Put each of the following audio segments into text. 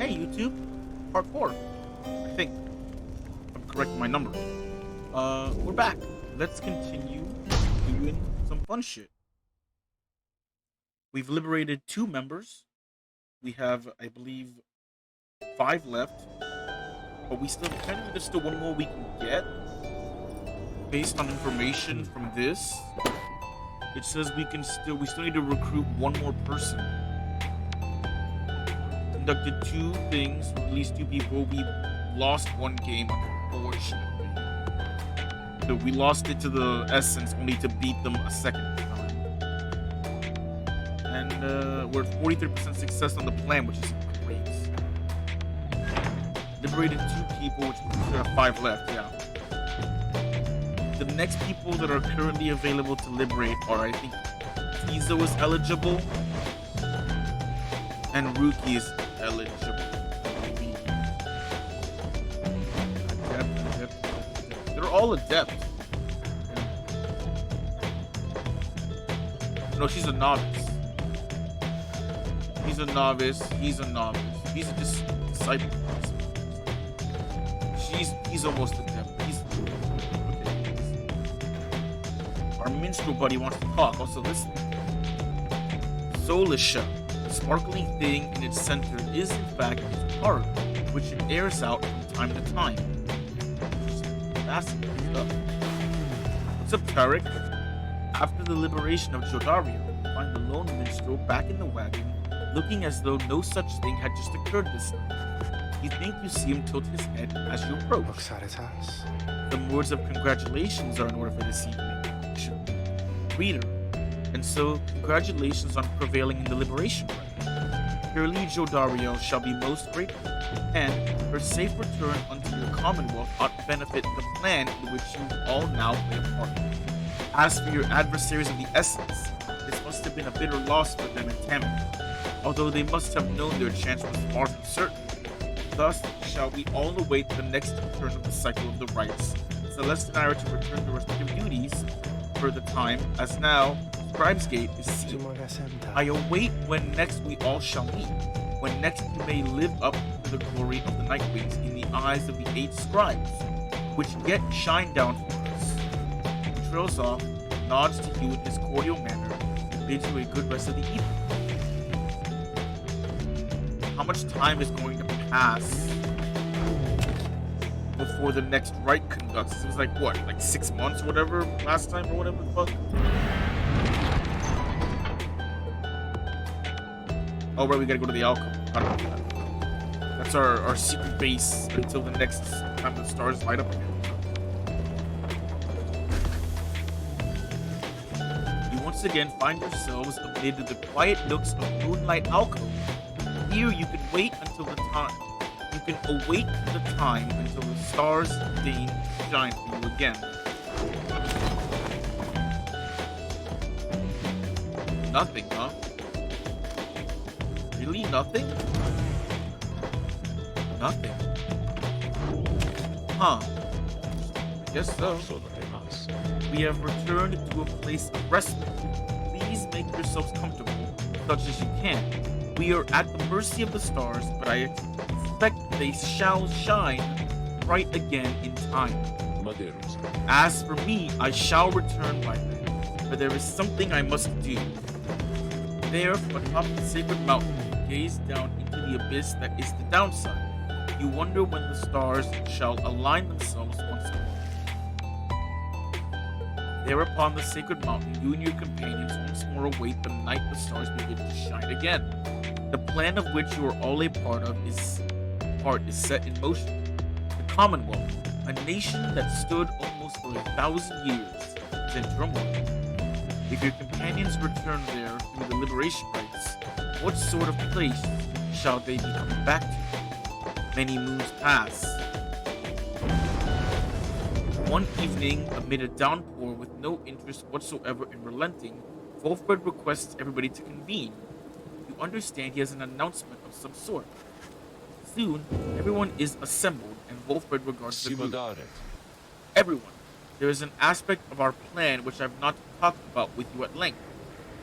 Hey YouTube, part 4, I think. I'm correcting my number. We're back. Let's continue doing some fun shit. We've liberated 2 members. We have, I believe, 5 left. But we still, apparently there's still one more we can get. Based on information from this, it says we still need to recruit one more person. Conducted 2 things, released 2 people. We lost 1 game, unfortunately. So we lost it to the Essence, only to beat them a second time. And we're at 43% success on the plan, which is great. Liberated 2 people, which means there are 5 left, yeah. The next people that are currently available to liberate are, I think, Tizo is eligible, and Ruki is eligible. They're all adept. No, she's a novice. He's a novice. He's a novice. He's a disciple. He's almost adept. Okay. Our minstrel buddy wants to talk. Also, this Solisha, the sparkling thing in its center, is in fact its heart, which it airs out from time to time. Fascinating stuff. What's up, Tarek? After the liberation of Jodario, you find the lone minstrel back in the wagon, looking as though no such thing had just occurred this night. You think you see him tilt his head as you approach. Looks at his house. Some words of congratulations are in order for this evening. Reader, and so congratulations on prevailing in the liberation right. Surely Jodario shall be most grateful, and her safe return unto your commonwealth ought to benefit the plan in which you all now play a part. As for your adversaries of the Essence, this must have been a bitter loss for them in Tamina, although they must have known their chance was far from certain. Thus shall we all await the next turn of the cycle of the rites. Celeste and I are to return to respective duties for the time, as now Scribe's Gate is sealed. I await when next we all shall meet, when next we may live up to the glory of the Nightwings in the eyes of the 8 scribes, which yet shine down for us. He trails off, nods to you in his cordial manner, and bids you a good rest of the evening. How much time is going to pass before the next rite conducts? It was like, what, like 6 months or whatever last time or whatever the fuck? Oh, right, we gotta go to the alcove. How do we do that? That's our secret base until the next time the stars light up again. You once again find yourselves amid the quiet nooks of Moonlight Alcove. Here you can wait until the time. You can await the time until the stars deign to shine for you again. Nothing, huh? Really nothing? Nothing. Huh. I guess so. We have returned to a place of respite. Please make yourselves comfortable, such as you can. We are at the mercy of the stars, but I expect they shall shine bright again in time. As for me, I shall return by then, but there is something I must do. There, from atop the sacred mountain, you gaze down into the abyss that is the downside. You wonder when the stars shall align themselves once more. There upon the sacred mountain, you and your companions once more await the night the stars begin to shine again. The plan of which you are all a part is set in motion. The Commonwealth, a nation that stood almost for 1,000 years, is in turmoil. If your companions return there through the liberation rites, what sort of place shall they be coming back to? Many moons pass. One evening, amid a downpour with no interest whatsoever in relenting, Wolfred requests everybody to convene. You understand he has an announcement of some sort. Soon, everyone is assembled, and Wolfred regards the group. Everyone, there is an aspect of our plan which I have not talked about with you at length.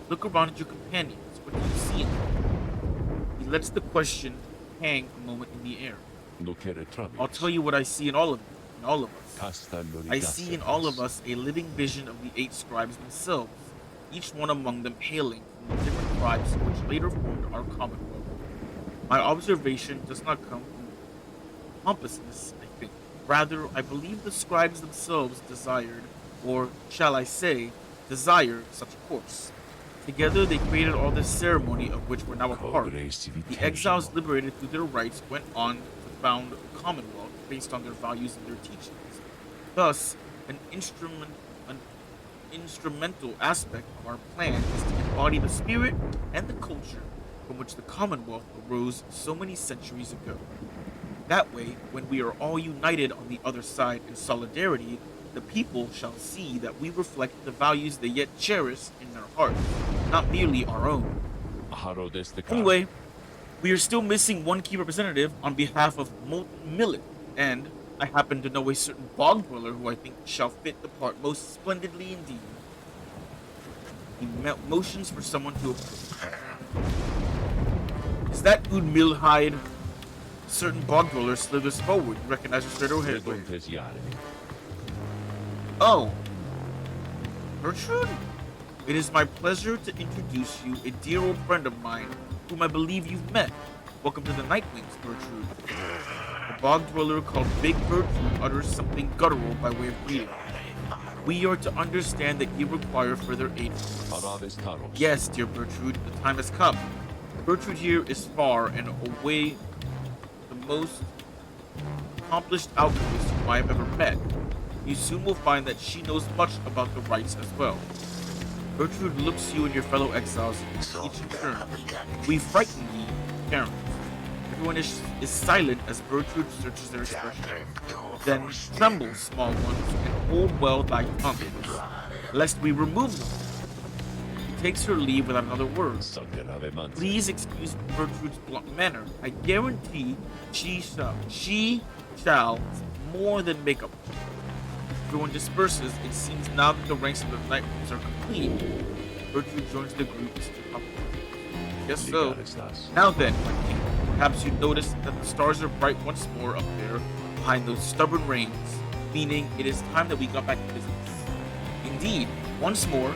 Look around at your companions. What do you see in them? He lets the question hang a moment in the air. No kere I'll tell you what I see in all of you, in all of us. Castello I see in all of us a living vision of the 8 scribes themselves, each one among them hailing from the different tribes which later formed our commonwealth. My observation does not come from pompousness, I think. Rather, I believe the scribes themselves desired, or shall I say, desire such a course. Together they created all this ceremony of which we're now a part. The exiles liberated through their rites went on to found a commonwealth based on their values and their teachings. Thus, an instrumental aspect of our plan is to embody the spirit and the culture from which the commonwealth arose so many centuries ago. That way, when we are all united on the other side in solidarity, the people shall see that we reflect the values they yet cherish in their hearts, not merely our own. Anyway, we are still missing one key representative on behalf of Molten Millet, and I happen to know a certain bog dweller who I think shall fit the part most splendidly indeed. He motions for someone to approach. Is that Udmilhide? Certain bog dweller slithers forward. You recognize her straight away. Oh, Gertrude? It is my pleasure to introduce you a dear old friend of mine, whom I believe you've met. Welcome to the Nightwings, Gertrude. The bog dweller called Big Gertrude utters something guttural by way of greeting. We are to understand that you require further aid. Yes, dear Gertrude, the time has come. Gertrude here is far and away the most accomplished alchemist whom I have ever met. You soon will find that she knows much about the rites as well. Gertrude looks you and your fellow exiles each in turn. We frighten ye, parents. Everyone is silent as Gertrude searches their expression. Then tremble, small ones, and hold well thy tongues, lest we remove them. She takes her leave without another word. Please excuse Gertrude's blunt manner. I guarantee she shall more than make up. Everyone disperses. It seems now that the ranks of the Nightwings are complete. Gertrude joins the group. Yes, so. Now then, my king, perhaps you notice that the stars are bright once more up there behind those stubborn rains, meaning it is time that we got back to business. Indeed, once more,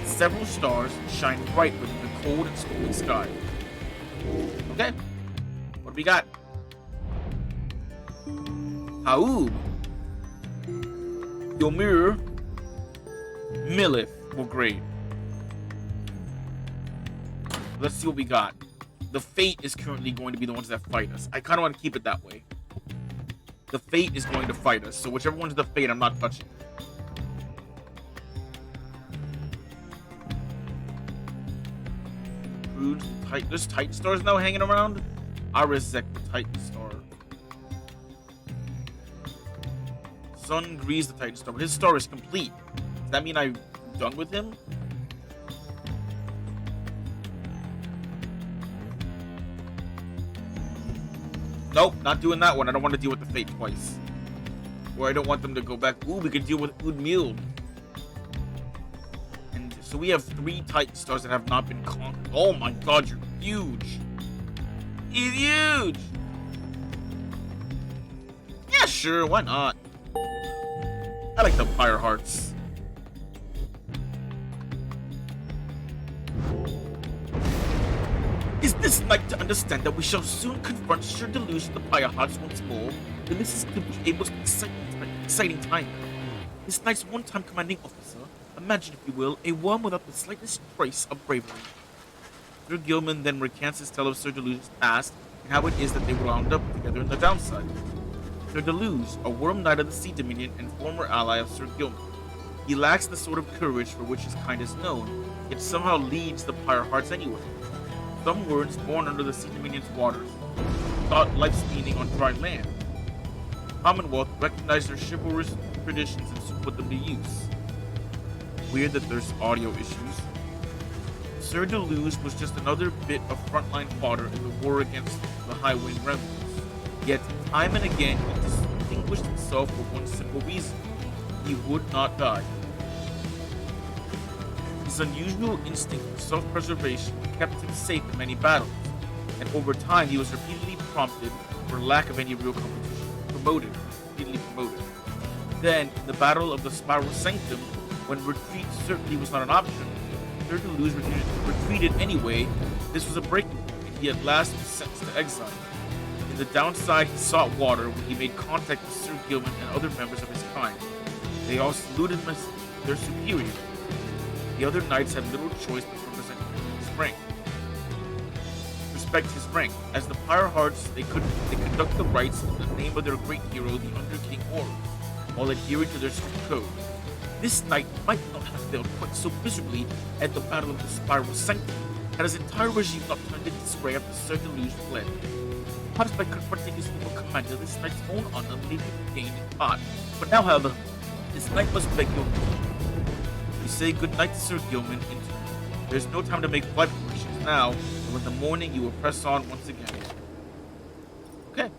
several stars shine bright within the cold and swollen sky. Okay, what do we got? Haub, Yomir, Millith were great. Let's see what we got. The Fate is currently going to be the ones that fight us. I kind of want to keep it that way. The Fate is going to fight us, so whichever one's the Fate, I'm not touching. There's Titan Stars now hanging around? Arizek, the Titan Star. Sun Grease, the Titan Star. But his star is complete. Does that mean I'm done with him? Nope, not doing that one. I don't want to deal with the Fate twice. Or I don't want them to go back. Ooh, we could deal with Udmild. And so we have 3 Titan Stars that have not been conquered. Oh my god, you're huge. He's huge. Yeah, sure, why not? I like the Pyre Hearts. Is this night to understand that we shall soon confront Sir Deluge and the Pyre Hearts once more? Then this is to be a most exciting time. This knight's one-time commanding officer, imagine if you will, a worm without the slightest trace of bravery. Sir Gilman then recants his tale of Sir Deluge's past and how it is that they wound up together in the downside. Sir Deluge, a worm knight of the Sea Dominion and former ally of Sir Gilman. He lacks the sort of courage for which his kind is known, yet somehow leads the Pyre Hearts anyway. Some words born under the Sea Dominion's waters, thought life's meaning on dry land. Commonwealth recognized their chivalrous traditions and soon put them to use. Weird that there's audio issues. Sir Deluge was just another bit of frontline fodder in the war against the High Wind Remnants. Yet, time and again, he distinguished himself for one simple reason. He would not die. His unusual instinct for self-preservation kept him safe in many battles. and over time he was repeatedly prompted, for lack of any real competition, repeatedly promoted. Then, in the Battle of the Spiral Sanctum, when retreat certainly was not an option, Sir Deleuze retreated anyway. This was a breaking point, and he at last was sentenced to exile. In the downside, he sought water when he made contact with Sir Gilman and other members of his kind. They all saluted him as their superior. The other knights had little choice but to respect his rank. As the Pyre Hearts, they conduct the rites in the name of their great hero, the Under King Horus, while adhering to their strict code. This knight might not have failed quite so miserably at the Battle of the Spiral Sanctum, had his entire regime not turned into disarray after Sir Deleuze fled. Perhaps by confronting his evil commander, this knight's own honor may be regained in part. But now, however, this knight must beg your pardon. We say good night to Sir Gilman in turn. There is no time to make flight preparations now, and in the morning you will press on once again. Okay.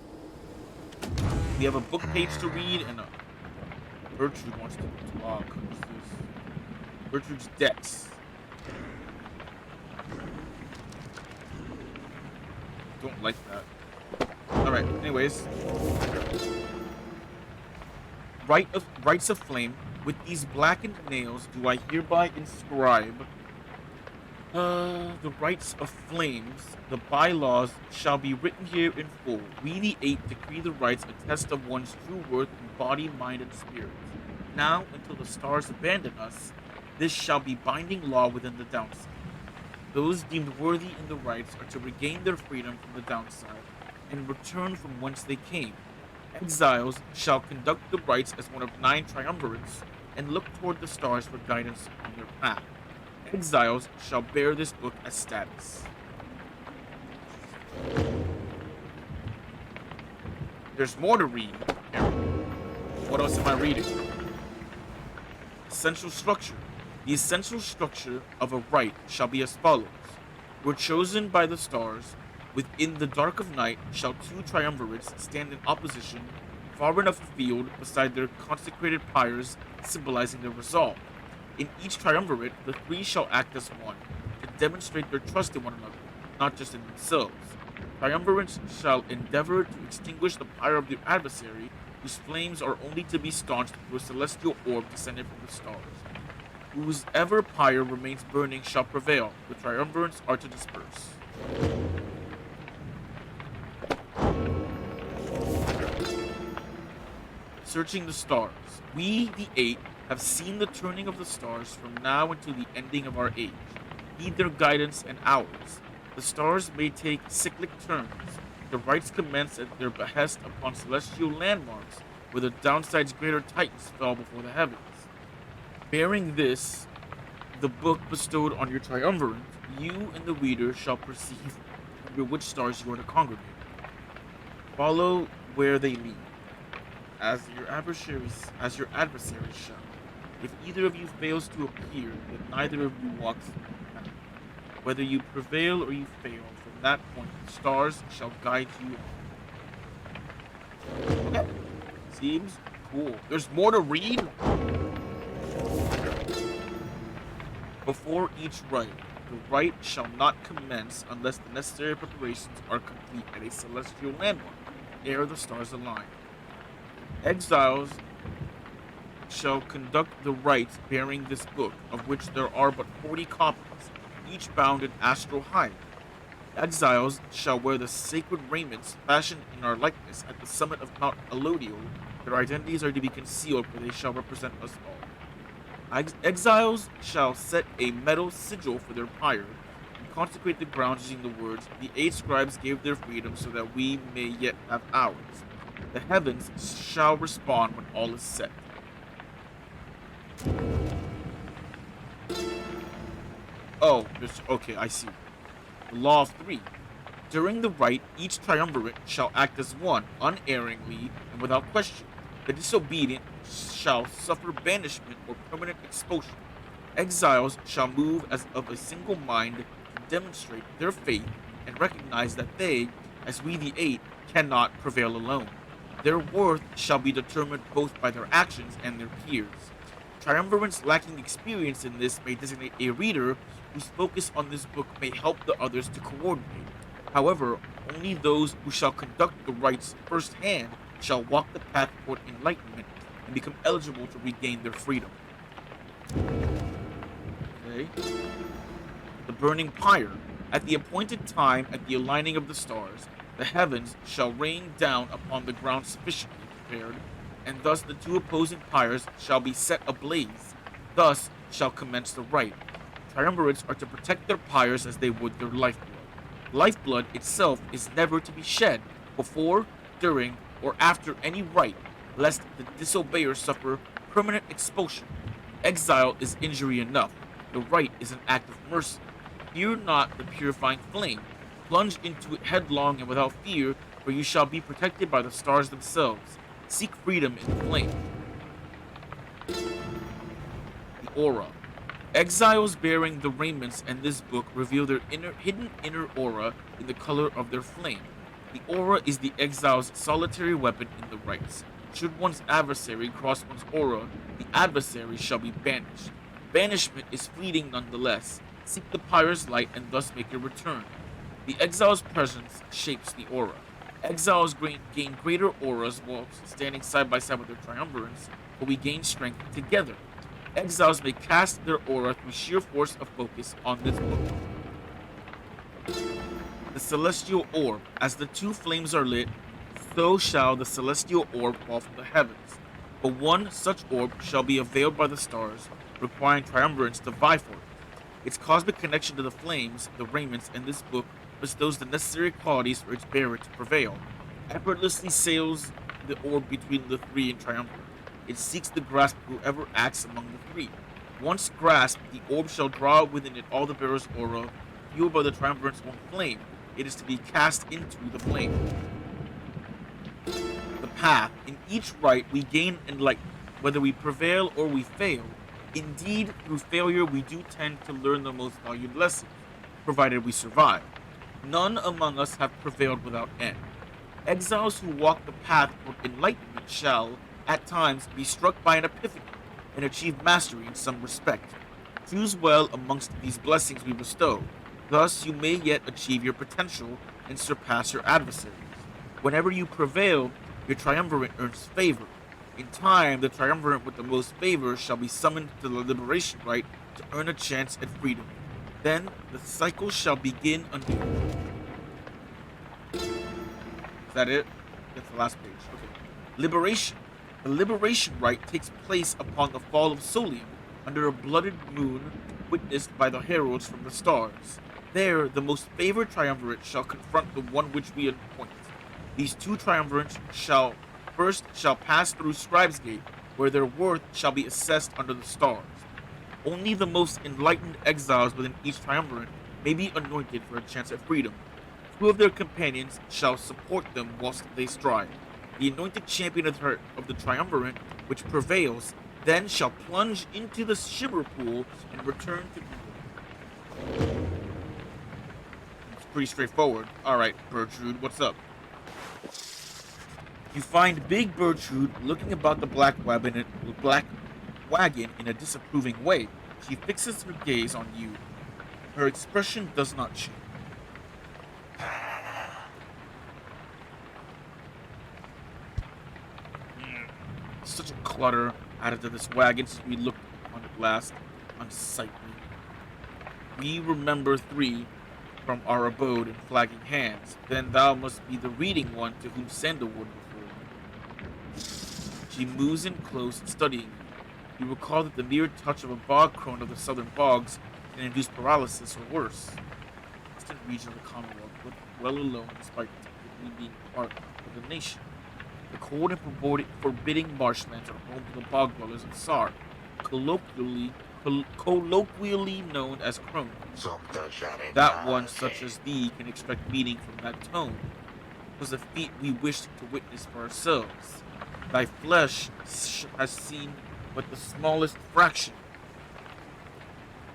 We have a book page to read, and Gertrude wants to talk. What's this? Gertrude's Dex. Don't like that. Alright, anyways. Rites of Flame. With these blackened nails do I hereby inscribe the rites of flames. The bylaws shall be written here in full. We the Eight decree the rites a test of one's true worth in body, mind, and spirit. Now, until the stars abandon us, this shall be binding law within the downside. Those deemed worthy in the rites are to regain their freedom from the downside and return from whence they came. Exiles shall conduct the rites as one of 9 triumvirates and look toward the stars for guidance on their path. Exiles shall bear this book as status. There's more to read. What else am I reading? Essential structure. The essential structure of a rite shall be as follows. Were chosen by the stars. Within the dark of night shall 2 triumvirates stand in opposition, far enough afield beside their consecrated pyres, symbolizing their resolve. In each triumvirate, the 3 shall act as one, to demonstrate their trust in one another, not just in themselves. Triumvirates shall endeavor to extinguish the pyre of their adversary, whose flames are only to be staunched through a celestial orb descended from the stars. Whosever pyre remains burning shall prevail. The triumvirates are to disperse. Searching the stars. We, the 8, have seen the turning of the stars from now until the ending of our age. Heed their guidance and ours. The stars may take cyclic turns. The rites commence at their behest upon celestial landmarks, where the downside's greater titans fell before the heavens. Bearing this, the book bestowed on your triumvirate, you and the reader shall perceive under which stars you are to congregate. Follow where they lead, as your adversaries shall. If either of you fails to appear, then neither of you walks the path. Whether you prevail or you fail, from that point the stars shall guide you on. Okay. Seems cool. There's more to read? Before each rite, the rite shall not commence unless the necessary preparations are complete at a celestial landmark, ere the stars align. Exiles shall conduct the rites bearing this book, of which there are but 40 copies, each bound in astral hide. Exiles shall wear the sacred raiments fashioned in our likeness at the summit of Mount Elodial. Their identities are to be concealed, for they shall represent us all. Exiles shall set a metal sigil for their pyre, and consecrate the grounds using the words, "The 8 scribes gave their freedom so that we may yet have ours." The heavens shall respond when all is set. Oh, okay, I see. The law of 3. During the rite, each triumvirate shall act as one, unerringly and without question. The disobedient shall suffer banishment or permanent expulsion. Exiles shall move as of a single mind to demonstrate their faith and recognize that they, as we the 8, cannot prevail alone. Their worth shall be determined both by their actions and their peers. Triumvirates lacking experience in this may designate a reader whose focus on this book may help the others to coordinate. However, only those who shall conduct the rites firsthand shall walk the path toward enlightenment and become eligible to regain their freedom. Okay. The burning pyre. At the appointed time, at the aligning of the stars, the heavens shall rain down upon the ground sufficiently prepared, and thus the two opposing pyres shall be set ablaze. Thus shall commence the rite. Triumvirates are to protect their pyres as they would their lifeblood. Lifeblood itself is never to be shed before, during, or after any rite, lest the disobeyer suffer permanent expulsion. Exile is injury enough. The rite is an act of mercy. Fear not the purifying flame. Plunge into it headlong and without fear, for you shall be protected by the stars themselves. Seek freedom in the flame. The aura. Exiles bearing the raiments in this book reveal their hidden inner aura in the color of their flame. The aura is the exile's solitary weapon in the rites. Should one's adversary cross one's aura, the adversary shall be banished. Banishment is fleeting nonetheless. Seek the pyre's light and thus make your return. The exile's presence shapes the aura. Exiles gain greater auras while standing side by side with their triumvirates, but we gain strength together. Exiles may cast their aura through sheer force of focus on this book. The celestial orb. As the two flames are lit, so shall the celestial orb fall from the heavens. But one such orb shall be veiled by the stars, requiring triumvirates to vie for it. Its cosmic connection to the flames, the raiments, in this book bestows the necessary qualities for its bearer to prevail. Effortlessly sails the orb between the three in triumvirate. It seeks to grasp whoever acts among the three. Once grasped, the orb shall draw within it all the bearer's aura, fueled by the triumvirate's own flame. It is to be cast into the flame. The path. In each rite, we gain enlightenment, whether we prevail or we fail. Indeed, through failure, we do tend to learn the most valued lessons, provided we survive. None among us have prevailed without end. Exiles who walk the path toward enlightenment shall, at times, be struck by an epiphany and achieve mastery in some respect. Choose well amongst these blessings we bestow. Thus, you may yet achieve your potential and surpass your adversaries. Whenever you prevail, your triumvirate earns favor. In time, the triumvirate with the most favor shall be summoned to the liberation rite to earn a chance at freedom. Then the cycle shall begin anew. Is that it? That's the last page. Okay. Liberation. The liberation rite takes place upon the fall of Solium, under a blooded moon witnessed by the heralds from the stars. There, the most favored triumvirate shall confront the one which we appoint. These two triumvirates shall pass through Scribe's Gate, where their worth shall be assessed under the stars. Only the most enlightened exiles within each triumvirate may be anointed for a chance at freedom. Two of their companions shall support them whilst they strive. The anointed champion of the triumvirate, which prevails, then shall plunge into the shimmer pool and return to glory. It's pretty straightforward. Alright, Bertrude, what's up? You find Big Bertrude looking about the black wagon in a disapproving way. She fixes her gaze on you. Her expression does not change. Such a clutter added to this wagon since we looked on it last. Unsightly. We remember three from our abode in flagging hands. Then thou must be the reading one to whom Sandalwood referred. She moves in close, studying you. You recall that the mere touch of a bog crone of the southern bogs can induce paralysis or worse. The distant region of the Commonwealth left well alone despite technically being part of the nation. The cold and forbidding marshlands are home to the bog dwellers of Sar, colloquially known as crones. That one such as thee can expect meaning from that tone. It was a feat we wished to witness for ourselves. Thy flesh has seen but the smallest fraction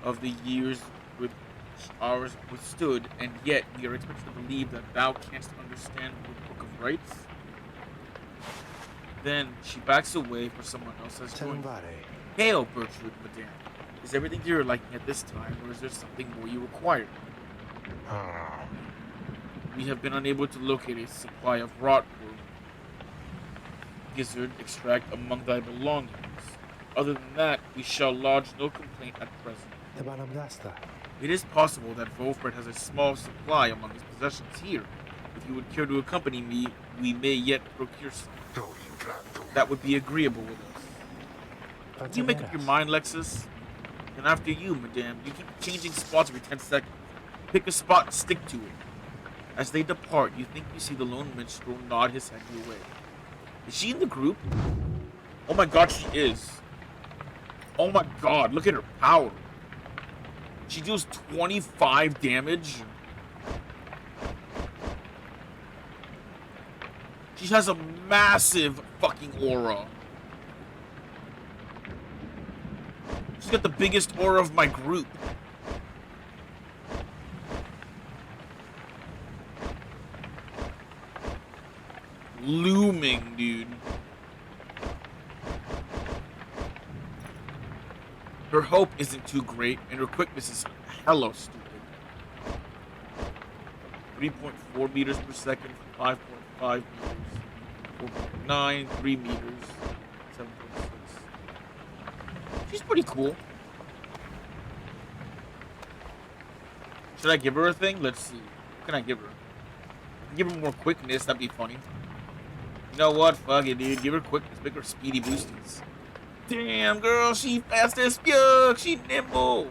of the years which ours withstood, and yet we are expected to believe that thou canst understand the Book of Rites. Then she backs away for someone else has joined. Hail, Bertrude, madame. Is everything to your liking at this time, or is there something more you require? we have been unable to locate a supply of rotwood gizzard extract among thy belongings. Other than that, we shall lodge no complaint at present. It is possible that Wolfred has a small supply among his possessions here. If you would care to accompany me, we may yet procure some. That would be agreeable with us. Do you make up your mind, Lexus? Then after you, madame. You keep changing spots every 10 seconds. Pick a spot and stick to it. As they depart, you think you see the lone minstrel nod his head your way. Is she in the group? Oh my god, she is. Oh my god, look at her power. She deals 25 damage. She has a massive fucking aura. She's got the biggest aura of my group. Looming, dude. Her hope isn't too great, and her quickness is hella stupid. 3.4 meters per second, 5.5 meters, 4.9, 3 meters, 7.6. She's pretty cool. Should I give her a thing? Let's see. What can I give her? Give her more quickness, that'd be funny. You know what? Fuck it, dude. Give her quickness, make her speedy boosties. Damn, girl, she fast as fuck. She nimble.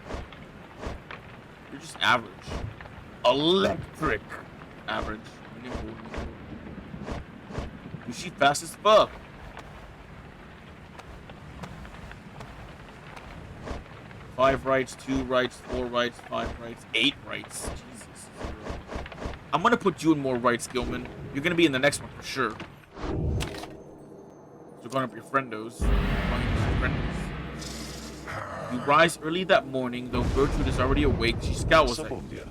You're just average. Electric. Average. Nimble. Dude, she fast as fuck. Five rights, 2 rights, 4 rights, 5 rights, 8 rights. Jesus. I'm gonna put you in more rights, Gilman. You're gonna be in the next one for sure. So going up your friendos. You rise early that morning, though Gertrude is already awake. She scowls at you.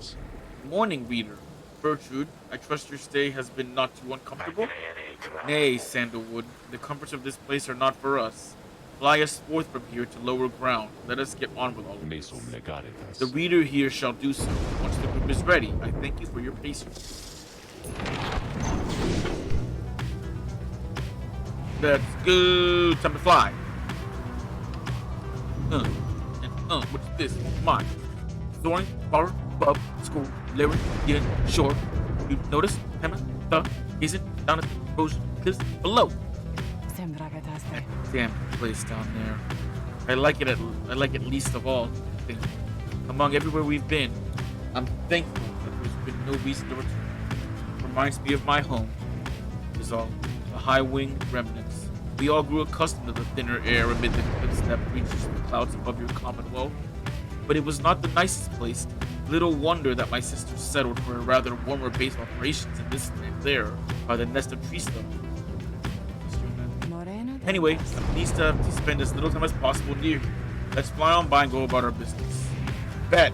Morning, reader. Gertrude, I trust your stay has been not too uncomfortable? Nay, Sandalwood, the comforts of this place are not for us. Fly us forth from here to lower ground. Let us get on with all of this. The reader here shall do so. Once the group is ready, I thank you for your patience. Let's go. Time to fly. What's this? Mine. Soaring, bar, bub, school, lyric, yin, short. You notice? Hammer, the, isn't down at the ocean cliffs below. Damn place down there. I like it least of all. I think. Among everywhere we've been, I'm thankful that there's been no reason to return. Reminds me of my home. Is all the high-winged remnants. We all grew accustomed to the thinner air amid the cliffs that reaches the clouds above your commonwealth. But it was not the nicest place. Little wonder that my sisters settled for a rather warmer base of operations in this land there, by the nest of tree stuff. Anyway, I'm pleased to spend as little time as possible near you. Let's fly on by and go about our business. Bet.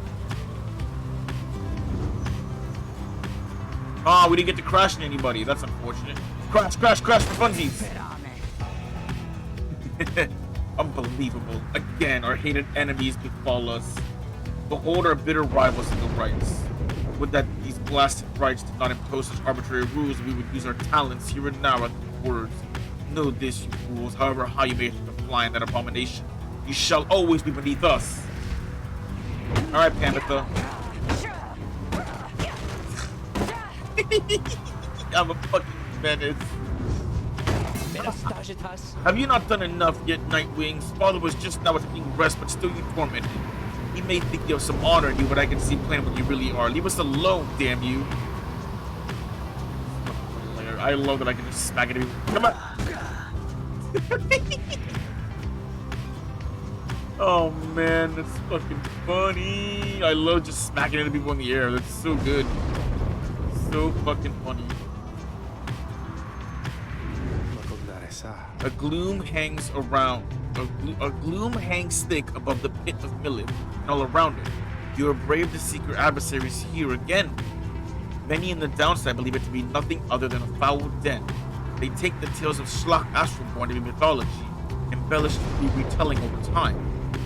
Ah, we didn't get to crash into anybody. That's unfortunate. Crash for funsies. Unbelievable. Again, our hated enemies befall us. Behold our bitter rivals in the rights. Would that these blasted rights did not impose such arbitrary rules, we would use our talents here and now at the words. Know this, you fools, however high you may have to fly in that abomination, you shall always be beneath us. Alright, Pambitha. I'm a fucking menace. Have you not done enough yet, Nightwing's father was just now taking rest, but still you tormented. He may think you have some honor in you, but I can see plain what you really are. Leave us alone, damn you. I love that I can just smack it at you. Come on. Oh man, that's fucking funny. I love just smacking into people in the air. That's so good. So fucking funny. A gloom hangs around. A gloom hangs thick above the pit of Millet, and all around it. You are brave to seek your adversaries here again. Many in the downside believe it to be nothing other than a foul den. They take the tales of Schlock Astralborn to be mythology, embellished through retelling over time.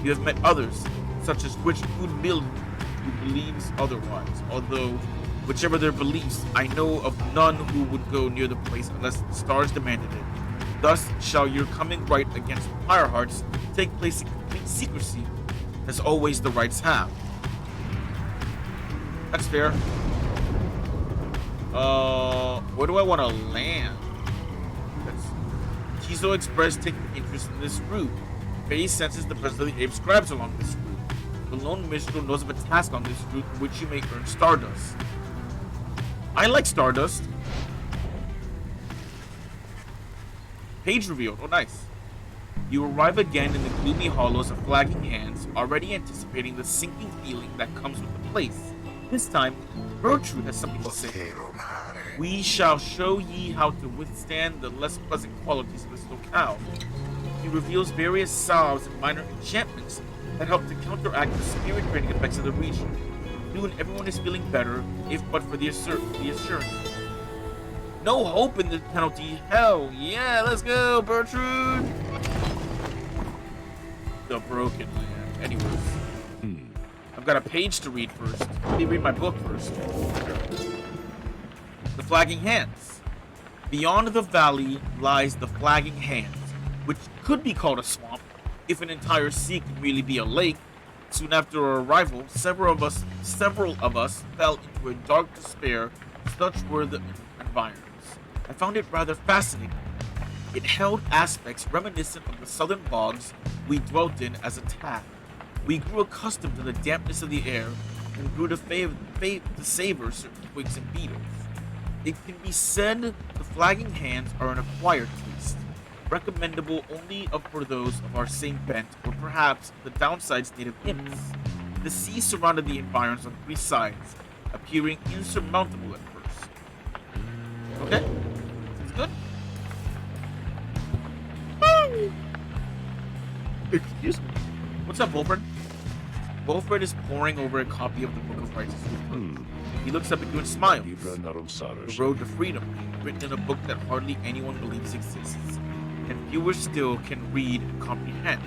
You have met others, such as Witch Food Mill, who believes otherwise, although Whichever their beliefs, I know of none who would go near the place unless the stars demanded it. Thus shall your coming right against the Pyre hearts take place in complete secrecy, as always the rites have. That's fair. Where do I want to land? Tizo expressed taking interest in this route. Faye senses the presence of the ape scribes along this route. The lone minstrel knows of a task on this route in which you may earn stardust. I like stardust. Page revealed. Oh, nice. You arrive again in the gloomy hollows of flagging hands, already anticipating the sinking feeling that comes with the place. This time, Gertrude has something to say. We shall show ye how to withstand the less pleasant qualities of this locale. He reveals various salves and minor enchantments that help to counteract the spirit-draining effects of the region. Soon everyone is feeling better, if but for the assurance. No hope in the penalty. Hell yeah, let's go, Gertrude! The Broken Land. Anyways. I've got a page to read first. Let me read my book first. The Flagging Hands. Beyond the valley lies the Flagging Hands, which could be called a swamp if an entire sea could really be a lake. Soon after our arrival, several of us fell into a dark despair. Such were the environs. I found it rather fascinating. It held aspects reminiscent of the southern bogs we dwelt in as a tad. We grew accustomed to the dampness of the air and grew to savor certain twigs and beetles. It can be said the Flagging Hands are an acquired taste, recommendable only for those of our same bent, or perhaps the downside's native imps. The sea surrounded the environs on three sides, appearing insurmountable at first. Okay, sounds good. Excuse me. What's up, Wolfred? Wolfred is poring over a copy of the Book of Rites. He looks up at you and smiles. The Road to Freedom, written in a book that hardly anyone believes exists, and fewer still can read and comprehend.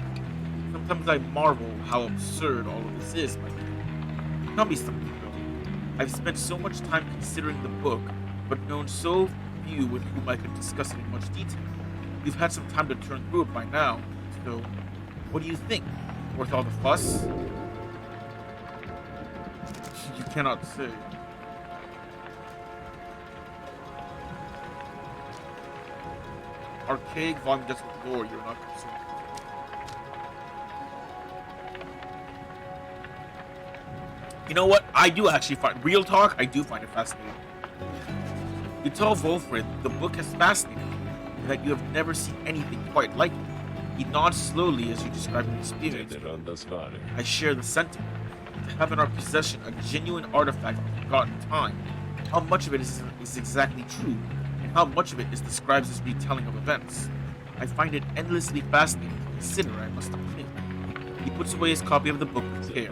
Sometimes I marvel how absurd all of this is, my dear. Tell me something, though. I've spent so much time considering the book, but known so few with whom I could discuss it in much detail. You've had some time to turn through it by now, so what do you think? Worth all the fuss? You cannot say. Archaic volume just with lore, you're not concerned. You know what? I do actually find, real talk, I do find it fascinating. You tell Wolfred the book has fascinated you, and that you have never seen anything quite like it. He nods slowly as you describe your experience. I share the sentiment. To have in our possession a genuine artifact of forgotten time, how much of it is exactly true, and how much of it is the scribes' retelling of events. I find it endlessly fascinating to consider, I must admit. He puts away his copy of the book with care.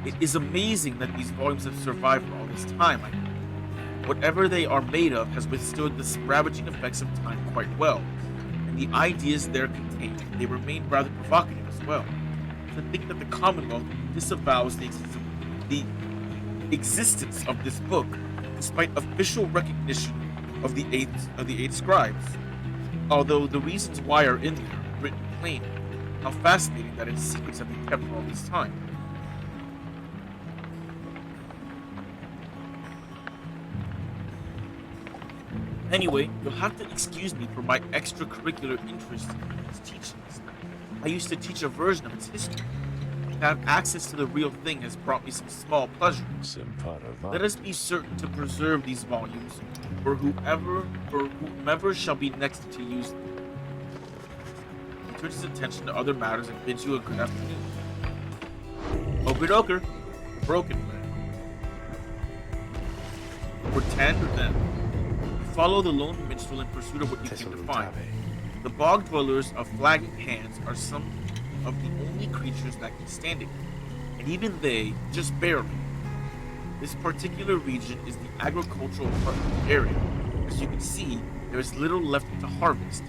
It is amazing that these volumes have survived for all this time, I know. Whatever they are made of has withstood the ravaging effects of time quite well, and the ideas there contained, they remain rather provocative as well. To think that the Commonwealth disavows the existence of this book, despite official recognition of the eight scribes, although the reasons why are in there, written plain. How fascinating that its secrets have been kept for all this time. Anyway, you'll have to excuse me for my extracurricular interest in its teachings. I used to teach a version of its history. To have access to the real thing has brought me some small pleasure. Let us be certain to preserve these volumes for whomever shall be next to use them. He turns his attention to other matters and bids you a good afternoon. Oker, the Broken Land. Pretend or then. You follow the lone minstrel in pursuit of what you came to find. The bog dwellers of Flagging Hands are some of the only creatures that can stand it, and even they, just barely. This particular region is the agricultural area. As you can see, there is little left to harvest.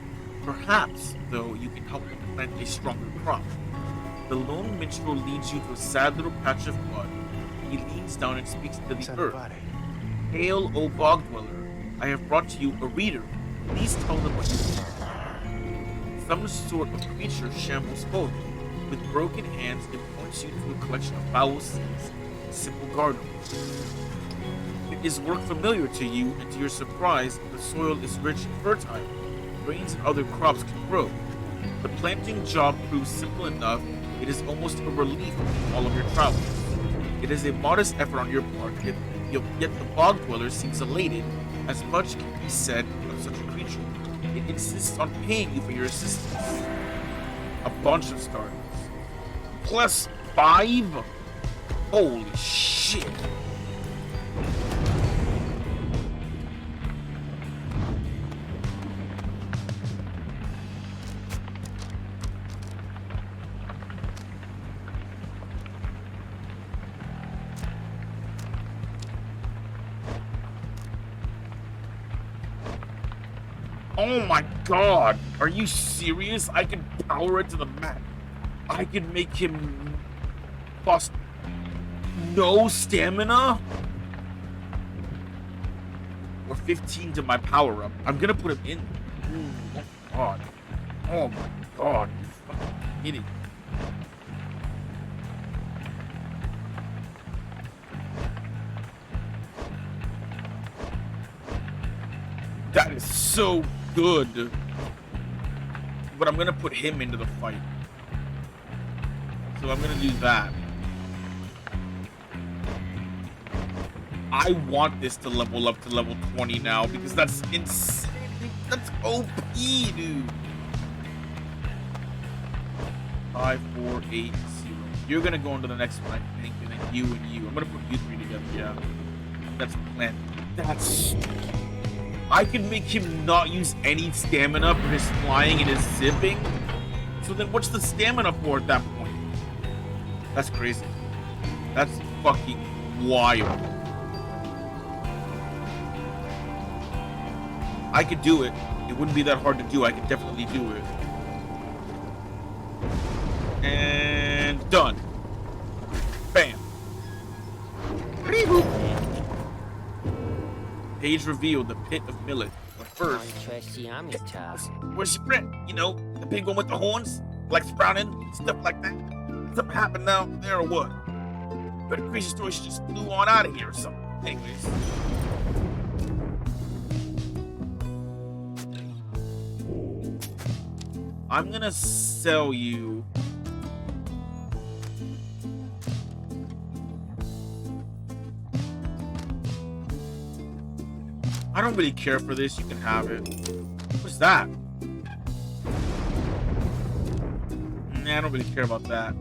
Perhaps, though, you can help them plant a stronger crop. The lone minstrel leads you to a sad little patch of mud. He leans down and speaks to the earth. Hail, O bog dweller, I have brought to you a reader. Please tell them what you see. Some sort of creature shambles forward. With broken hands, it points you to a collection of foul seeds, simple gardens. It is work familiar to you, and to your surprise, the soil is rich and fertile. Grains and other crops can grow. The planting job proves simple enough, it is almost a relief from all of your travels. It is a modest effort on your part, yet the bog dweller seems elated. As much can be said of such a creature. It insists on paying you for your assistance. A bunch of starters. +5? Holy shit. Oh my god, are you serious? I can power it to the max. I can make him bust no stamina? Or 15 to my power up. I'm gonna put him in. Oh my god. Oh my god. You fucking kidding. That is so good. But I'm gonna put him into the fight. So I'm gonna do that. I want this to level up to level 20 now because that's insane. That's OP, dude. 5, 4, 8, 0. You're gonna go into the next one, I think, and then you and you. I'm gonna put you three together, yeah. That's the plan. That's... I can make him not use any stamina for his flying and his zipping. So then what's the stamina for at that point? That's crazy. That's fucking wild. I could do it. It wouldn't be that hard to do. I could definitely do it. And done. Bam. Page revealed the pit of millet. But first, where's your friend? You know, the big one with the horns, like sprouting, stuff like that. Something happened down there or what? But the crazy story, she just flew on out of here or something. Anyways. I'm gonna sell you. I don't really care for this. You can have it. What's that? Nah, I don't really care about that.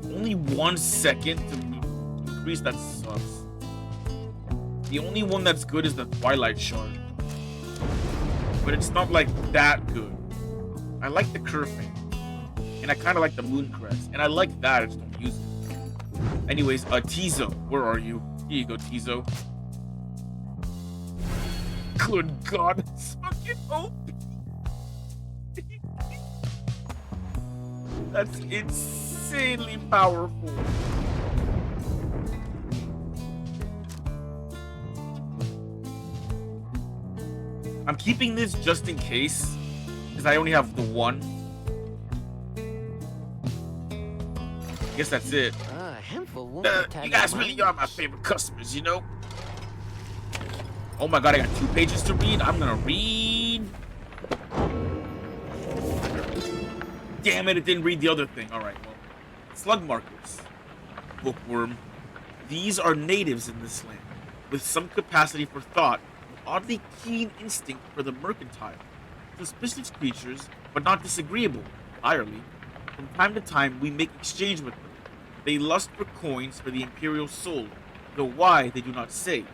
Only 1 second to increase, that sucks. The only one that's good is the Twilight Shard. But it's not like that good. I like the Curfing. And I kind of like the Moon Crest. And I like that, I just don't use it. Anyways, Tizo, where are you? Here you go, Tizo. Good God, it's fucking OP. That's insanely powerful. I'm keeping this just in case, because I only have the one. I guess that's it. You guys really are my favorite customers, you know? Oh my god, I got 2 pages to read. I'm gonna read. Damn it, it didn't read the other thing. Alright, well. Slug markers. Bookworm. These are natives in this land, with some capacity for thought, an oddly keen instinct for the mercantile. Suspicious creatures, but not disagreeable entirely. From time to time, we make exchange with them. They lust for coins for the imperial soul, though why they do not say.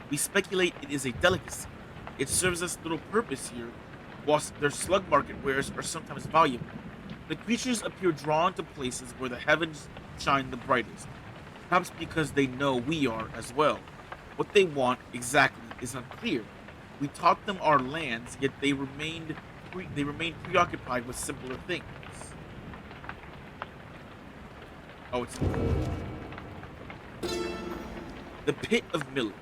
We speculate it is a delicacy. It serves us little purpose here, whilst their slug market wares are sometimes valuable. The creatures appear drawn to places where the heavens shine the brightest, perhaps because they know we are as well. What they want exactly is unclear. We taught them our lands, yet they remained preoccupied with simpler things. Oh, it's The Pit of Millet.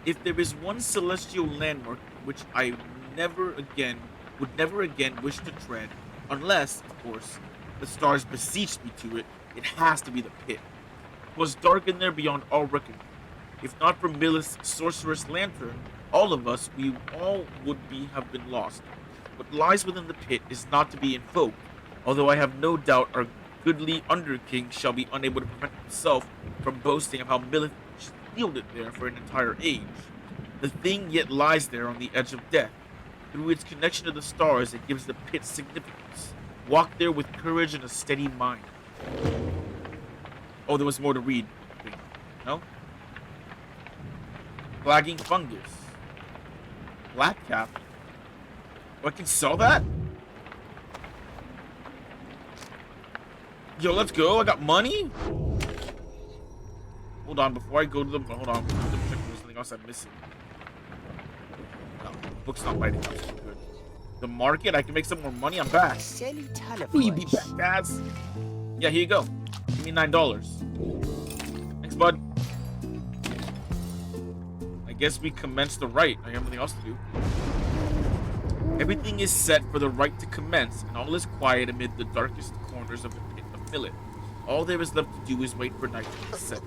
If there is one celestial landmark which I would never again wish to tread, unless, of course, the stars beseeched me to it, it has to be the pit. 'Twas dark in there beyond all reckoning. If not for Millet's sorceress lantern, all of us, we all have been lost. What lies within the pit is not to be invoked, although I have no doubt our goodly Underking shall be unable to prevent himself from boasting of how Millet sealed it there for an entire age. The thing yet lies there on the edge of death. Through its connection to the stars, it gives the pit significance. Walk there with courage and a steady mind. Oh, there was more to read. No? Flagging fungus. Black cap. Oh, I can sell that? Yo, let's go. I got money? Hold on, before I go to the... Hold on. Check if there's something else I'm missing. No, the book's not biting up so good. The market, I can make some more money. I'm back. Will you be back, guys? Yeah, here you go. Give me $9. Thanks, bud. I guess we commence the rite. I have nothing else to do. Everything is set for the rite to commence, and all is quiet amid the darkest corners of the pit of Millet. All there is left to do is wait for night to set.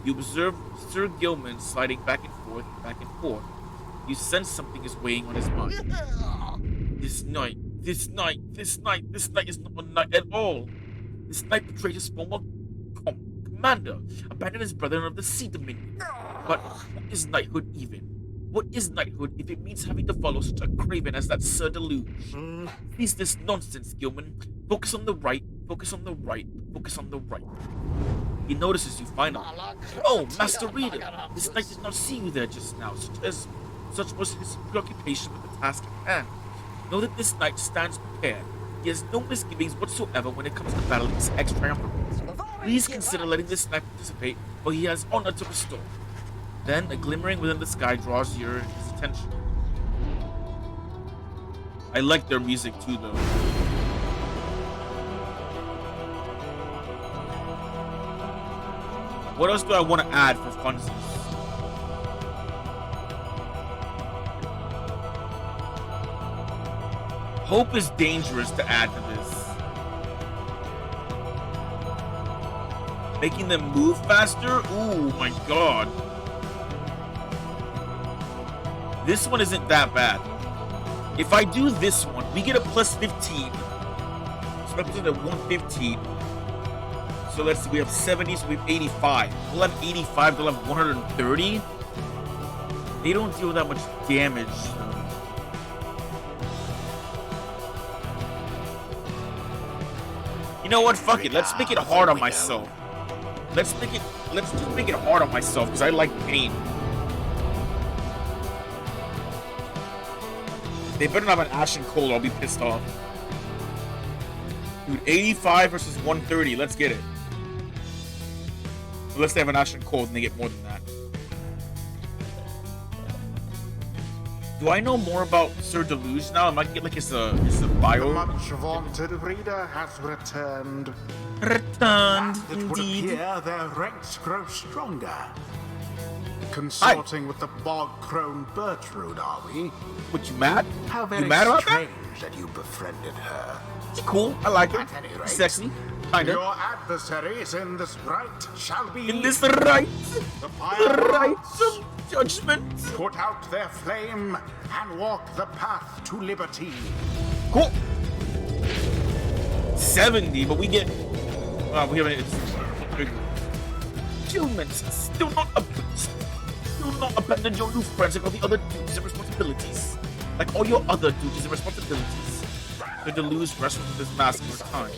You observe Sir Gilman sliding back and forth, back and forth. You sense something is weighing on his mind. This night is not a night at all. This night betrayed his former commander, abandoned his brother of the Sea Dominion. But what is knighthood even? What is knighthood if it means having to follow such a craven as that Sir Deluge? Cease this nonsense, Gilman. Focus on the right, focus on the right, focus on the right. He notices you finally. Oh, Master Reader, this knight did not see you there just now, such was his preoccupation with the task at hand. Know that this knight stands prepared. He has no misgivings whatsoever when it comes to battling his ex-triumvirates. Please consider letting this knight participate, for he has honor to restore. Then, a glimmering within the sky draws his attention. I like their music too, though. What else do I want to add for funsies? Hope is dangerous to add to this. Making them move faster? Ooh, my god. This one isn't that bad. If I do this one, we get a plus 15. So that puts it at 115. So let's see, we have 70, so we have 85. We'll have 85, they'll have 130. They don't deal that much damage. You know what? Fuck it. Let's make it hard on myself. Let's just make it hard on myself because I like pain. They better not have an Ashen Cold, I'll be pissed off. Dude, 85 versus 130, let's get it. Unless they have an Ashen Cold and they get more than that. Do I know more about Sir Deluge now? I might get like his bio. The much vaunted reader has returned. Returned, It would indeed. appear their ranks grow stronger. Consorting with the bog-crone Bertrude, are we? What, you mad? How very you mad about that? strange that you befriended her. She's cool. I like her. At any rate, Sexy. Kinda. Your adversaries in this rite shall be In this right. the Pyre Right of judgment. Put out their flame and walk the path to liberty. Cool. 70, but we get. We have it's bigger. Humans, still not abandon your new friends and all the other duties and responsibilities. Like all your other duties and responsibilities. The Deluge wrestles with this mask for time.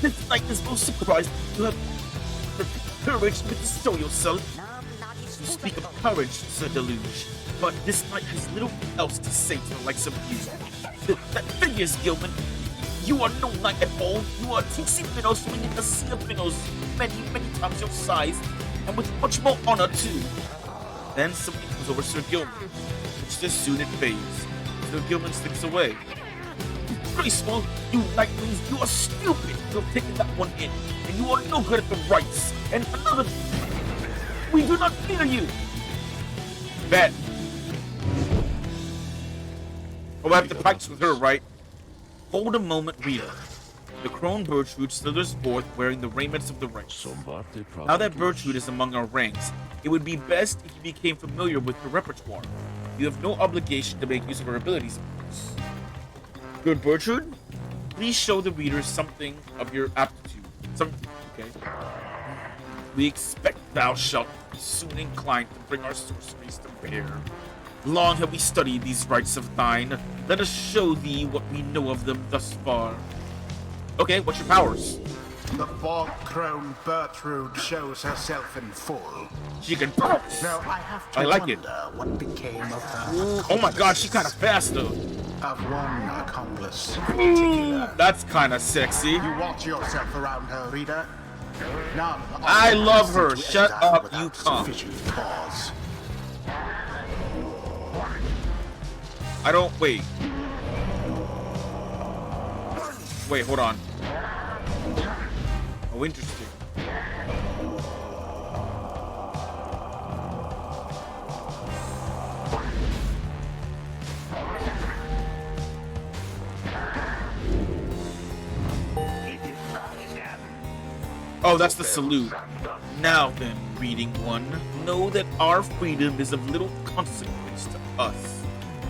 This night is most surprised to have the courage to bestow yourself. You speak of courage, Sir Deluge, but this night has little else to say to the likes of you. That figures, Gilman. You are no knight at all. You are a teensy minnow swimming in a sea of minnows many, many times your size, and with much more honor too. Then something comes over Sir Gilman, which just soon it fades. Sir Gilman slips away. Graceful, you nightlings, you are stupid. You have taken that one in, and you are no good at the rites. And another We do not fear you. Bet. Oh, I have to practice with her, right? Hold a moment, reader. The crone Birchwood slithers forth wearing the raiments of the Rites. Now that Birchwood is among our ranks, it would be best if you became familiar with her repertoire. You have no obligation to make use of her abilities, of course. Good Birchwood, please show the readers something of your aptitude. Okay. We expect thou shalt be soon inclined to bring our sorceries to bear. Long have we studied these rites of thine. Let us show thee what we know of them thus far. Okay, what's your powers? The bog crone Bertrude shows herself in full. She can bounce. Now I have to wonder what became of her. Oh my god, she's kind of fast though. Of one accomplice in particular. That's kind of sexy. You watch yourself around her, reader. None. I love her. To Shut enter up, without you cunt. sufficient cause. I don't wait. Wait, hold on. Oh, interesting. Oh, that's the salute. Now then, reading one, know that our freedom is of little consequence to us.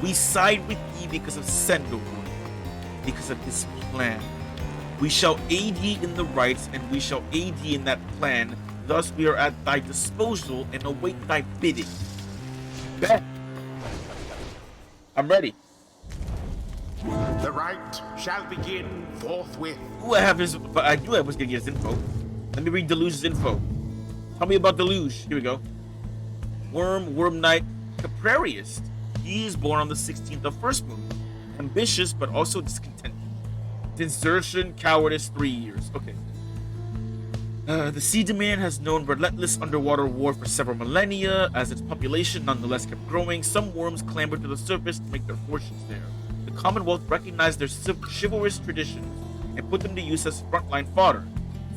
We side with thee because of Sandalwood, because of this plan. We shall aid ye in the rites, and we shall aid ye in that plan. Thus we are at thy disposal and await thy bidding. Bet. I'm ready. The rite shall begin forthwith. Ooh, I knew I was gonna get his info. Let me read Deluge's info. Tell me about Deluge. Here we go. Worm Knight, Caprariist. He is born on the 16th of first moon. Ambitious, but also discontented. Desertion, cowardice, 3 years. Okay. The Sea Dominion has known relentless underwater war for several millennia. As its population nonetheless kept growing, some worms clambered to the surface to make their fortunes there. The Commonwealth recognized their chivalrous traditions and put them to use as frontline fodder.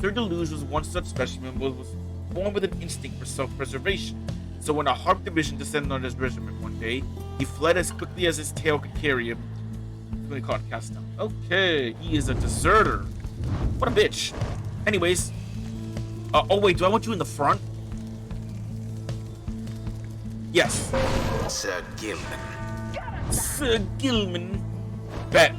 Sir Deluge was one such specimen, was born with an instinct for self-preservation. So when a harp division descended on his regiment one day, he fled as quickly as his tail could carry him. What do they call it? Cast down. Okay, he is a deserter. What a bitch. Anyways. Oh wait, do I want you in the front? Yes. Sir Gilman. Sir Gilman. Bet.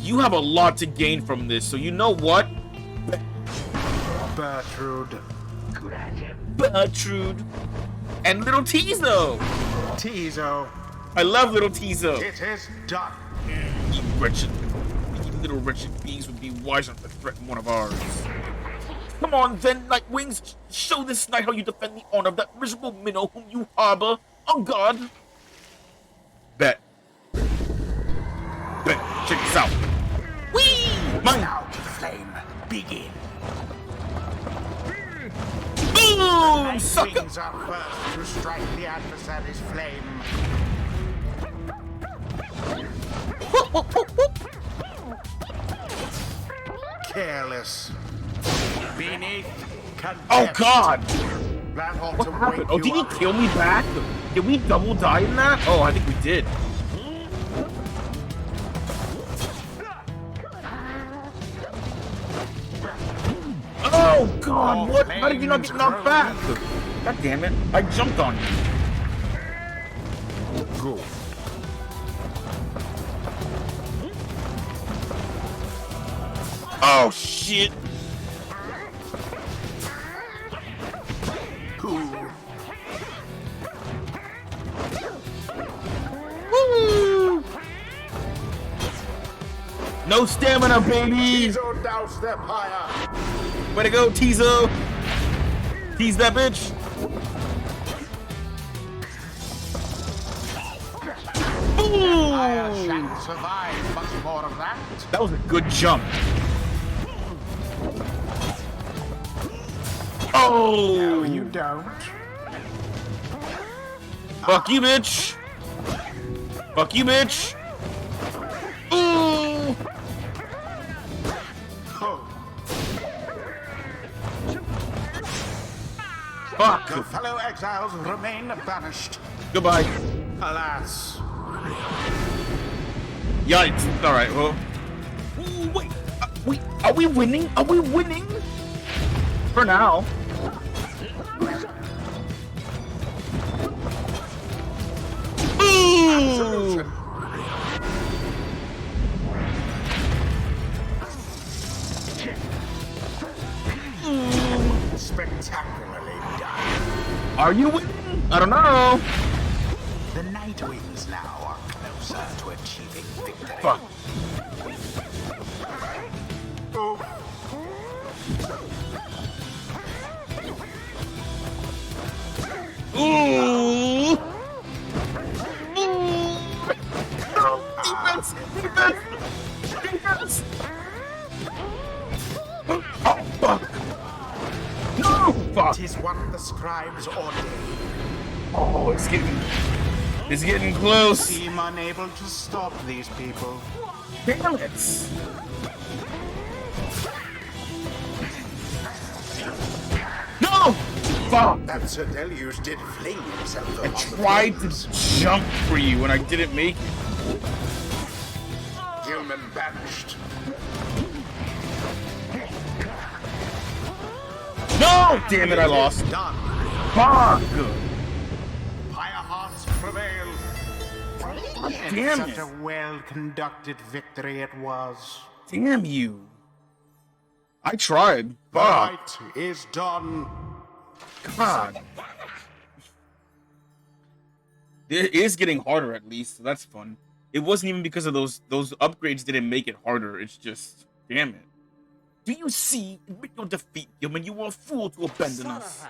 You have a lot to gain from this, so you know what? Bertrude. Bertrude. And little Tizo. Tizo. I love little Tizo. It is done. You little wretched beings would be wise enough to threaten one of ours. Come on then, Nightwings. Show this knight how you defend the honor of that miserable minnow whom you harbor. On guard. Bet. Check this out. Whee! Mine. Now to the flame. Begin. Boom! Sucker! Wings are first to strike the adversary's flame. Careless. Beneath contempt. Oh God! That ought What to happened? wake Oh, you did he up. kill me back? Did we double die in that? Oh, I think we did. Oh God! What? How did you not get knocked back? God damn it! I jumped on you. Go. Oh shit! Cool. Woo! No stamina, baby! Tizo douse their pyre. Way to go, Tizo! Tease that bitch! Pyre Boom! shan't survive much more of that. That was a good jump. Oh! No, you don't. Fuck you, bitch! Fuck you, bitch! Ooh! Oh. Fuck. Your fellow exiles remain banished. Goodbye. Alas. Yikes. Alright, well. Ooh, wait, are we winning? Are we winning? For now. Ooh. Spectacularly done. Are you winning? I don't know. The Nightwings now are closer to achieving victory. Fuck. Oh. Ooh. No. Defense. Oh, fuck. No. Fuck. It is what the scribes ordained. Oh, it's getting close. Seem unable to stop these people. Damn it. No. Fuck. That Sir Deluge did fling himself. I tried to jump for you and I didn't make it. Gilman banished. No! Damn it, I lost. Done. Fuck! Pyre hearts prevail. Damn Such it. a well-conducted victory it was. Damn you. I tried. The Fuck. right is done. God. It is getting harder at least, so that's fun. It wasn't even because of those upgrades didn't make it harder. It's just, damn it. Do you see? Admit your defeat, Gilman. You were a fool to abandon us.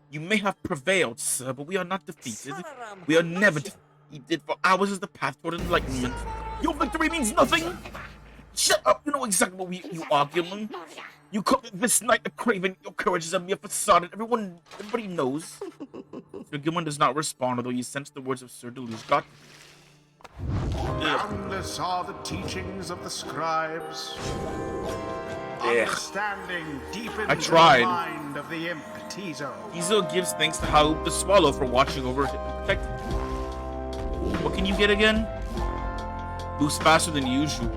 You may have prevailed, sir, but we are not defeated. We are never defeated, for ours is the path toward enlightenment. Your victory means nothing! Shut up! You know exactly what you are, Gilman. You call this knight a craven. Your courage is a mere facade, and everybody knows. Sir Gilman does not respond, although you sense the words of Sir Deluge got. Boundless are the teachings of the scribes. Ugh. Understanding deepens I tried. the mind of the imp Tizo. Tizo gives thanks to Haup the Swallow for watching over it and protecting him. What can you get again? Boost faster than usual.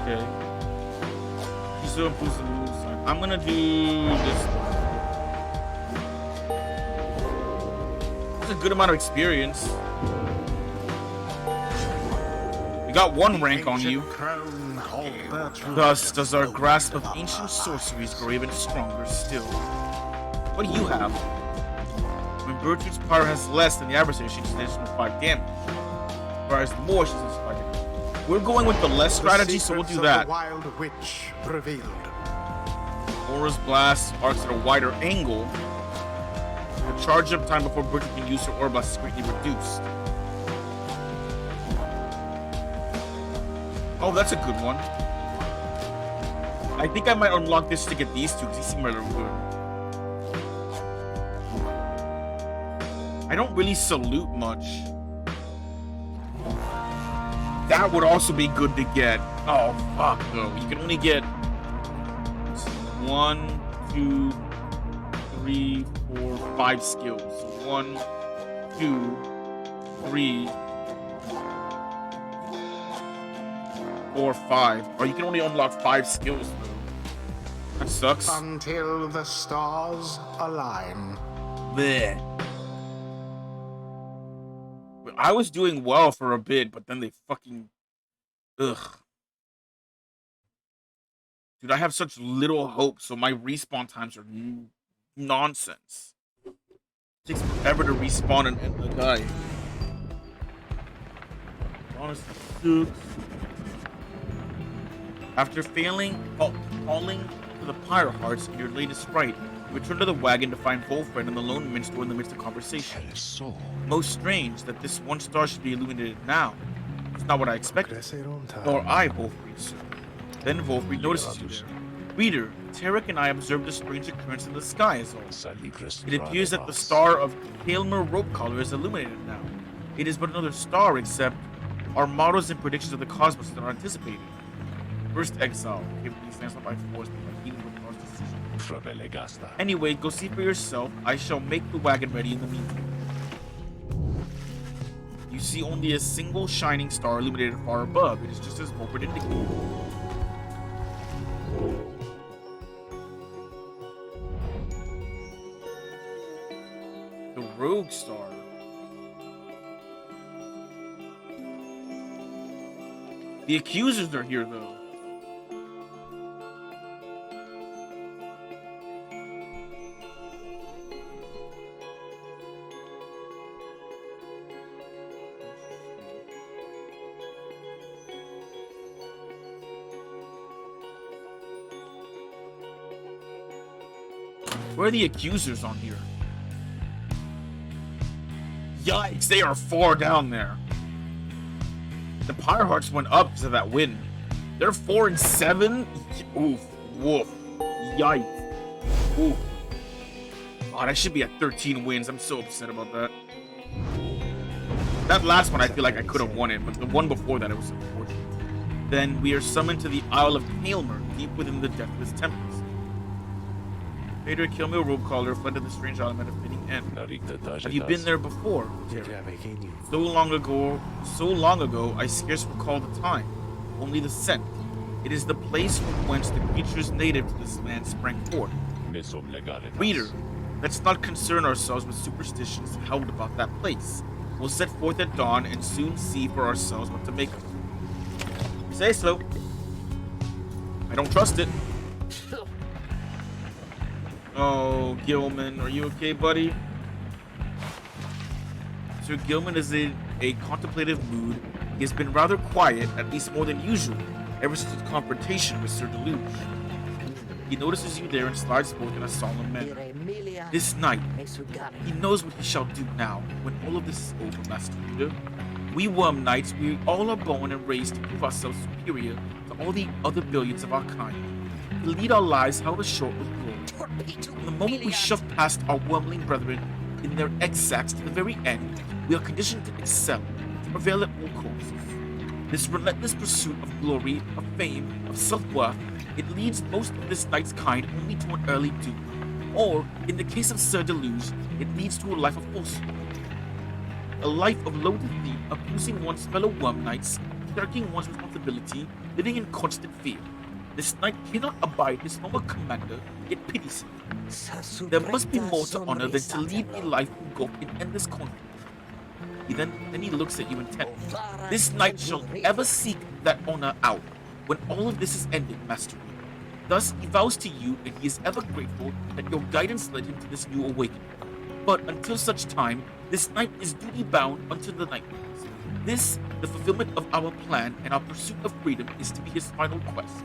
Okay. Tizo improves the move sign. I'm gonna do this one. That's a good amount of experience. We got one rank on you. Thus does our grasp of ancient sorceries grow even stronger still. What do you have? When Bertrude's Pyre has less than the adversary, she does additional 5 damage. Whereas more, she does 5 damage. We're going with the less strategy, so we'll do that. The wild witch revealed. Aura's blast arcs at a wider angle. The charge up time before Bertrude can use her Aura blast is greatly reduced. Oh, that's a good one. I think I might unlock this to get these two because they seem rather good. I don't really salute much. That would also be good to get. Oh, fuck, though. You can only get 1, 2, 3, 4, 5 skills. 1, 2, 3, 4, 5. Or you can only unlock 5 skills, though. That sucks. Until the stars align. Bleh. I was doing well for a bit, but then they fucking... Ugh. Dude, I have such little hope, so my respawn times are nonsense. It takes forever to respawn and end the guy. Honestly, sucks. After falling to the Pyre Hearts in your latest fight, you return to the wagon to find Wolfred and the lone minstrel in the midst of conversation. Most strange that this one star should be illuminated now. It's not what I expected. Nor I, Wolfried, sir. Then Wolfried notices you there. Reader, Tarek and I observed a strange occurrence in the sky as all. It appears that the star of Hailmer Rope Collar is illuminated now. It is but another star, except our models and predictions of the cosmos are anticipated. First exile. Okay, but he stands up by force by healing with God's decision. Anyway, go see for yourself. I shall make the wagon ready in the meantime. You see only a single shining star illuminated far above. It is just as Volpert indicated. The rogue star. The accusers are here, though. Where are the accusers on here? Yikes, they are far down there. The Pyre Hearts went up to that win. They're 4 and 7. Oof. Woof. Yikes. Oof. God, I should be at 13 wins. I'm so upset about that. That last one, I feel like I could have won it, but the one before that, it was unfortunate. Then we are summoned to the Isle of Kaelmer, deep within the Deathless Tempest. Vader, Kilmil, Robecaller, fled to the strange element of fitting end. Have you been there before? So long ago, I scarce recall the time. Only the scent. It is the place from whence the creatures native to this land sprang forth. Reader, let's not concern ourselves with superstitions held about that place. We'll set forth at dawn and soon see for ourselves what to make of it. Say so. I don't trust it. Oh, Gilman, are you okay, buddy? Sir Gilman is in a contemplative mood. He has been rather quiet, at least more than usual, ever since his confrontation with Sir Deluge. He notices you there and slides forth in a solemn manner. This night, he knows what he shall do now, when all of this is over, Master Reader. We Worm Knights, we all are born and raised to prove ourselves superior to all the other billions of our kind. To lead our lives however short with glory. From the moment we shove past our wormling brethren in their egg sacks to the very end, we are conditioned to excel, to prevail at all costs. This relentless pursuit of glory, of fame, of self-worth, it leads most of this knight's kind only to an early doom. Or, in the case of Sir Deluge, it leads to a life of falsehood. A life of low defeat, abusing one's fellow worm knights, shirking one's responsibility, living in constant fear. This knight cannot abide his former commander, yet pities him. There must be more to honor than to lead a life engulfed in endless conflict. Then he looks at you intently. This knight shall ever seek that honor out, when all of this is ended, Master. Thus he vows to you, and he is ever grateful that your guidance led him to this new awakening. But until such time, this knight is duty bound unto the Nightwings. This, the fulfillment of our plan and our pursuit of freedom, is to be his final quest.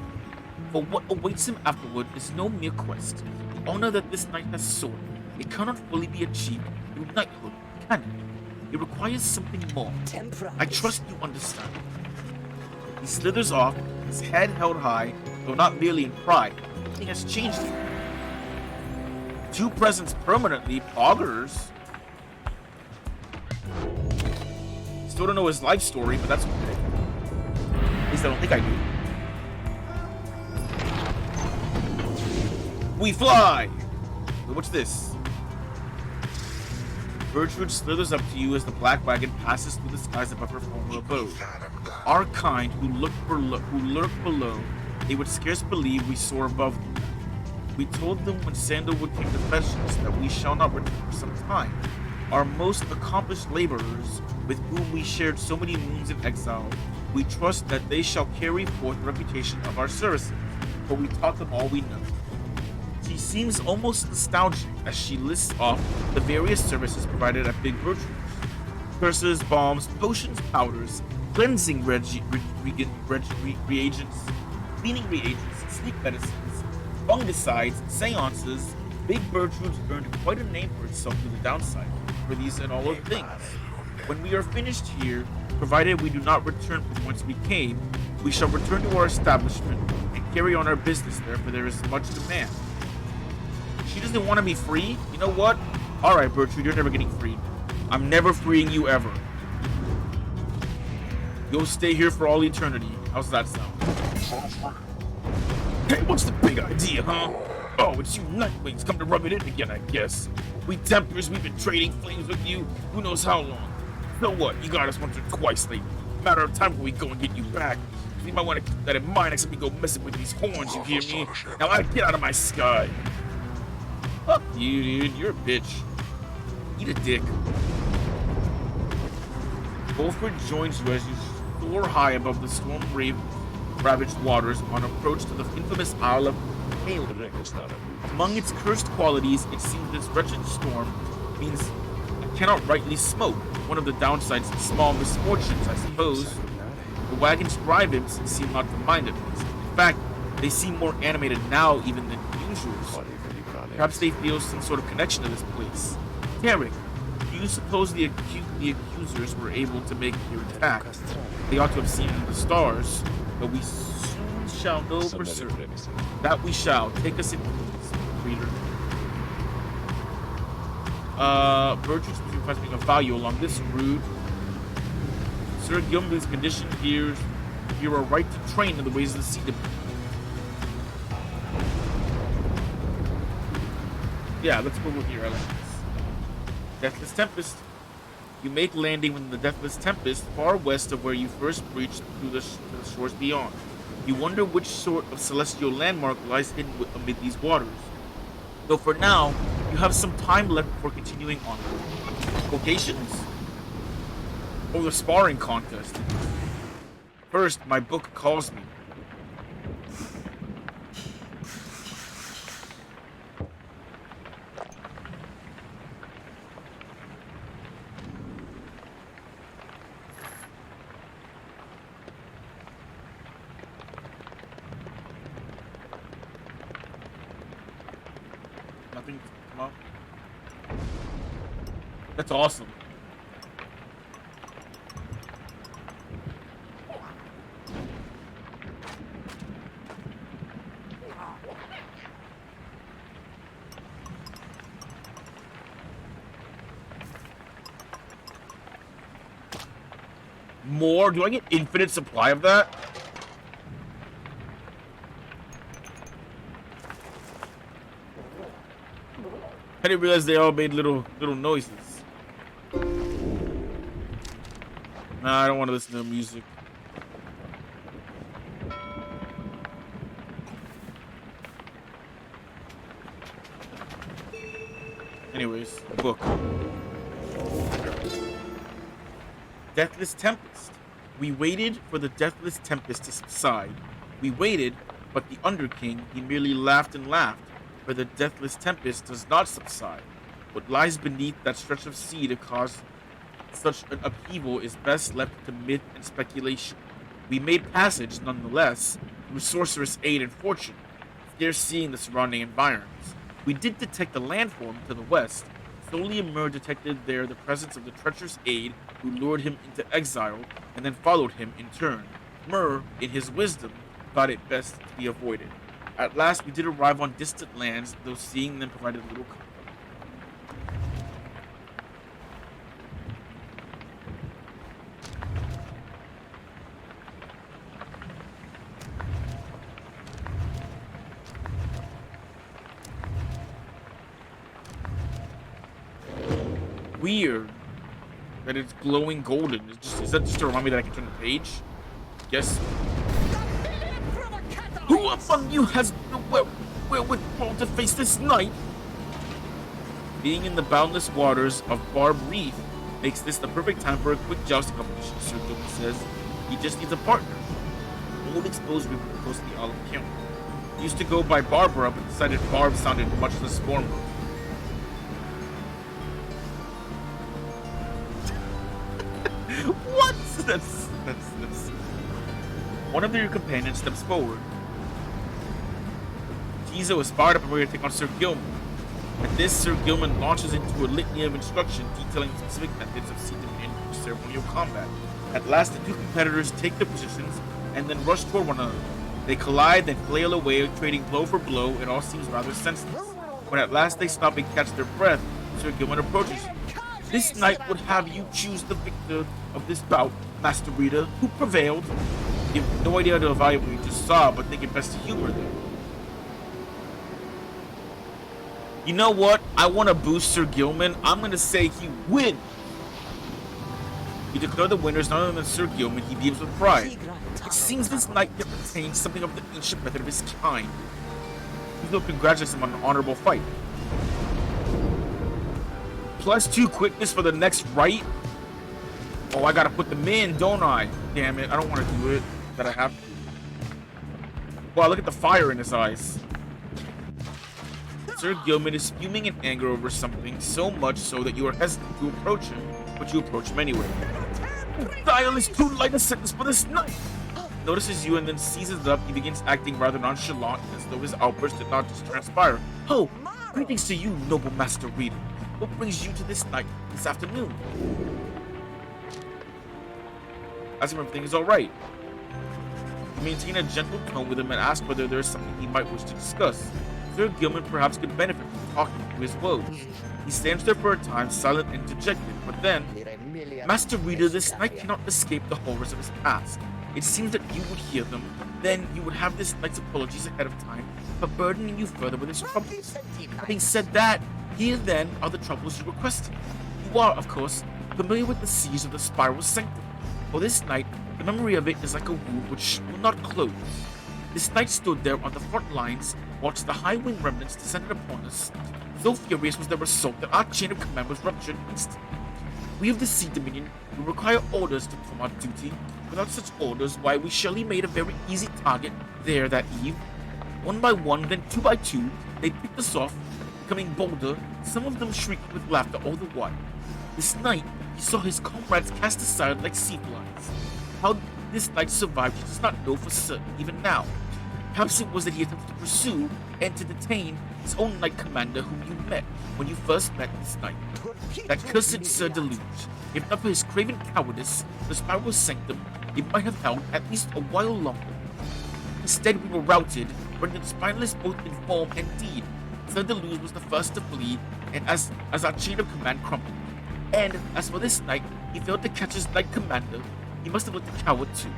For what awaits him afterward is no mere quest. The honor that this knight has sought, it cannot fully be achieved through knighthood, can it? It requires something more. I trust you understand. He slithers off, his head held high, though not merely in pride. Nothing has changed him. Two presents permanently, poggers. Still don't know his life story, but that's okay. At least I don't think I do. We fly! Wait, what's this? Gertrude slithers up to you as the black wagon passes through the skies above her former abode. Our kind, who lurk below, they would scarce believe we soar above them. We told them when Sandalwood came to fetch us that we shall not return for some time. Our most accomplished laborers, with whom we shared so many moons in exile, we trust that they shall carry forth the reputation of our services, for we taught them all we know. She seems almost nostalgic as she lists off the various services provided at Big Gertrude's. Curses, balms, potions, powders, cleansing reagents, cleaning reagents, sleep medicines, fungicides, seances. Big Gertrude's earned quite a name for itself through the downside for these and all other things. When we are finished here, provided we do not return from whence we came, we shall return to our establishment and carry on our business there, for there is much demand. She doesn't want to be free? You know what? Alright, Gertrude, you're never getting freed. I'm never freeing you ever. You'll stay here for all eternity. How's that sound? Hey, what's the big idea, huh? Oh, it's you Nightwings come to rub it in again, I guess. We Templars, we've been trading flames with you who knows how long. So what? You got us once or twice lately. Matter of time when we go and get you back. You might want to keep that in mind next time we go messing with these horns, you hear me? Now get out of my sky. Fuck you, dude. You're a bitch. Eat a dick. Wolfred joins you as you soar high above the storm-ravaged waters on approach to the infamous Isle of Pyre. Among its cursed qualities, it seems this wretched storm means I cannot rightly smoke. One of the downsides of small misfortunes, I suppose. The wagon's drive-ins seem not to mind it. In fact, they seem more animated now even than usual. Perhaps they feel some sort of connection to this place. Tarek, do you suppose the accusers were able to make their attack? They ought to have seen the stars, but we soon shall know for certain. That we shall. Take us in peace, reader. Bertrand's requesting a value along this route. Sir Gilman's condition here are right to train in the ways of the sea. Yeah, let's go over here. I like this. Deathless Tempest. You make landing within the Deathless Tempest, far west of where you first breached through the shores beyond. You wonder which sort of celestial landmark lies hidden amid these waters. Though for now, you have some time left before continuing on. Vocations? Or the sparring contest? First, my book calls me. Nothing to come up. That's awesome. More? Do I get infinite supply of that? I didn't realize they all made little noises. Nah, I don't want to listen to music. Anyways, book. Deathless Tempest. We waited for the Deathless Tempest to subside. We waited, but the Underking, he merely laughed and laughed, for the Deathless Tempest does not subside. What lies beneath that stretch of sea to cause such an upheaval is best left to myth and speculation. We made passage, nonetheless, through sorceress aid and fortune, scarce seeing the surrounding environs. We did detect a landform to the west. Solely Mur detected there the presence of the treacherous aid who lured him into exile and then followed him in turn. Mur, in his wisdom, thought it best to be avoided. At last we did arrive on distant lands, though seeing them provided little comfort. Weird that it's glowing golden. Is that just to remind me that I can turn the page? Yes. Who among you has the wherewithal to face this night? Being in the boundless waters of Barb Reef makes this the perfect time for a quick jousting competition, Sir Gilman says. He just needs a partner. Old exposed river close to the Olive County. He used to go by Barbara, but decided Barb sounded much less formal. What? That's. One of your companions steps forward. Tizo is fired up and ready to take on Sir Gilman. At this, Sir Gilman launches into a litany of instruction detailing specific methods of sea dominion and ceremonial combat. At last, the two competitors take their positions and then rush toward one another. They collide, then flail away, trading blow for blow. It all seems rather senseless. When at last they stop and catch their breath, Sir Gilman approaches you. This night would have you choose the victor of this bout, Master Rita, who prevailed. You have no idea how to evaluate what you just saw, but think it best to humor them. You know what? I want to boost Sir Gilman. I'm going to say he wins. You declare the winners none other than Sir Gilman. He beams with pride. It seems this knight yet retains something of the ancient method of his kind. He congratulates him on an honorable fight. +2 quickness for the next right. Oh, I gotta put them in, don't I? Damn it, I don't want to do it. That I have to. Wow, look at the fire in his eyes. Sir Gilman is fuming in anger over something, so much so that you are hesitant to approach him, but you approach him anyway. Dial is too light a sentence for this knight. Notices you and then seizes it up. He begins acting rather nonchalant, as though his outburst did not just transpire. Oh, greetings to you, noble Master Reader. What brings you to this night this afternoon? Ask him if everything is alright. You maintain a gentle tone with him and ask whether there is something he might wish to discuss. Sir Gilman perhaps could benefit from talking to his woes. He stands there for a time, silent and dejected, but then, Master Reader, this knight cannot escape the horrors of his past. It seems that you would hear them, then you would have this knight's apologies ahead of time for burdening you further with his troubles. Having said that, here then are the troubles you requested. You are, of course, familiar with the siege of the Spiral Sanctum. For this night, the memory of it is like a wound which will not close. This knight stood there on the front lines, watched the high-wing remnants descended upon us. So furious was their assault that our chain of command was ruptured instantly. We of the Sea Dominion will require orders to perform our duty. Without such orders, why, we surely made a very easy target there that eve. One by one, then two by two, they picked us off, becoming bolder, some of them shrieking with laughter all the while. This night, he saw his comrades cast aside like sea flies. How this knight survived he does not know for certain, even now. Perhaps it was that he attempted to pursue and to detain his own knight commander whom you met when you first met this night. That cursed Sir Deluge. If not for his craven cowardice, the Spiral Sanctum, it might have held at least a while longer. Instead, we were routed, rendered spineless both in form and deed. Sir Deluge was the first to flee, and as our chain of command crumbled. And as for this knight, he failed to catch his knight commander. He must have looked a coward too.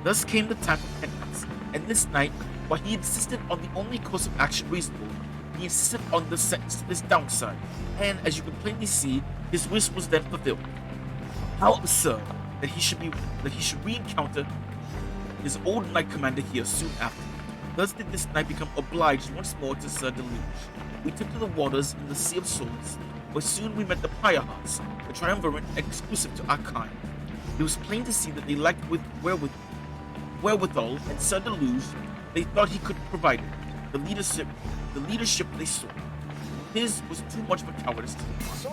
Thus came the time of penance, and this knight, while he insisted on the only course of action reasonable, he insisted on the sentence to this downside, and as you can plainly see, his wish was then fulfilled. How absurd that he should re-encounter his old knight commander here soon after. Thus did this knight become obliged once more to Sir Deluge. We took to the waters in the Sea of Souls, where soon we met the Pyre hearts, the triumvirate exclusive to our kind. It was plain to see that they lacked wherewithal, and Sir Deluge, they thought he could provide it. The leadership they sought. His was too much of a cowardice to lose.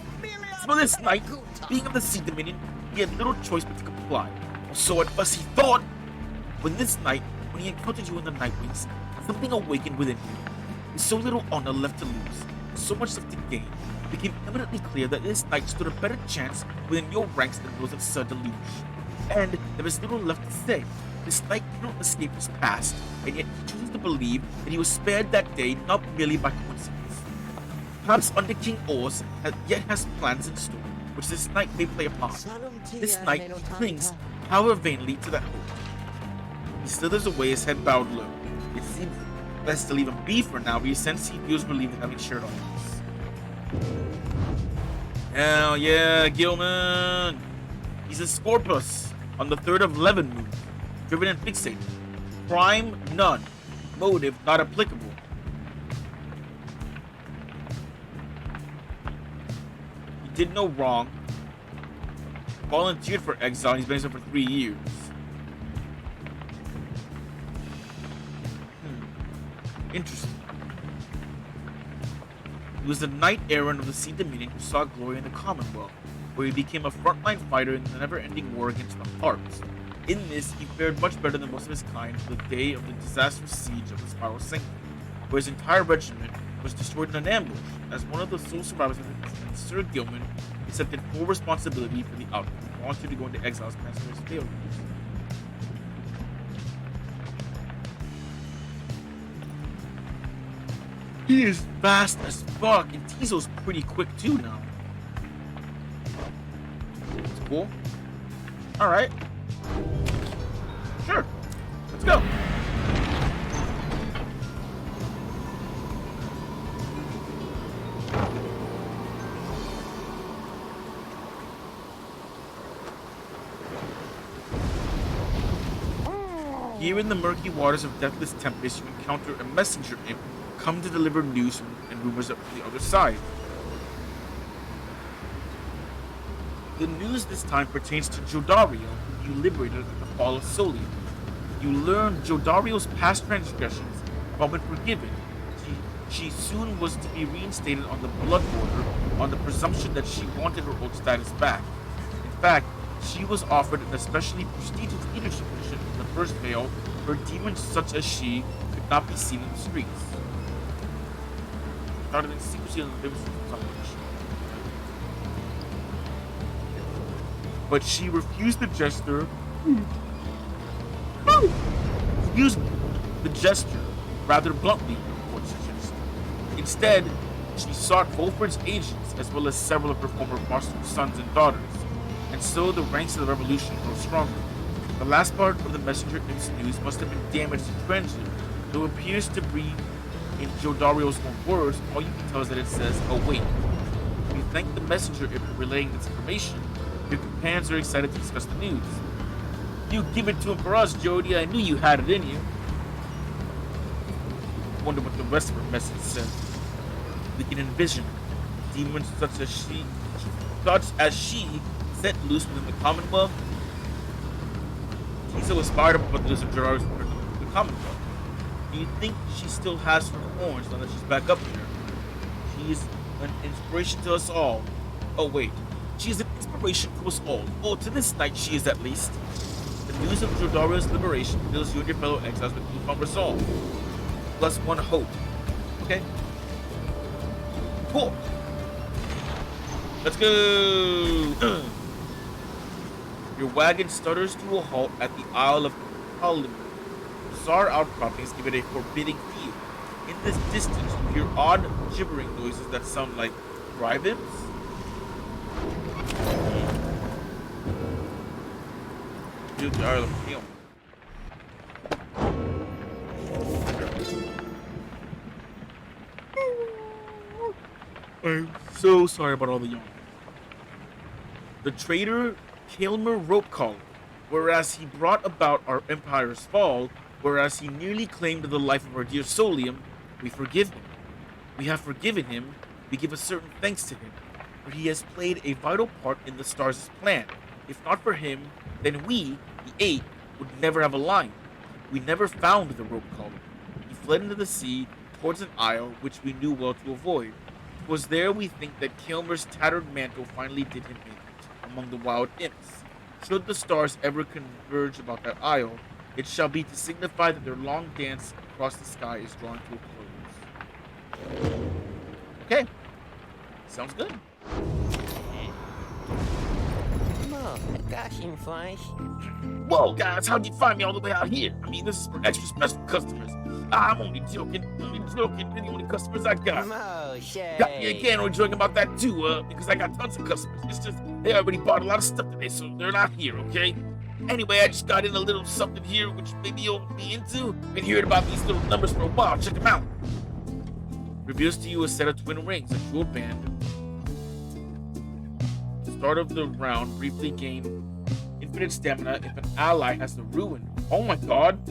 For this knight, being of the Sea Dominion, he had little choice but to comply. Or so at first he thought. When he encountered you in the Night Wings, something awakened within him. With so little honor left to lose, so much left to gain, it became eminently clear that this knight stood a better chance within your ranks than those of Sir Deluge. And there is little left to say. This knight cannot escape his past, and yet he chooses to believe that he was spared that day not merely by coincidence. Perhaps under King Ors yet has plans in store, which this knight may play upon. This knight clings, however vainly, to that hope. He slithers away, his head bowed low. It seems best to leave him be for now, but he senses he feels relieved at having shared all this. Hell yeah, Gilman! He's a Scorpus on the 3rd of Levin moon. Driven and fixated. Crime, none. Motive, not applicable. He did no wrong. Volunteered for exile, he's been exiled for 3 years. Interesting. He was the knight errant of the Sea Dominion who saw glory in the Commonwealth, where he became a frontline fighter in the never-ending war against the Harps. In this, he fared much better than most of his kind for the day of the disastrous siege of the Spiral Sanctum, where his entire regiment was destroyed in an ambush. As one of the sole survivors of the incident, Sir Gilman accepted full responsibility for the outcome and volunteered to go into exile as plans for his failures. He is fast as fuck, and Tizo's pretty quick too now. It's cool. Alright. Sure. Let's go. Here in the murky waters of Deathless Tempest, you encounter a messenger imp come to deliver news and rumors from the other side. The news this time pertains to Jodario, who you liberated at the fall of Solium. You learn Jodario's past transgressions have all been forgiven. She soon was to be reinstated on the Blood Border on the presumption that she wanted her old status back. In fact, she was offered an especially prestigious leadership position in the First Veil where demons such as she could not be seen in the streets. Started in secrecy on the famous celebration. But she refused the gesture. Refused the gesture rather bluntly, report suggests. Instead, she sought Volfred's agents as well as several of her former foster sons and daughters. And so the ranks of the revolution grew stronger. The last part of the messenger imp's news must have been damaged and translated, though it appears to be in Jodario's own words. All you can tell is that it says, await. You thank the messenger imp for relaying this information. Your companions are excited to discuss the news. You give it to him for us, Jody. I knew you had it in you. I wonder what the rest of her message said. We can envision demons such as she set loose within the Commonwealth. Tiso aspired about the news of Gerard's return to the Commonwealth. Do you think she still has her horns now that she's back up here? She is an inspiration to us all. Oh wait, she is an inspiration to us all. Oh, to this night she is at least. The news of Jodario's liberation fills you and your fellow exiles with newfound resolve. Plus one hope. Okay? Cool. Let's go! Your wagon stutters to a halt at the Isle of Kalim. Bizarre outcroppings give it a forbidding feel. In this distance, you hear odd gibbering noises that sound like drive-ins. Dude, the Isle of Kalim. I'm so sorry about all the yawning. The traitor Kaelmer rope collar, whereas he brought about our empire's fall, whereas he nearly claimed the life of our dear Solium, we forgive him. We have forgiven him. We give a certain thanks to him, for he has played a vital part in the stars' plan. If not for him, then we, the Eight, would never have aligned. We never found the rope collar. He fled into the sea towards an isle which we knew well to avoid. It was there we think that Kaelmer's tattered mantle finally did him in among the wild imps. Should the stars ever converge about that isle, it shall be to signify that their long dance across the sky is drawing to a close. Okay. Sounds good. Whoa, guys, how'd you find me all the way out here? I mean, this is for extra special customers. I'm only joking. They're the only customers I got. Got me again, only joking about that too, because I got tons of customers. It's just, they already bought a lot of stuff today, so they're not here, okay? Anyway, I just got in a little something here, which maybe you'll be into. Been hearing about these little numbers for a while. Check them out. Reveals to you a set of twin rings, a jewel band. Start of the round, briefly gain infinite stamina if an ally has the ruin. Oh my god.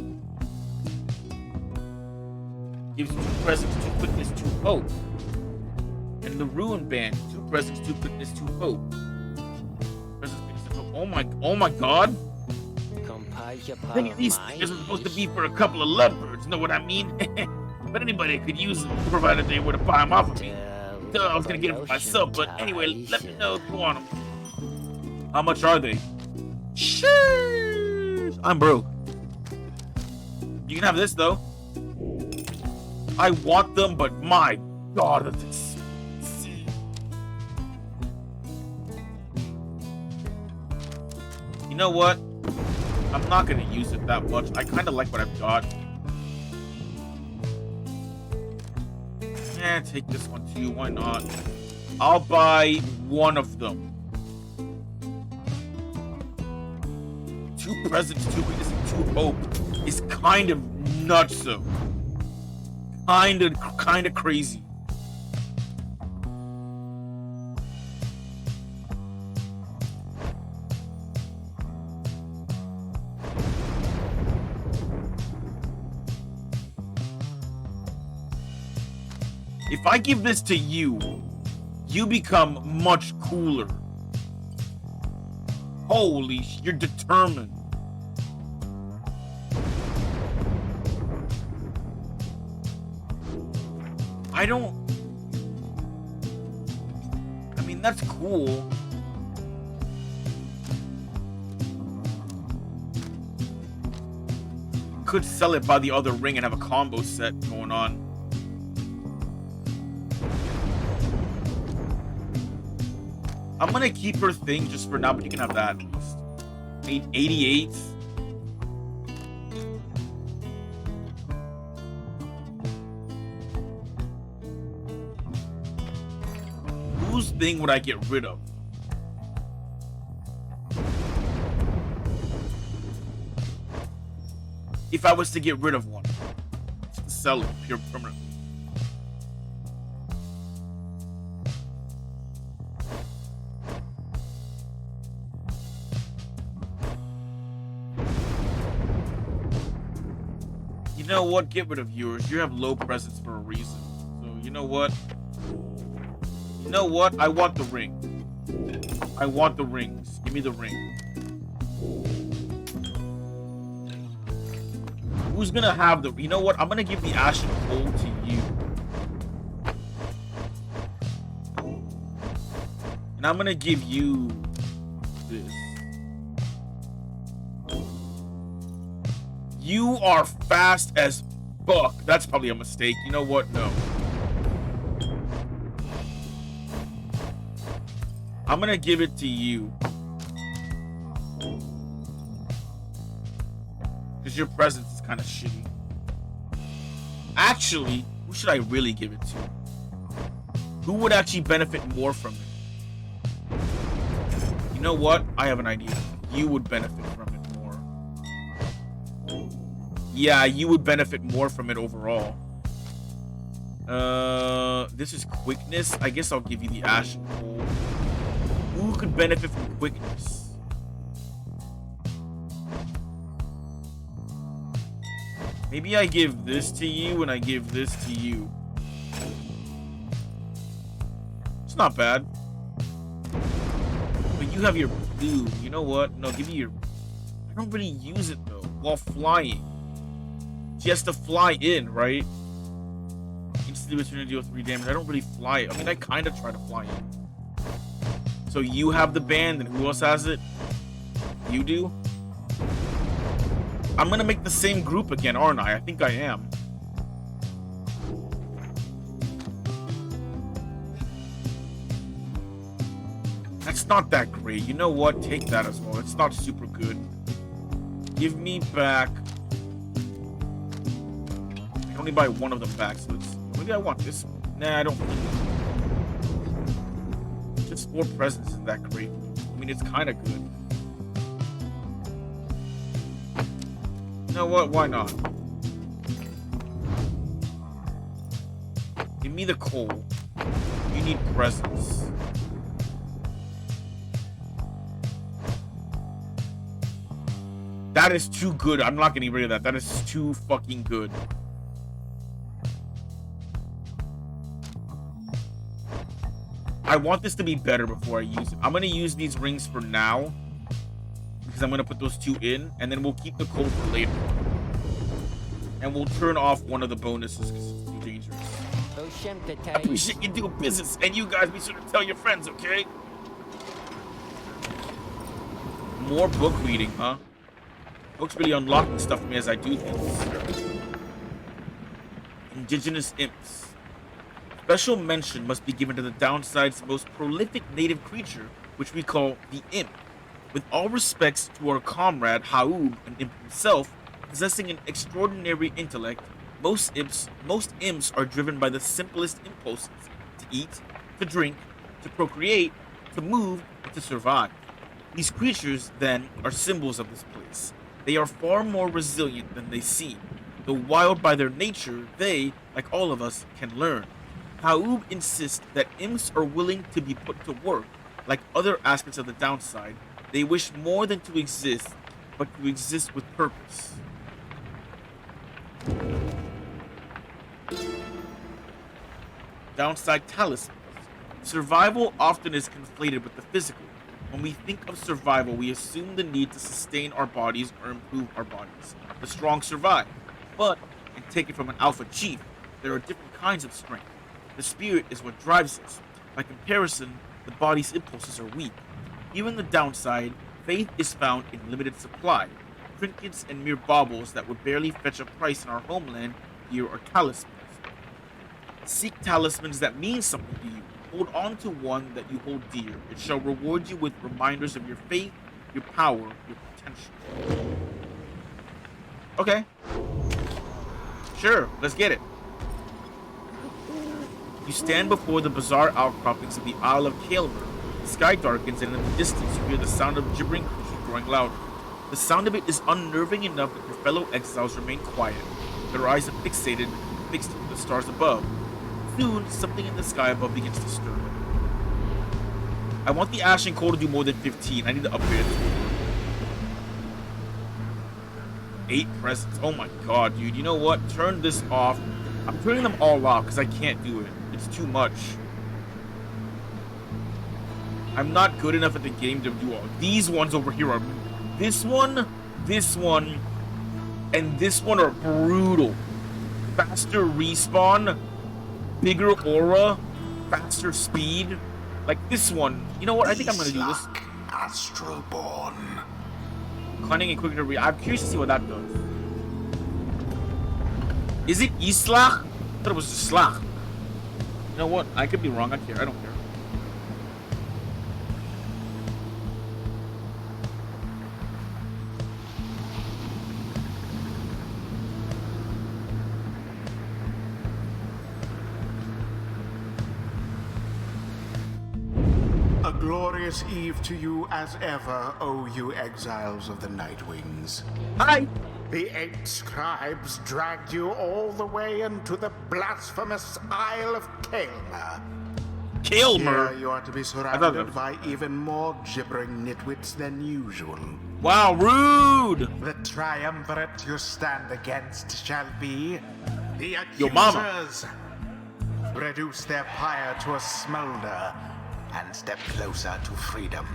Gives you 2 presence, 2 quickness, 2 hope. And the ruin band, 2 presence, 2 quickness, 2 hope. Presence, quickness, 2 hope. Oh my god. Thinking these things are supposed to be for a couple of lovebirds, know what I mean? But anybody could use them, provided they were to buy them off of me. Duh, I was gonna get them for myself, but anyway, let me know if you want them. How much are they? Sheesh! I'm broke. You can have this though. I want them, but my god, that's expensive. You know what? I'm not gonna use it that much. I kind of like what I've got. Eh, take this one too. Why not? I'll buy one of them. 2 presents, 2 weakness, and 2 hope. is kind of nutso. Kind of crazy. If I give this to you, you become much cooler. Holy sh! You're determined. I mean, that's cool. Could sell it by the other ring and have a combo set going on. I'm gonna keep her thing just for now, but you can have that at least. 88. Whose thing would I get rid of? If I was to get rid of one, just to sell it pure permanently. You know what? Get rid of yours. You have low presence for a reason. So you know what? You know what? I want the ring. I want the rings. Give me the ring. Who's gonna have the... You know what? I'm gonna give the Ashen Coal to you. And I'm gonna give you this. You are fast as fuck. That's probably a mistake. You know what? No. I'm gonna give it to you. Because your presence is kind of shitty. Actually, who should I really give it to? Who would actually benefit more from it? You know what? I have an idea. You would benefit from it more. Yeah, you would benefit more from it overall. This is quickness. I guess I'll give you the Ashen Coal. Who could benefit from quickness? Maybe I give this to you and I give this to you. It's not bad. But you have your blue. You know what? No, give me your... I don't really use it though while flying. She has to fly in, right? Instantly return to deal 3 damage. I don't really fly. I mean, I kind of try to fly in. So you have the band, and who else has it? You do? I'm gonna make the same group again, aren't I? I think I am. That's not that great. You know what? Take that as well. It's not super good. Give me back... I can only buy one of them back, so it's... Maybe I want this one. Nah, I don't think... Just 4 presents isn't that great. I mean, it's kind of good. You know what? Why not? Give me the coal. You need presents. That is too good. I'm not getting rid of that. That is too fucking good. I want this to be better before I use it. I'm going to use these rings for now. Because I'm going to put those 2 in. And then we'll keep the coal for later. And we'll turn off one of the bonuses because it's too dangerous. I appreciate you doing business. And you guys be sure to tell your friends, okay? More book reading, huh? Books really unlocking stuff for me as I do things. Indigenous imps. Special mention must be given to the downside's most prolific native creature, which we call the imp. With all respects to our comrade Haub, an imp himself, possessing an extraordinary intellect, most imps are driven by the simplest impulses: to eat, to drink, to procreate, to move, and to survive. These creatures, then, are symbols of this place, They are far more resilient than they seem. Though wild by their nature, they, like all of us, can learn. Haub insists that imps are willing to be put to work. Like other aspects of the downside, they wish more than to exist, but to exist with purpose. Downside talismans. Survival often is conflated with the physical. When we think of survival, we assume the need to sustain our bodies or improve our bodies. The strong survive. But, and take it from an alpha chief, there are different kinds of strength. The spirit is what drives us. By comparison, the body's impulses are weak. Even the downside, faith is found in limited supply. Trinkets and mere baubles that would barely fetch a price in our homeland here are talismans. Seek talismans that mean something to you. Hold on to one that you hold dear. It shall reward you with reminders of your faith, your power, your potential. Okay. Sure, let's get it. You stand before the bizarre outcroppings of the Isle of Kaelmer. The sky darkens, and in the distance you hear the sound of gibbering creatures growing louder. The sound of it is unnerving enough that your fellow exiles remain quiet, their eyes are fixed to the stars above. Soon, something in the sky above begins to stir. I want the Ashen Coal to do more than 15. I need to upgrade it. 8 presents. Oh my god, dude. You know what? Turn this off. I'm turning them all off because I can't do it. It's too much. I'm not good enough at the game to do all. These ones over here are... this one, and this one are brutal. Faster respawn, bigger aura, faster speed. Like this one. You know what? I think I'm gonna do this. Astralborn. Cunning and quicker to read. I'm curious to see what that does. Is it Islach? I thought it was just Slach. You know what? I could be wrong. I don't care. A glorious eve to you as ever, O you exiles of the Nightwings. Hi! The 8 scribes dragged you all the way into the blasphemous Isle of Kaelmer. Here you are to be surrounded by even more gibbering nitwits than usual. Wow, rude! The triumvirate you stand against shall be the Your mama. accusers. Reduce their pyre to a smolder and step closer to freedom.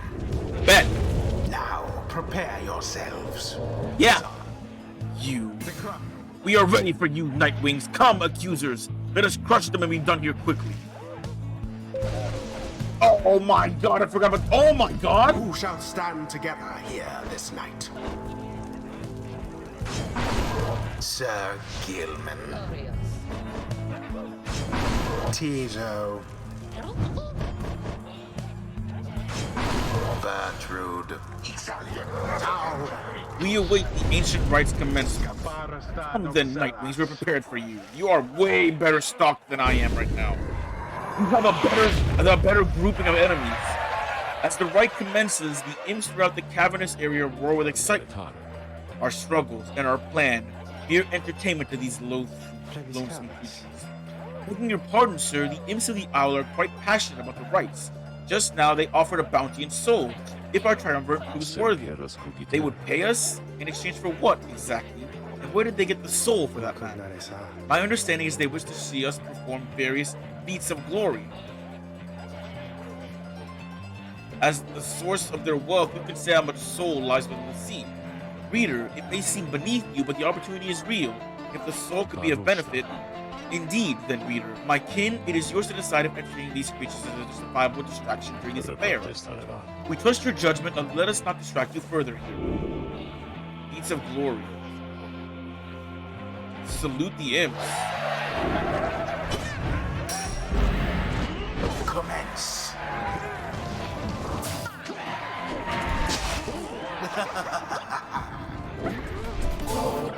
Bet. Now prepare yourselves. Yeah. You. We are ready for you, Nightwings. Come, accusers. Let us crush them and be done here quickly. Oh my god, I forgot about... oh my god! Who shall stand together here this night? Sir Gilman. Tizo. Bertrude. Now. We await the ancient rites commencement. Come then, Nightwings, we're prepared for you. You are way better stocked than I am right now. You have a better grouping of enemies. As the rite commences, the imps throughout the cavernous area roar with excitement. Our struggles and our plan, mere entertainment to these lonesome creatures. Begging your pardon, sir, the imps of the Owl are quite passionate about the rites. Just now they offered a bounty in soul, if our triumvirate proves worthy. They would pay us? In exchange for what, exactly? And where did they get the soul, for that matter? My understanding is they wish to see us perform various feats of glory. As the source of their wealth, who can say how much soul lies within the sea? Reader, it may seem beneath you, but the opportunity is real. If the soul could be of benefit, indeed, then, reader, my kin, it is yours to decide if entering these creatures is a justifiable distraction during this affair. We trust your judgment, and let us not distract you further here. Feats of glory. Salute the imps. Commence.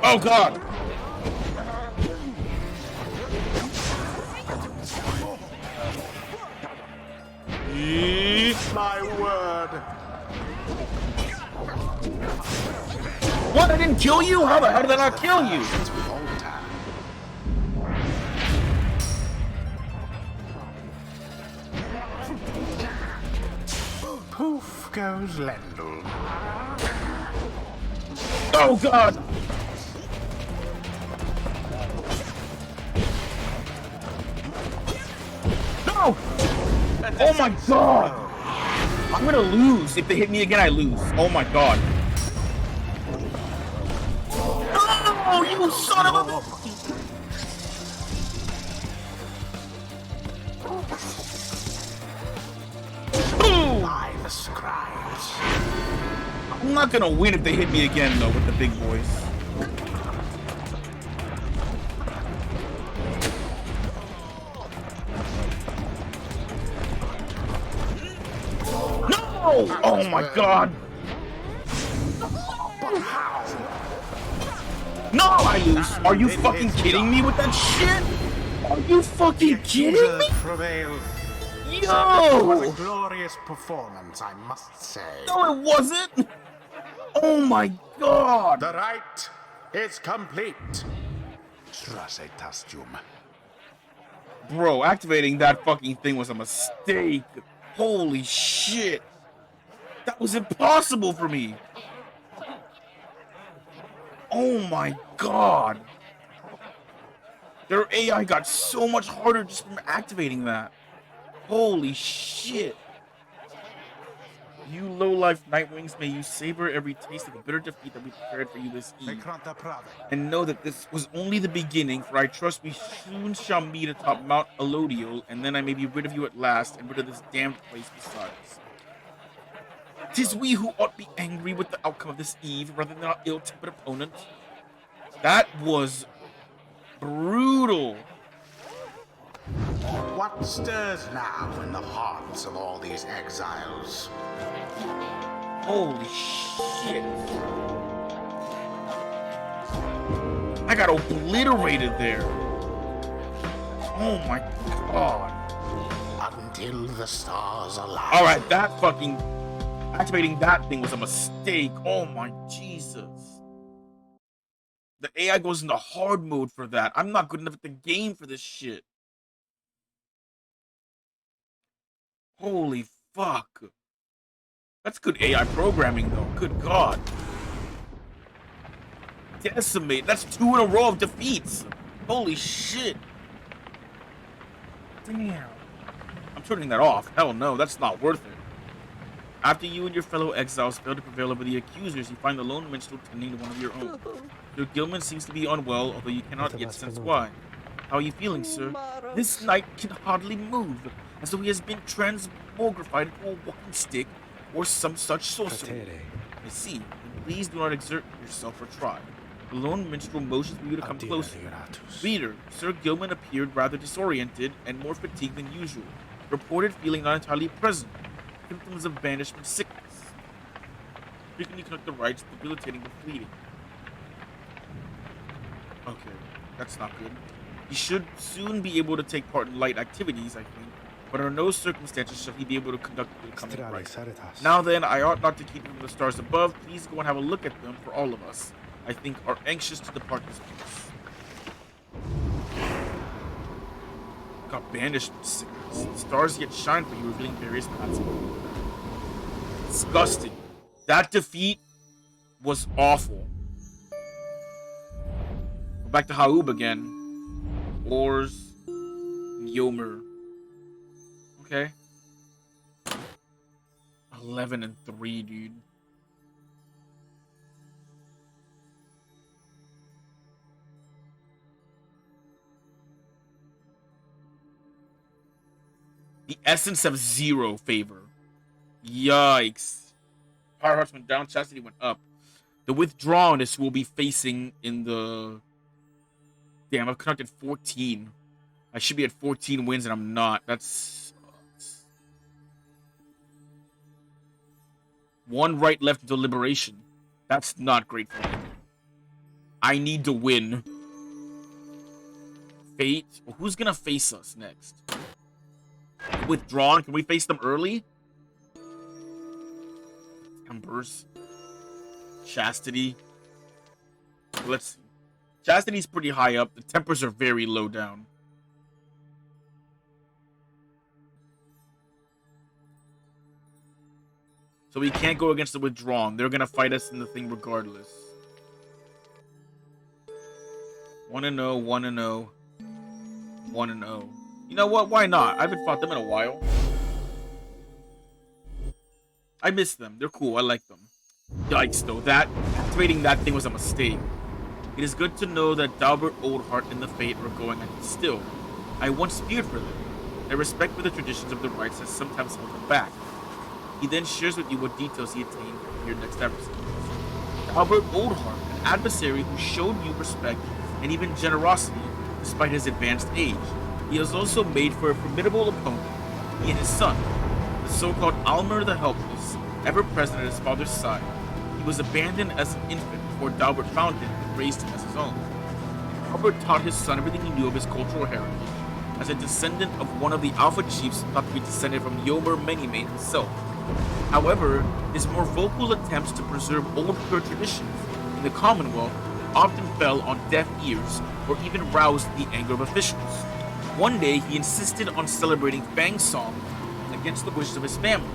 Oh god! My word. What? I didn't kill you? How the hell did that not kill you? Poof goes Lendl. Oh god! No! Oh my god! I'm gonna lose. If they hit me again, I lose. Oh my god. Oh, you son of a... Boom! By the scribes. I'm not gonna win if they hit me again, though, with the big boys. No! Oh my god! No, I lose. Are you fucking kidding me with that shit? Are you fucking kidding me? It was a Yo! glorious performance, I must say. No, it wasn't. Oh my god! The rite is complete. Bro, activating that fucking thing was a mistake. Holy shit. That was impossible for me. Oh my god. Their AI got so much harder just from activating that. Holy shit. You low-life Nightwings, may you savor every taste of the bitter defeat that we prepared for you this eve. And know that this was only the beginning, for I trust we soon shall meet atop Mount Elodial, and then I may be rid of you at last, and rid of this damned place besides. 'Tis we who ought be angry with the outcome of this eve, rather than our ill-tempered opponent. That was brutal. What stirs now in the hearts of all these exiles? Holy shit. I got obliterated there. Oh my god. Until the stars align. Alright, that fucking... activating that thing was a mistake. Oh my Jesus. The AI goes into hard mode for that. I'm not good enough at the game for this shit. Holy fuck. That's good AI programming, though. Good god. Decimate. That's 2 in a row of defeats. Holy shit. Damn. I'm turning that off. Hell no, that's not worth it. After you and your fellow exiles fail to prevail over the accusers, you find the lone minstrel tending to one of your own. Your Gilman seems to be unwell, although you cannot yet sense why. How are you feeling, sir? This knight can hardly move, as though he has been transmogrified into a walking stick or some such sorcery. I see. Then please do not exert yourself or try. The lone minstrel motions for you to come closer. Reader, Sir Gilman appeared rather disoriented and more fatigued than usual. Reported feeling not entirely present. Symptoms of banishment sickness. Frequently conduct the rites, debilitating the fleeting. Okay, that's not good. He should soon be able to take part in light activities, I think, but under no circumstances shall he be able to conduct the coming rite. Now then, I ought not to keep him from the stars above. Please go and have a look at them, for all of us, I think, are anxious to depart this place. Got banishment sickness. The stars yet shine for you, revealing various paths of hope. Disgusting. That defeat was awful. Go back to Haub again. Ors, Yomer. Okay. 11-3, dude. The essence of 0 favor. Yikes. Power hearts went down, chastity went up. The withdrawn is who will be facing in the... Damn, I've conducted 14. I should be at 14 wins and I'm not. That's... One right left until liberation. That's not great for me. I need to win. Fate. Well, who's gonna face us next? Withdrawn. Can we face them early? Embers. Chastity. Let's see. Chastity's pretty high up. The tempers are very low down. So we can't go against the withdrawn. They're gonna fight us in the thing regardless. 1-0, 1-0, 1-0. You know what? Why not? I haven't fought them in a while. I miss them. They're cool. I like them. Yikes, though. Activating that thing was a mistake. It is good to know that Dalbert Oldheart and the Fate are going at it still. I once feared for them. Their respect for the traditions of the Rites has sometimes held them back. He then shares with you what details he attained in your next episode. Dalbert Oldheart, an adversary who showed you respect and even generosity despite his advanced age. He has also made for a formidable opponent, he and his son, the so-called Almer the Helpless, ever present at his father's side. He was abandoned as an infant before Dalbert found him and raised him as his own. Dalbert taught his son everything he knew of his cultural heritage, as a descendant of one of the Alpha Chiefs thought to be descended from Yomer Manymane himself. However, his more vocal attempts to preserve old pure traditions in the Commonwealth often fell on deaf ears or even roused the anger of officials. One day, he insisted on celebrating Fang Song against the wishes of his family.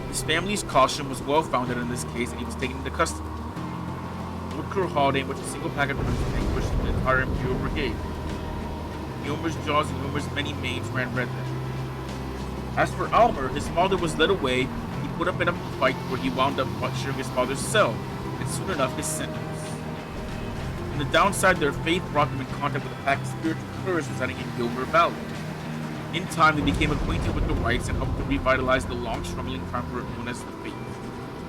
His family's caution was well founded in this case, and he was taken into custody. It would occur a holiday in which a single packet of troops vanquished the entire Imperial Brigade. Yomer's jaws and Yomer's many manes ran red then. As for Almer, his father was led away. He put up in a fight where he wound up butchering his father's cell, and soon enough his sentence. On the downside, their faith brought them in contact with a pack of spiritual curs residing in Yomer Valley. In time, they became acquainted with the Rites and helped to revitalize the long-struggling triumvirate known as the Faith.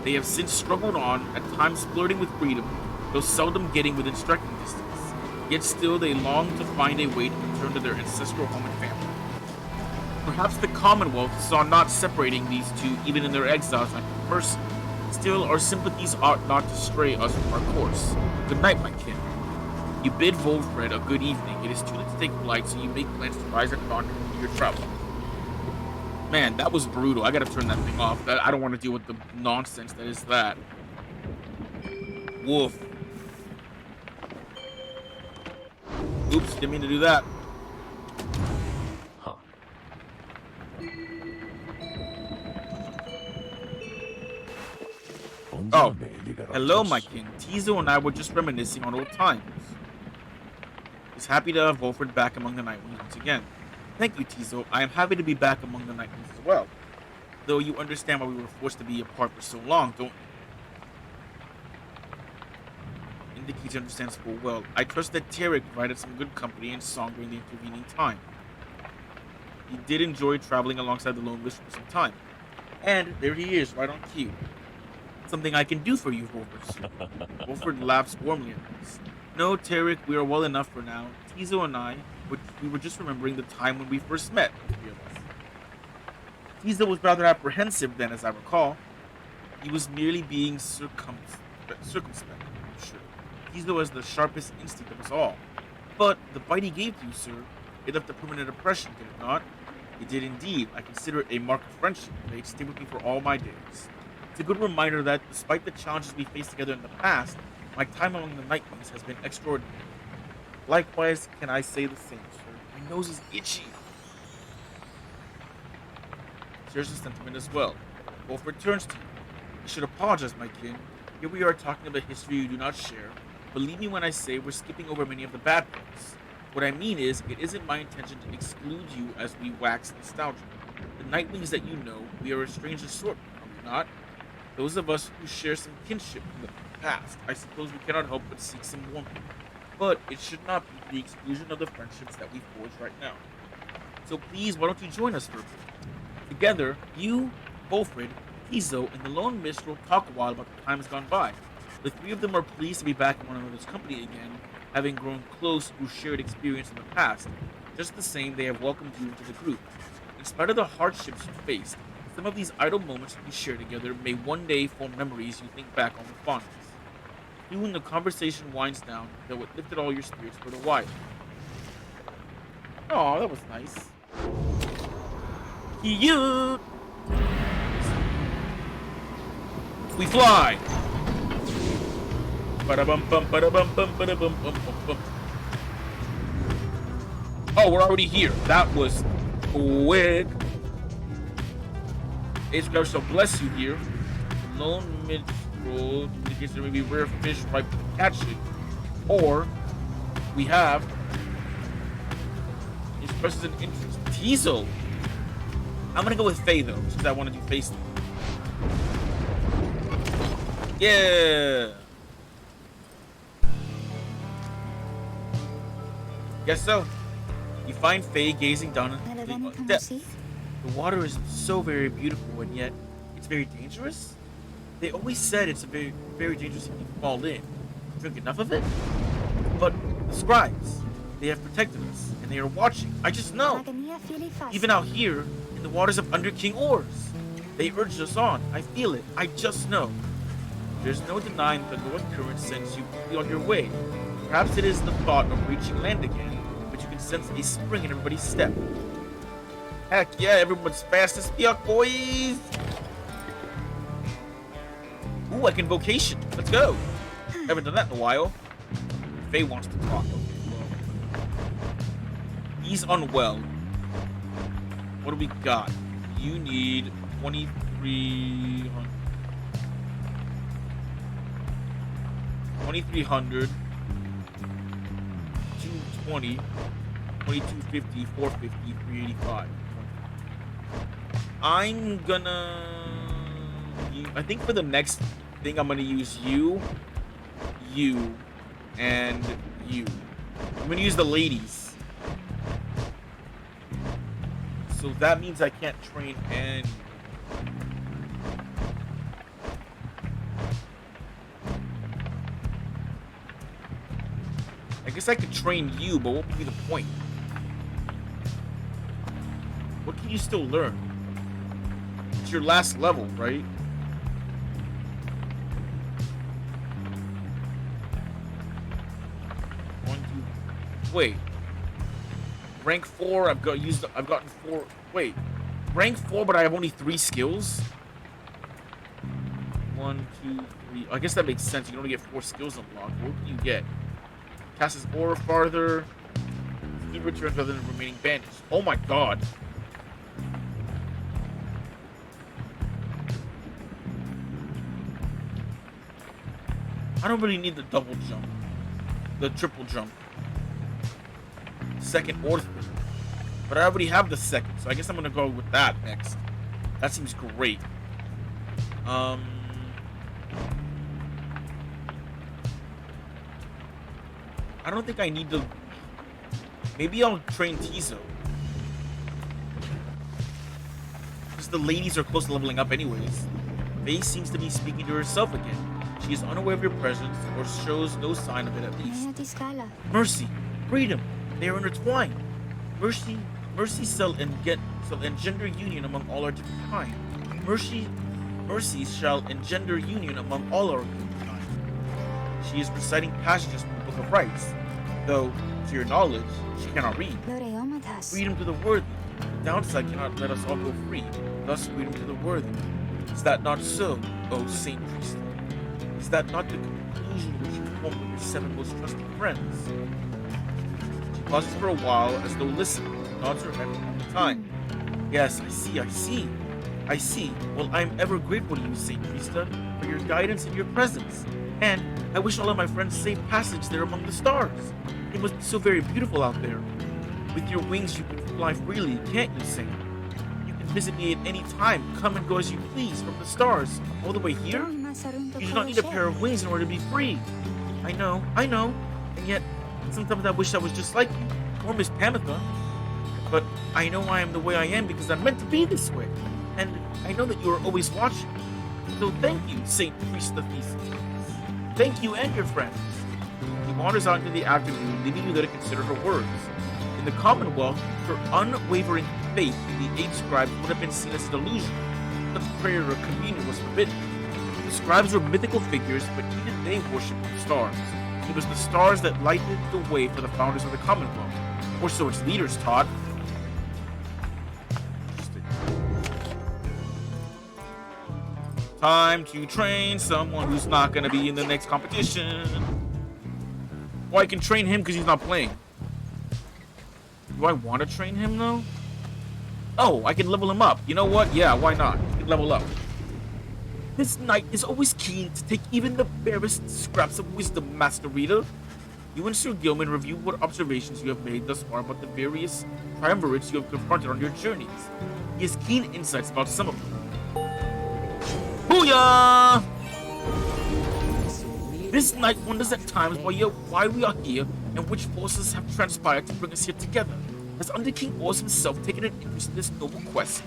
They have since struggled on, at times flirting with freedom, though seldom getting within striking distance. Yet still, they long to find a way to return to their ancestral home and family. Perhaps the Commonwealth saw not separating these two even in their exiles like in person. Still, our sympathies ought not to stray us from our course. Good night, my kin. You bid Volfred a good evening. It is too late to take flight, so you make plans to rise at dawn to continue your travel. Man, that was brutal. I gotta turn that thing off. I don't want to deal with the nonsense that is that. Woof. Oops, didn't mean to do that. Huh. Oh, hello, my kin. Tizo and I were just reminiscing on old times. He's happy to have Volfred back among the Nightwings once again. Thank you, Tizo. I am happy to be back among the Nightwings as well. Though you understand why we were forced to be apart for so long, don't you? Indicates understands full well. I trust that Tarek provided some good company and song during the intervening time. He did enjoy traveling alongside the Lone Wisp for some time. And there he is, right on cue. Something I can do for you, Volfred. Volfred laughs warmly at this. No, Tarek, we are well enough for now. Tizo and I, we were just remembering the time when we first met, the three of us. Tizo was rather apprehensive then, as I recall. He was merely being circumspect, I'm sure. Tizo has the sharpest instinct of us all. But the bite he gave you, sir, it left a permanent impression, did it not? It did indeed. I consider it a mark of friendship. They stay with me for all my days. It's a good reminder that, despite the challenges we faced together in the past, my time among the Nightwings has been extraordinary. Likewise, can I say the same, sir? My nose is itchy. Shares the sentiment as well. Volfred turns to you. I should apologize, my kin. Here we are talking about history you do not share. Believe me when I say we're skipping over many of the bad parts. What I mean is, it isn't my intention to exclude you as we wax nostalgic. The Nightwings that you know, we are a strange assortment, are we not? Those of us who share some kinship from the past, I suppose we cannot help but seek some warmth. But it should not be the exclusion of the friendships that we forge right now. So please, why don't you join us for a bit? Together, you, Volfred, Tizo, and the Lone Mist will talk a while about the times gone by. The three of them are pleased to be back in one another's company again, having grown close through shared experience in the past. Just the same, they have welcomed you into the group. In spite of the hardships you faced, some of these idle moments that you share together may one day form memories you think back on with fondness. Soon the conversation winds down, though it lifted all your spirits for a while. Aw, that was nice. Cute! We fly! Oh, we're already here. That was quick. Ace Grab shall bless you here. Lone minstrel indicates there may be rare fish ripe to catch it. Or we have expresses an interest. Teasel. I'm gonna go with Faye though, because I want to do face. Yeah. Guess so. You find Faye gazing down in the depths. The water is so very beautiful, and yet it's very dangerous. They always said it's a very, very dangerous if you fall in. Drink enough of it? But the scribes, they have protected us, and they are watching. I just know. Even out here, in the waters of Under King Oars. They urged us on. I feel it. I just know. There's no denying that the North Current sends you on your way. Perhaps it is the thought of reaching land again, but you can sense a spring in everybody's step. Heck yeah, everyone's fast as fuck, boys! Ooh, I can vocation. Let's go. Haven't done that in a while. Faye wants to talk. Okay, he's unwell. What do we got? You need 2,300. 2,300. 220. 2,250. 450. 385. I'm gonna... I think for the next thing I'm gonna use you, and you. I'm gonna use the ladies. So that means I can't train any. I guess I could train you, but what would be the point? What can you still learn? It's your last level, right? Wait. Rank 4, I've gotten 4. Wait. Rank 4, but I have only 3 skills? 1, 2, 3. I guess that makes sense. You can only get 4 skills unlocked. What can you get? Casts his aura farther. He returns rather than remaining bandaged. Oh my god. I don't really need the double jump. The triple jump. Second or third. But I already have the second, so I guess I'm gonna go with that next. That seems great. I don't think I need to... Maybe I'll train Tizo. Because the ladies are close to leveling up anyways. Faye seems to be speaking to herself again. She is unaware of your presence, or shows no sign of it at least. Mercy, freedom, they are intertwined. Mercy shall engender union among all our different kind. Mercy shall engender union among all our different kind. She is reciting passages from the Book of Rites, though, to your knowledge, she cannot read. Freedom to the worthy. The downside cannot let us all go free, thus freedom to the worthy. Is that not so, O Saint Priest? Is that not the conclusion which you formed with your 7 most trusted friends? She pauses for a while as though listening, nods her head all the time. Yes, I see. Well, I am ever grateful to you, Saint Priesta, for your guidance and your presence. And I wish all of my friends safe passage there among the stars. It must be so very beautiful out there. With your wings you can fly freely, can't you, Saint? You can visit me at any time, come and go as you please from the stars, all the way here. You do not need a pair of wings in order to be free. I know, and yet sometimes I wish I was just like you, or Miss Pamitha. But I know I am the way I am because I'm meant to be this way, and I know that you are always watching. So thank you, Saint Priesta Thesis. Thank you and your friends. He wanders out into the afternoon, leaving you there to consider her words. In the Commonwealth, her unwavering faith in the 8 scribes would have been seen as a delusion. Such prayer or communion was forbidden. The scribes were mythical figures, but even they worshipped the stars. It was the stars that lighted the way for the founders of the Commonwealth, or so its leaders taught. Time to train someone who's not gonna be in the next competition. Well, I can train him because he's not playing. Do I want to train him though? Oh, I can level him up. You know what? Yeah, why not? He can level up. This knight is always keen to take even the barest scraps of wisdom, Master Reader. You and Sir Gilman review what observations you have made thus far about the various triumvirates you have confronted on your journeys. He has keen insights about some of them. Booyah! This knight wonders at times why we are here and which forces have transpired to bring us here together. Has Under King Oz himself taken an interest in this noble quest?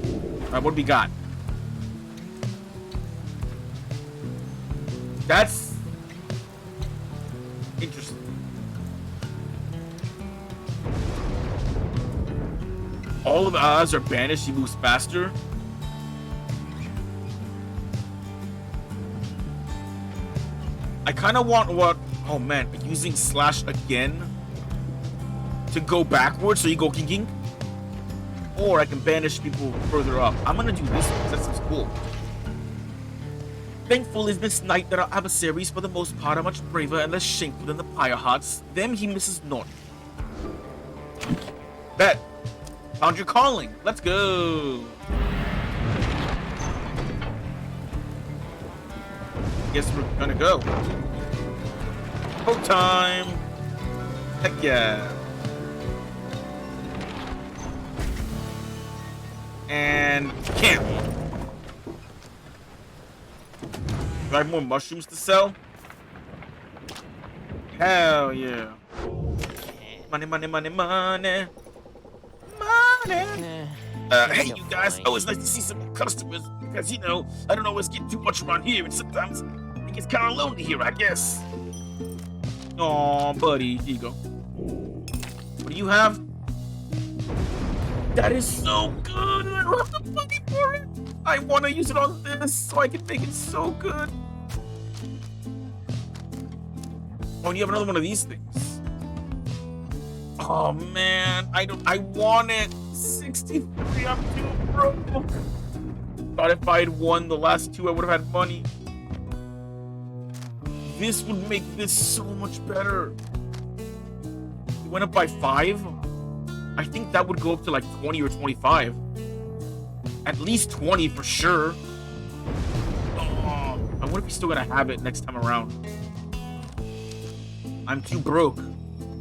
Alright, what do we got? That's interesting. All of the odds are banished, he moves faster. I kind of want what... Oh man, using slash again to go backwards so you go king. Or I can banish people further up. I'm gonna do this one because that seems cool. Thankful is this knight that our adversaries for the most part are much braver and less shameful than the Pyre hearts. Them he misses not. Bet. Found your calling. Let's go. Guess we're gonna go. Go time. Heck yeah. And camp. Do I have more mushrooms to sell? Hell yeah. Money, money, money, money. Money. Hey you guys, always nice to see some customers because, you know, I don't always get too much around here and sometimes it gets kind of lonely here, I guess. Aw, buddy, here you go. What do you have? That is so good. I don't have the money for it. I want to use it on this so I can make it so good. Oh, and you have another one of these things. Oh man, I want it. 63, I'm too broke. Thought if I had won the last two, I would have had money. This would make this so much better. It went up by 5. I think that would go up to like 20 or 25. At least 20 for sure. Oh, I wonder if he's still gonna have it next time around. I'm too broke.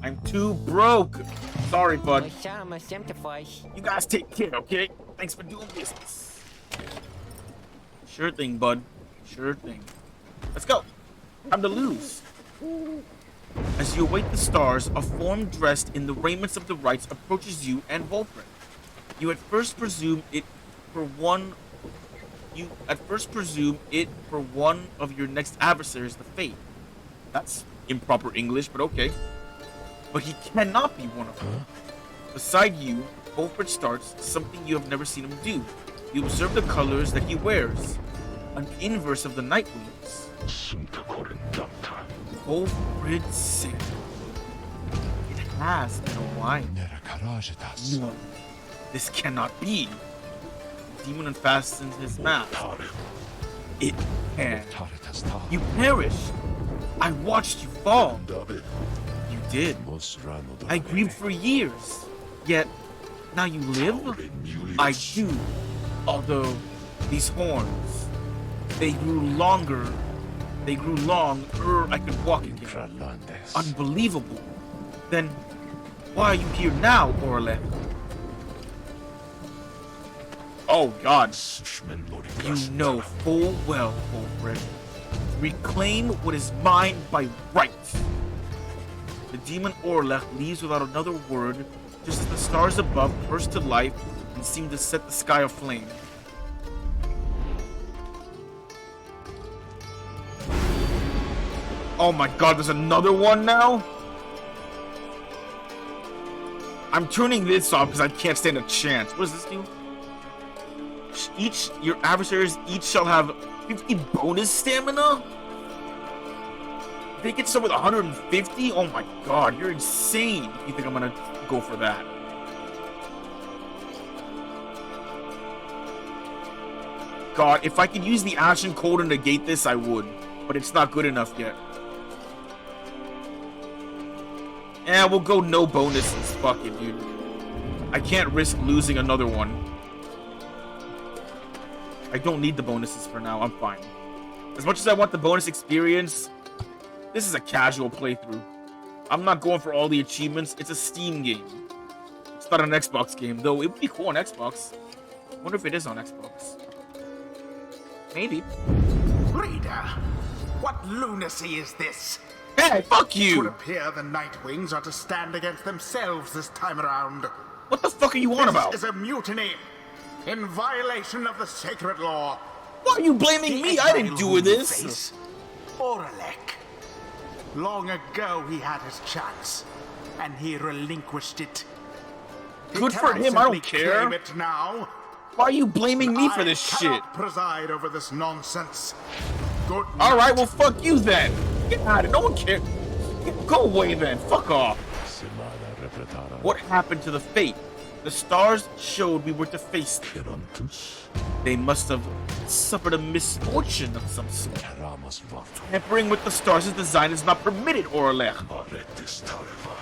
I'm too broke. Sorry, bud. You guys take care, okay? Thanks for doing business. Sure thing, bud. Sure thing. Let's go. Time to lose. As you await the stars, a form dressed in the raiments of the rites approaches you and Wolfred. You at first presume it for one of your next adversaries, the Fate. That's improper English, but okay. But he cannot be one of them. Beside you, Wolfred starts something you have never seen him do. You observe the colors that he wears, an inverse of the night weaves. Wolfred Singh. It has been a while. No, this cannot be. The demon unfastens his mask. It can. You perished. I watched you fall. You did. I grieved for years. Yet, now you live? I do. Although, these horns, they grew longer. They grew long I could walk again. Unbelievable. Then, why are you here now, Orle? Oh, God. You know full well, Wolfred. Reclaim what is mine by right. The demon Orlech leaves without another word, just as the stars above burst to life and seem to set the sky aflame. Oh my god, there's another one now? I'm turning this off because I can't stand a chance. What does this do? Your adversaries each shall have 50 bonus stamina? They get some with 150? Oh my god, you're insane if you think I'm gonna go for that. god, if I could use the action code to negate this, I would. But it's not good enough yet. Eh, we'll go no bonuses. Fuck it, dude. I can't risk losing another one. I don't need the bonuses for now. I'm fine. As much as I want the bonus experience, this is a casual playthrough. I'm not going for all the achievements. It's a Steam game. It's not an Xbox game, though. It would be cool on Xbox. I wonder if it is on Xbox. Maybe. Reader, what lunacy is this? Hey, fuck you! It would appear the Nightwings are to stand against themselves this time around. What the fuck are you on about? This is a mutiny in violation of the sacred law. Why are you blaming me? I didn't do this. Oralek. Long ago he had his chance, and he relinquished it. Good for him, I don't care. Claim it now. Why are you blaming me for this shit? I cannot preside over this nonsense. Good night. All right, well, fuck you then. Get out of it. No one cares. Go away then. Fuck off. What happened to the fate? The stars showed we were to face them. They must have suffered a misfortune of some sort. Tampering with the stars' design is not permitted, Oralek.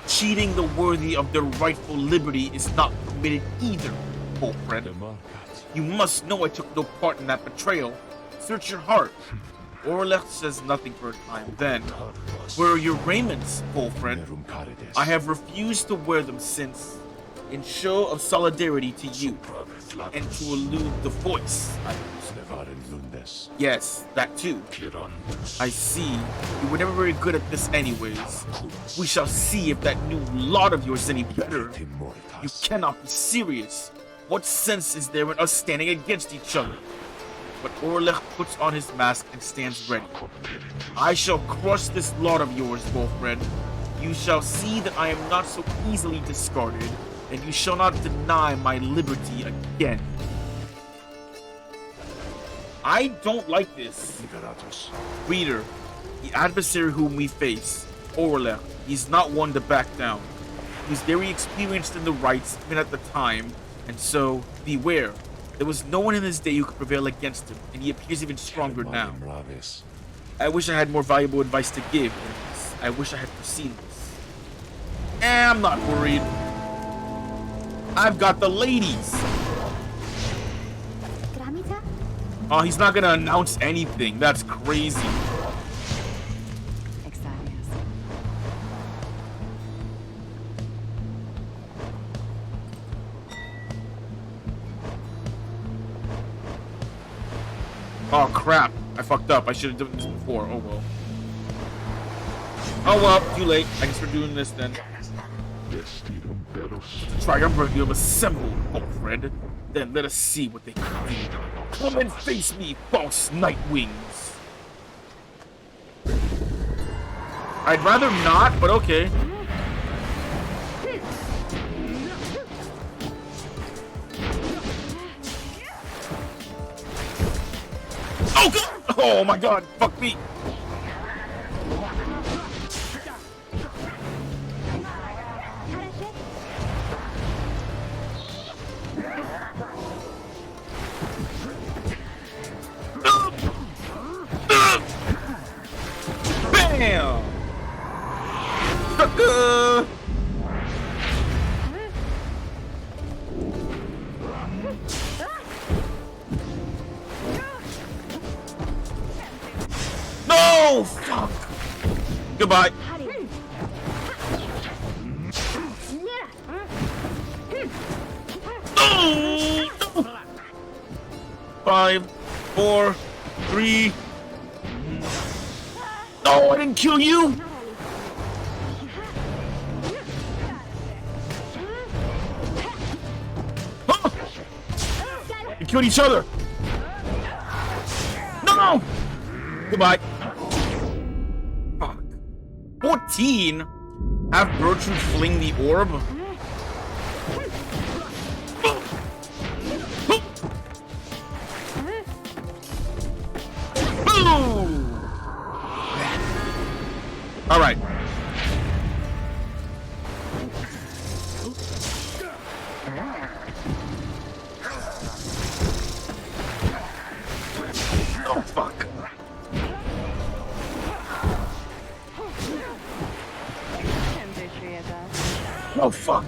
Cheating the worthy of their rightful liberty is not permitted either, old friend. You must know I took no part in that betrayal. Search your heart. Oralek says nothing for a time. Then, where are your raiments, old friend? I have refused to wear them since, in show of solidarity to you, and to elude the voice. Yes, that too. I see. You were never very good at this anyways. We shall see if that new lot of yours is any better. You cannot be serious. What sense is there in us standing against each other? But Oralek puts on his mask and stands ready. I shall crush this lot of yours, Wolfred. You shall see that I am not so easily discarded, and you shall not deny my liberty again. I don't like this. Reader, the adversary whom we face, Oralek, he's not one to back down. He's very experienced in the rites, even at the time, and so, beware. There was no one in his day who could prevail against him, and he appears even stronger now. I wish I had more valuable advice to give than this. I wish I had foreseen this. I'm not worried. I've got the ladies. Oh, he's not gonna announce anything. That's crazy. Oh crap, I fucked up. I should have done this before. Oh well. Oh well, too late. I guess we're doing this then. Triumvirate assembled, oh friend. Then let us see what they can do. Come and face me, false Nightwings. I'd rather not, but okay. Oh god! Oh my god! Fuck me! Bam! No! Fuck! Goodbye. No! 5, 4, 3. No, I didn't kill you! Huh? We killed each other! No! Goodbye. Fuck. 14? Have Gertrude fling the orb? Boom! Alright. Oh, fuck.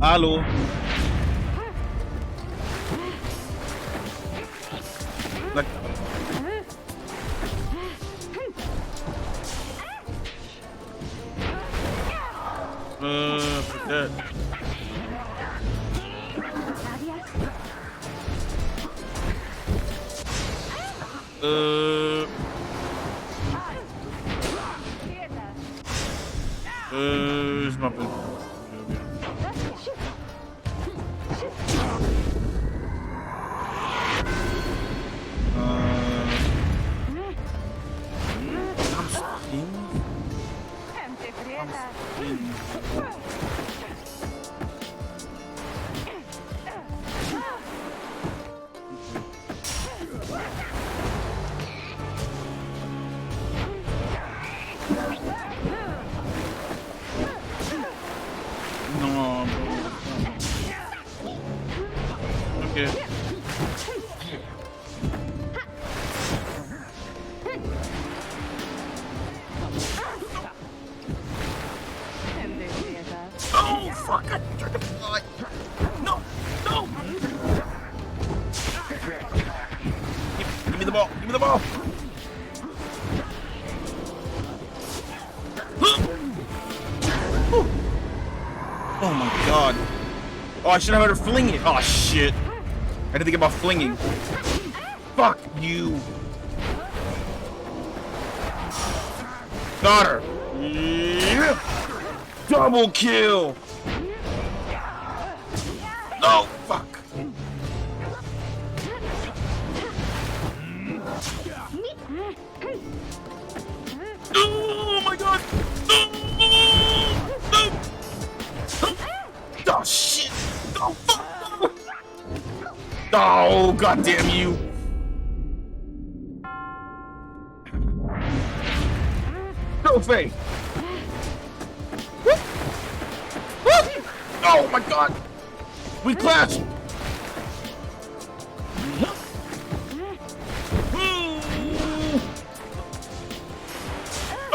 Hallo. Like, forget. It's not bad. No, okay. Oh, fuck, I turned the fly. No, no. Give me the ball, give me the ball. Oh my god. Oh, I should have had her fling it. Oh shit. I didn't think about flinging. Fuck you. Got her. Yeah. Double kill. Oh, fuck. Oh my god. Oh shit! Oh fuck! Oh god damn you! Go Faye! Oh my god! We clashed!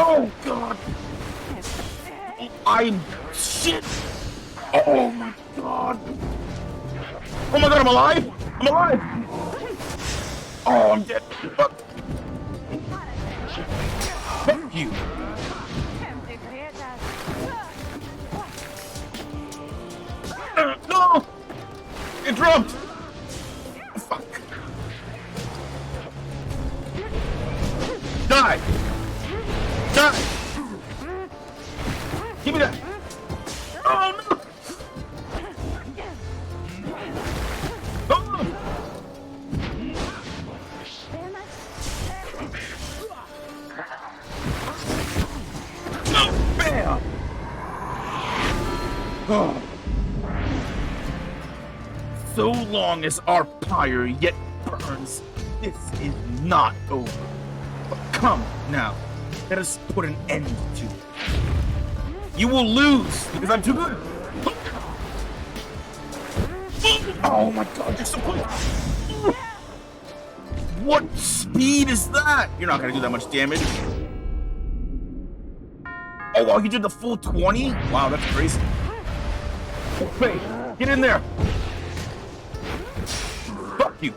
Oh god! I'm shit! Oh my god! Oh my god, I'm alive! I'm alive! Oh, I'm dead! Fuck! Fuck you! No! It dropped! Fuck! Die! Die! Give me that! Oh no! Oh. So long as our pyre yet burns, this is not over. But come now, let us put an end to it. You will lose because I'm too good. Oh my god, you're so close. What speed is that? You're not gonna do that much damage. Oh, wow, you did the full 20? Wow, that's crazy. Wait, get in there. Fuck you.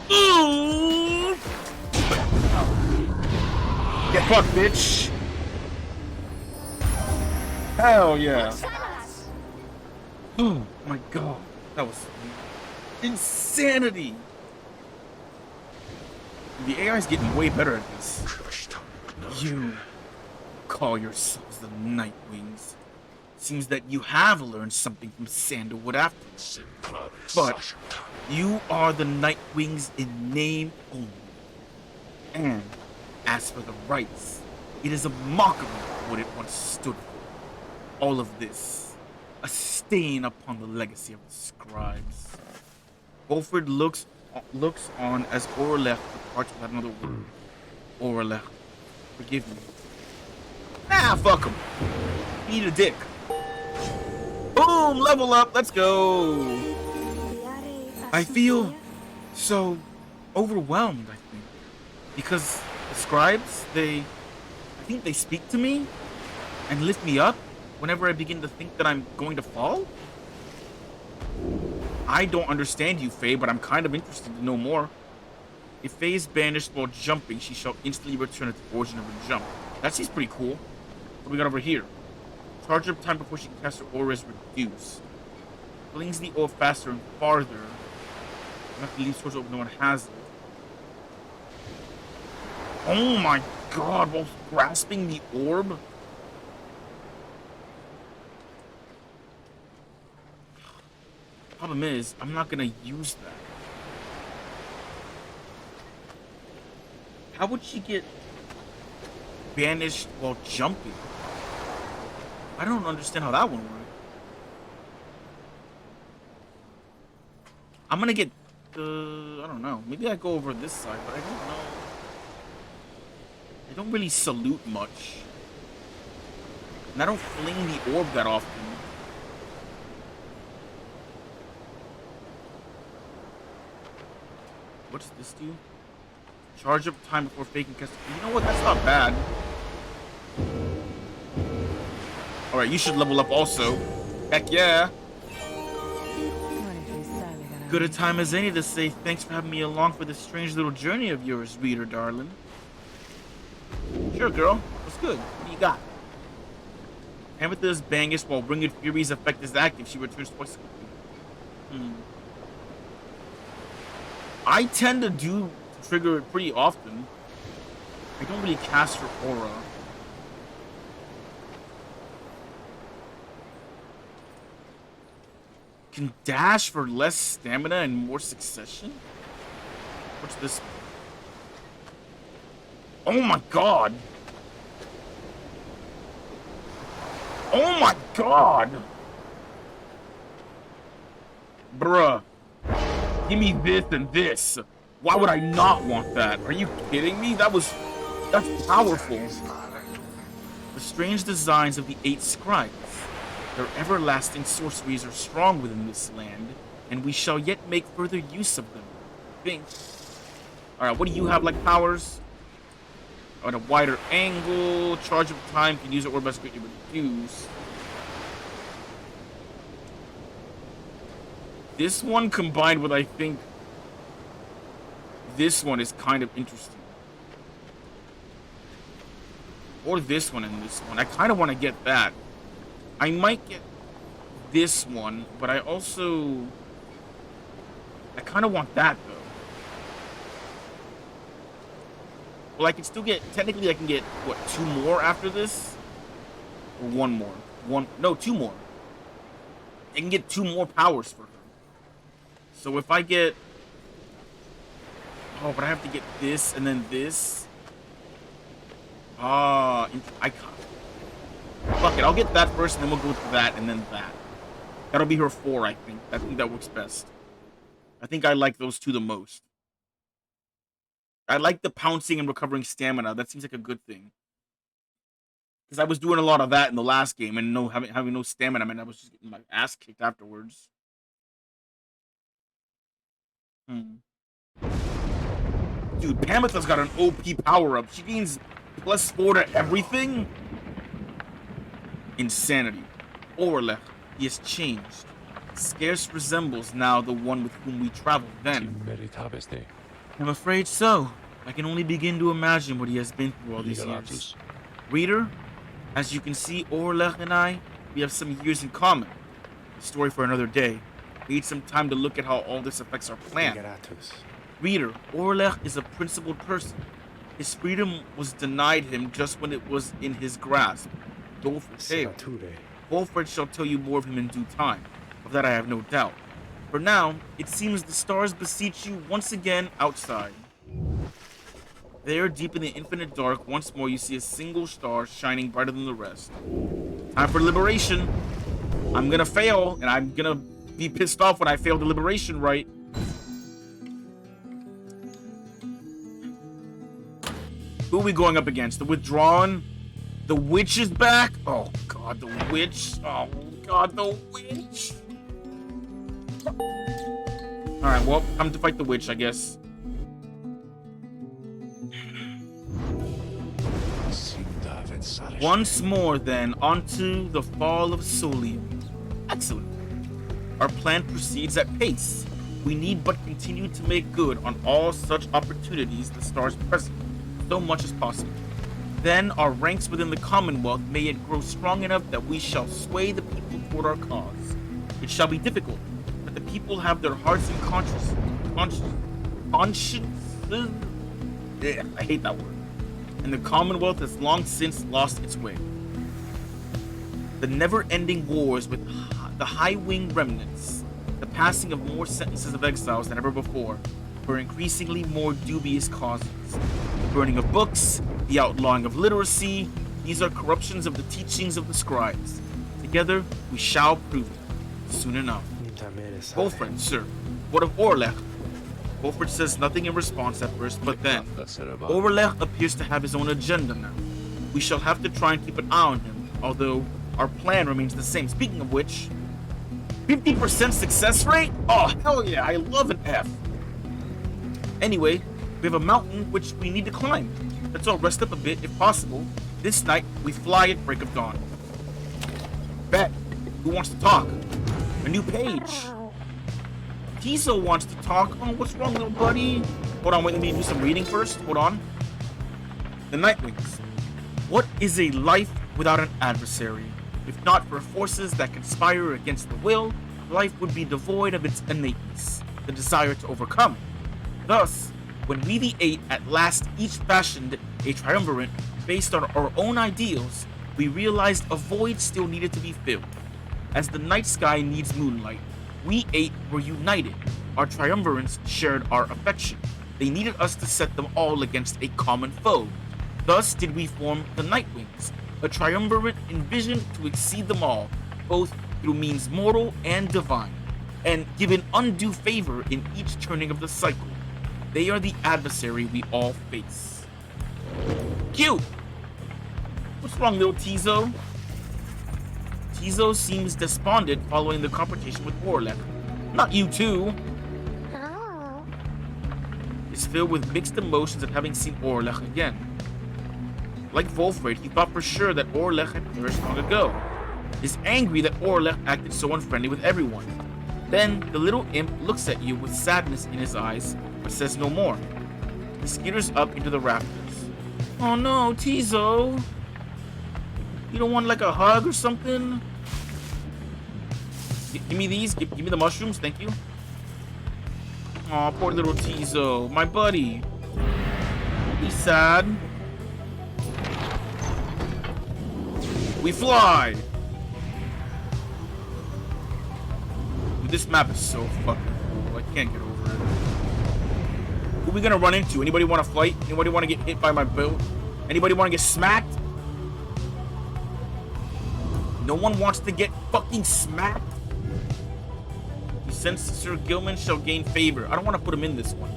Ooh. Get fucked, bitch. Hell yeah. Oh my god, that was insanity. The AI is getting way better at this. You call yourselves the Nightwings. Seems that you have learned something from Sandalwood after. But you are the Nightwings in name only. And as for the Rites, it is a mockery of what it once stood for. All of this, a stain upon the legacy of the scribes. Wolford looks on as Orlech departs without another word. Orlech, forgive me. Nah, fuck him. Eat a dick. Boom, level up, let's go. I feel so overwhelmed, I think. Because the scribes, I think they speak to me and lift me up whenever I begin to think that I'm going to fall? I don't understand you, Faye, but I'm kind of interested to know more. If Faye is banished while jumping, she shall instantly return to the origin of her jump. That seems pretty cool. What do we got over here? Charge up time before she can cast her aura is reduced. Flings the orb faster and farther. You have to leave towards open, no one has it. Oh my god, while grasping the orb? Problem is, I'm not gonna use that. How would she get banished while jumping? I don't understand how that one works. I'm gonna get, I don't know. Maybe I go over this side, but I don't know. I don't really salute much. And I don't fling the orb that often. What's this do? Charge up time before faking cast. You know what? That's not bad. Alright, you should level up also. Heck yeah. Good a time as any to say thanks for having me along for this strange little journey of yours, reader darling. Sure, girl. What's good? What do you got? Amethyst Bangish while Winged Fury's effect is active. She returns twice. I tend to trigger it pretty often. I don't really cast her aura. Can dash for less stamina and more succession? What's this? Oh my god! Oh my god! Bruh. Give me this and this. Why would I not want that? Are you kidding me? That's powerful. The strange designs of the 8 scribes. Their everlasting sorceries are strong within this land, and we shall yet make further use of them. Think. Alright, what do you have like powers? At a wider angle, charge of time, can use it or best greatly reduce. This one combined with, I think, this one is kind of interesting. Or this one and this one. I kind of want to get that. I might get this one, but I kind of want that, though. Well, I can still get, technically I can get, what, 2 more after this? Or 1 more? No, 2 more. I can get 2 more powers for her. So if I get... Oh, but I have to get this and then this. I can't. Fuck it, I'll get that first and then we'll go to that and then that. That'll be her 4, I think. I think that works best. I think I like those 2 the most. I like the pouncing and recovering stamina. That seems like a good thing. Because I was doing a lot of that in the last game and having no stamina, man, I was just getting my ass kicked afterwards. Dude, Pamitha's got an OP power-up. She gains +4 to everything? Insanity. Orlech, he has changed. Scarce resembles now the one with whom we traveled then. I'm afraid so. I can only begin to imagine what he has been through all these years. Reader, as you can see, Orlech and I, we have some years in common. A story for another day. We need some time to look at how all this affects our plan. Reader, Orlech is a principled person. His freedom was denied him just when it was in his grasp. Wolfred shall tell you more of him in due time. Of that I have no doubt. For now, it seems the stars beseech you once again outside. There, deep in the infinite dark, once more you see a single star shining brighter than the rest. Time for liberation. I'm gonna fail, and I'm gonna be pissed off when I fail the liberation rite. Who are we going up against? The Withdrawn? The Witch is back? Oh god, the Witch. Oh god, the Witch. Alright, well, time to fight the Witch, I guess. Once more, then, onto the fall of Solium. Excellent. Our plan proceeds at pace. We need but continue to make good on all such opportunities the stars present, so much as possible. Then our ranks within the Commonwealth may yet grow strong enough that we shall sway the people toward our cause. It shall be difficult, but the people have their hearts and consciences. Yeah, I hate that word. And the Commonwealth has long since lost its way. The never-ending wars with the high-wing remnants, the passing of more sentences of exiles than ever before, for increasingly more dubious causes. The burning of books, the outlawing of literacy, these are corruptions of the teachings of the scribes. Together, we shall prove it, soon enough. Wolfred, sir, what of Orlech? Wolfred says nothing in response at first, but then, Orlech appears to have his own agenda now. We shall have to try and keep an eye on him, although our plan remains the same. Speaking of which, 50% success rate? Oh, hell yeah, I love an F. Anyway, we have a mountain which we need to climb. Let's all rest up a bit, if possible. This night, we fly at break of dawn. Bet. Who wants to talk? A new page. Tizo wants to talk. Oh, what's wrong, little buddy? Hold on, wait, let me do some reading first. Hold on. The Nightwings. What is a life without an adversary? If not for forces that conspire against the will, life would be devoid of its innateness, the desire to overcome. Thus, when we the Eight at last each fashioned a triumvirate based on our own ideals, we realized a void still needed to be filled. As the night sky needs moonlight, we Eight were united. Our triumvirates shared our affection. They needed us to set them all against a common foe. Thus did we form the Nightwings, a triumvirate envisioned to exceed them all, both through means mortal and divine, and given undue favor in each turning of the cycle. They are the adversary we all face. Cute! What's wrong, little Tizo? Tizo seems despondent following the confrontation with Orlech. Not you too. Is filled with mixed emotions at having seen Orlech again. Like Wolfred, he thought for sure that Orlech had perished long ago. Is angry that Orlech acted so unfriendly with everyone. Then the little imp looks at you with sadness in his eyes, but says no more. He skitters up into the rafters. Oh no, Tizo! You don't want like a hug or something? Give me these. Give me the mushrooms. Thank you. Aw, poor little Tizo. My buddy. He's sad. We fly! Dude, this map is so fucking cool. I can't get over it. Who are we gonna run into? Anybody want to fight? Anybody want to get hit by my boat? Anybody want to get smacked? No one wants to get fucking smacked? You sense Sir Gilman shall gain favor. I don't want to put him in this one.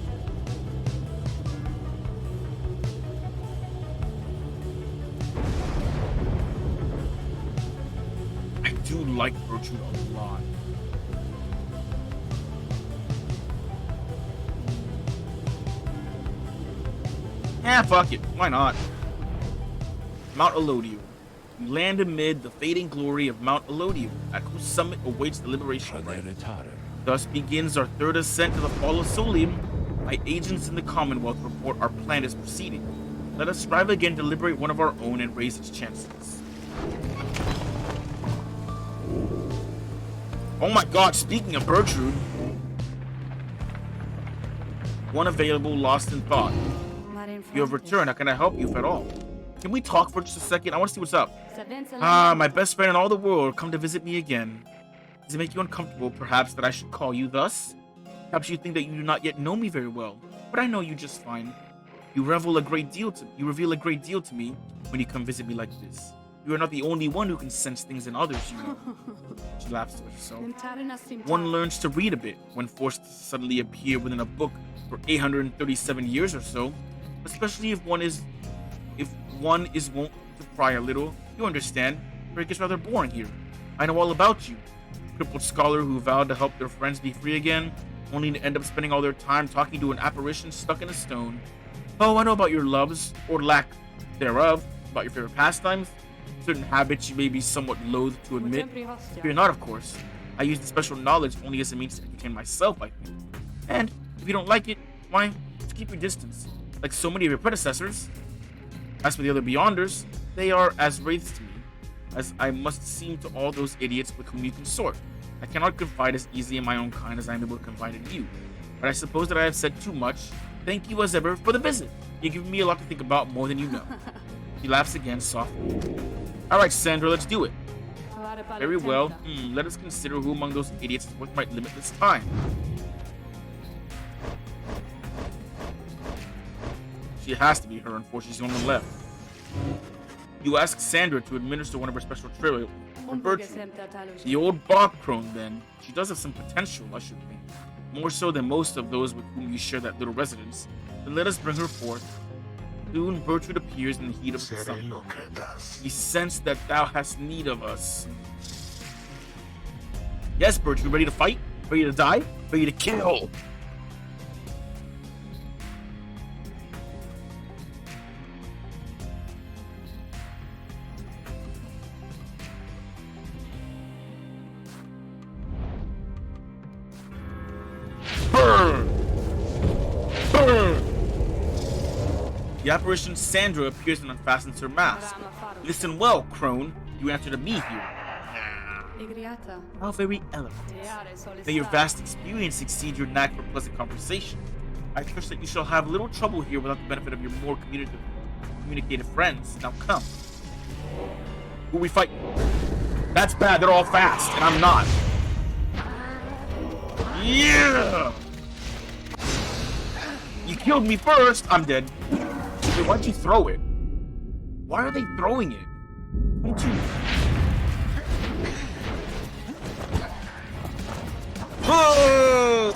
I do like Bertrude a lot. Fuck it. Why not? Mount Elodium. You land amid the fading glory of Mount Elodium, at whose summit awaits the liberation rite. Thus begins our third ascent to the fall of Solium. My agents in the Commonwealth report our plan is proceeding. Let us strive again to liberate one of our own and raise its chances. Oh my god, speaking of Bertrude. One available, lost in thought. You have returned. How can I help you, if at all? Can we talk for just a second? I want to see what's up. My best friend in all the world, come to visit me again. Does it make you uncomfortable, perhaps, that I should call you thus? Perhaps you think that you do not yet know me very well, but I know you just fine. You reveal a great deal to me when you come visit me like this. You are not the only one who can sense things in others, you know. She laughs to herself. One learns to read a bit when forced to suddenly appear within a book for 837 years or so, especially if one is wont to pry a little. You understand, for it gets rather boring here. I know all about you. Crippled scholar who vowed to help their friends be free again, only to end up spending all their time talking to an apparition stuck in a stone. Oh, I know about your loves, or lack thereof. about your favorite pastimes, certain habits you may be somewhat loath to admit. Fear not, of course. I use the special knowledge only as a means to entertain myself, I think. And if you don't like it, why, just keep your distance, like so many of your predecessors. As for the other Beyonders, they are as wraiths to me, as I must seem to all those idiots with whom you consort. I cannot confide as easily in my own kind as I am able to confide in you. But I suppose that I have said too much. Thank you as ever for the visit. You've given me a lot to think about, more than you know. He laughs again softly. Alright, Sandra, let's do it. Very well. Let us consider who among those idiots is worth my limitless time. She has to be her, unfortunately, she's on the left. You ask Sandra to administer one of her special trails for virtue. The old bog crone, then. She does have some potential, I should think. More so than most of those with whom you share that little residence. Then let us bring her forth. Soon Gertrude appears in the heat of the sun. We sense that thou hast need of us. Yes, Gertrude, ready to fight? Ready to die? Ready to kill? Burn! Burn! The apparition Sandra appears and unfastens her mask. Listen well, crone. You answer to me here. How very eloquent. May your vast experience exceed your knack for pleasant conversation. I trust that you shall have little trouble here without the benefit of your more communicative friends. Now come. Who we fighting? That's bad, they're all fast, and I'm not. Yeah! You killed me first, I'm dead. Wait, why'd you throw it? Why are they throwing it? Don't you...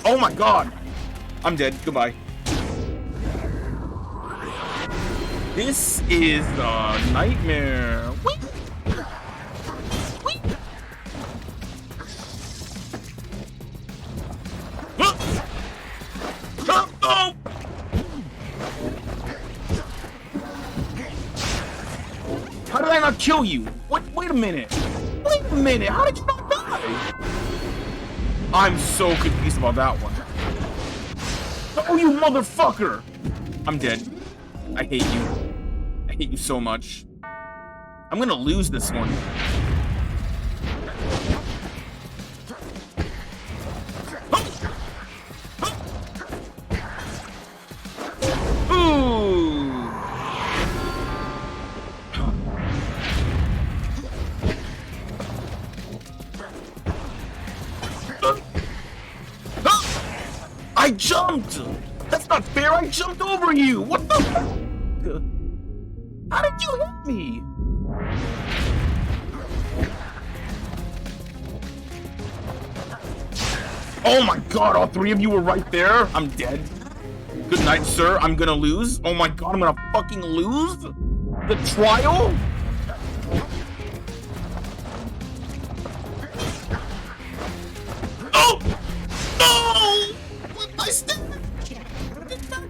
Oh my god! I'm dead. Goodbye. This is a nightmare. Whee! Whee! Oh! How did I not kill you? What? Wait a minute. Wait a minute. How did you not die? I'm so confused about that one. Oh, you motherfucker! I'm dead. I hate you. I hate you so much. I'm gonna lose this one. Ooh! I jumped! That's not fair, I jumped over you! What the fuck? How did you hit me? Oh my god, all three of you were right there? I'm dead. Good night, sir. I'm gonna lose. Oh my god, I'm gonna fucking lose? The trial? Oh! No! I still...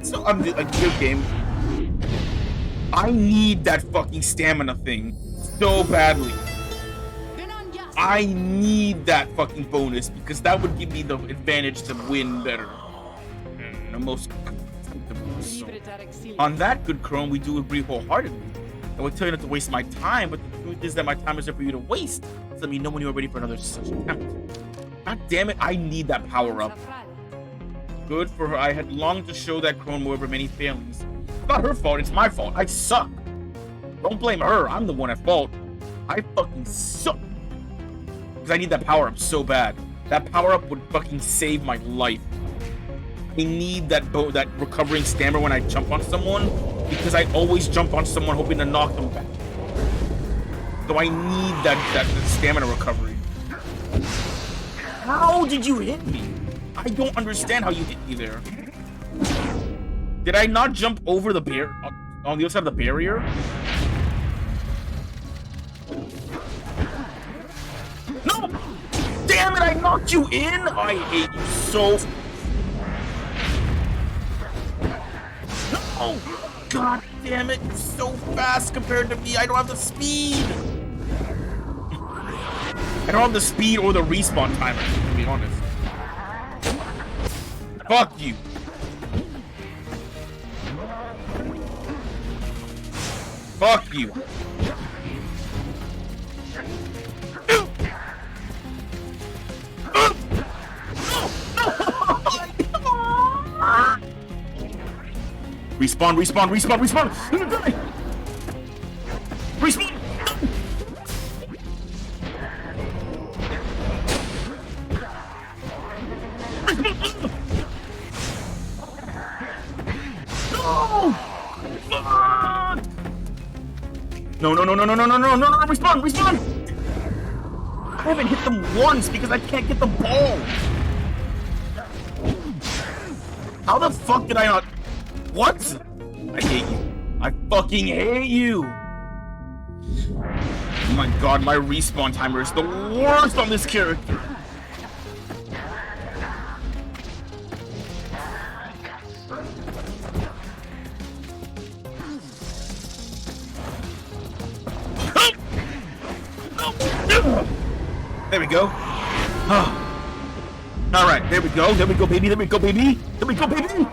So I'm a good game. I need that fucking stamina thing so badly. I need that fucking bonus because that would give me the advantage to win better. The most comfortable. So, on that, good crone, we do agree wholeheartedly. I would tell you not to waste my time, but the truth is that my time is there for you to waste. So let me know when you are ready for another such attempt. God damn it, I need that power up. Good for her. I had longed to show that crone more of her many failings. It's not her fault, it's my fault. I suck. Don't blame her. I'm the one at fault. I fucking suck. Because I need that power up so bad. That power up would fucking save my life. I need that recovering stamina when I jump on someone because I always jump on someone hoping to knock them back. So I need that stamina recovery. How did you hit me? I don't understand how you hit me there. Did I not jump over the barrier on the other side of the barrier? No! Damn it, I knocked you in! I hate you so... No! God damn it, you're so fast compared to me. I don't have the speed. I don't have the speed or the respawn timer, to be honest. Fuck you. Fuck you. Respawn, respawn, respawn, respawn! Respawn! No! No, no, no, no, no, no, no, no, no, no, respawn, respawn! I haven't hit them once because I can't get the ball. How the fuck did I not? What? I hate you. I fucking hate you. Oh my god, my respawn timer is the worst on this character. There we go. Oh. All right, there we go. There we go, baby. There we go, baby. There we go, baby.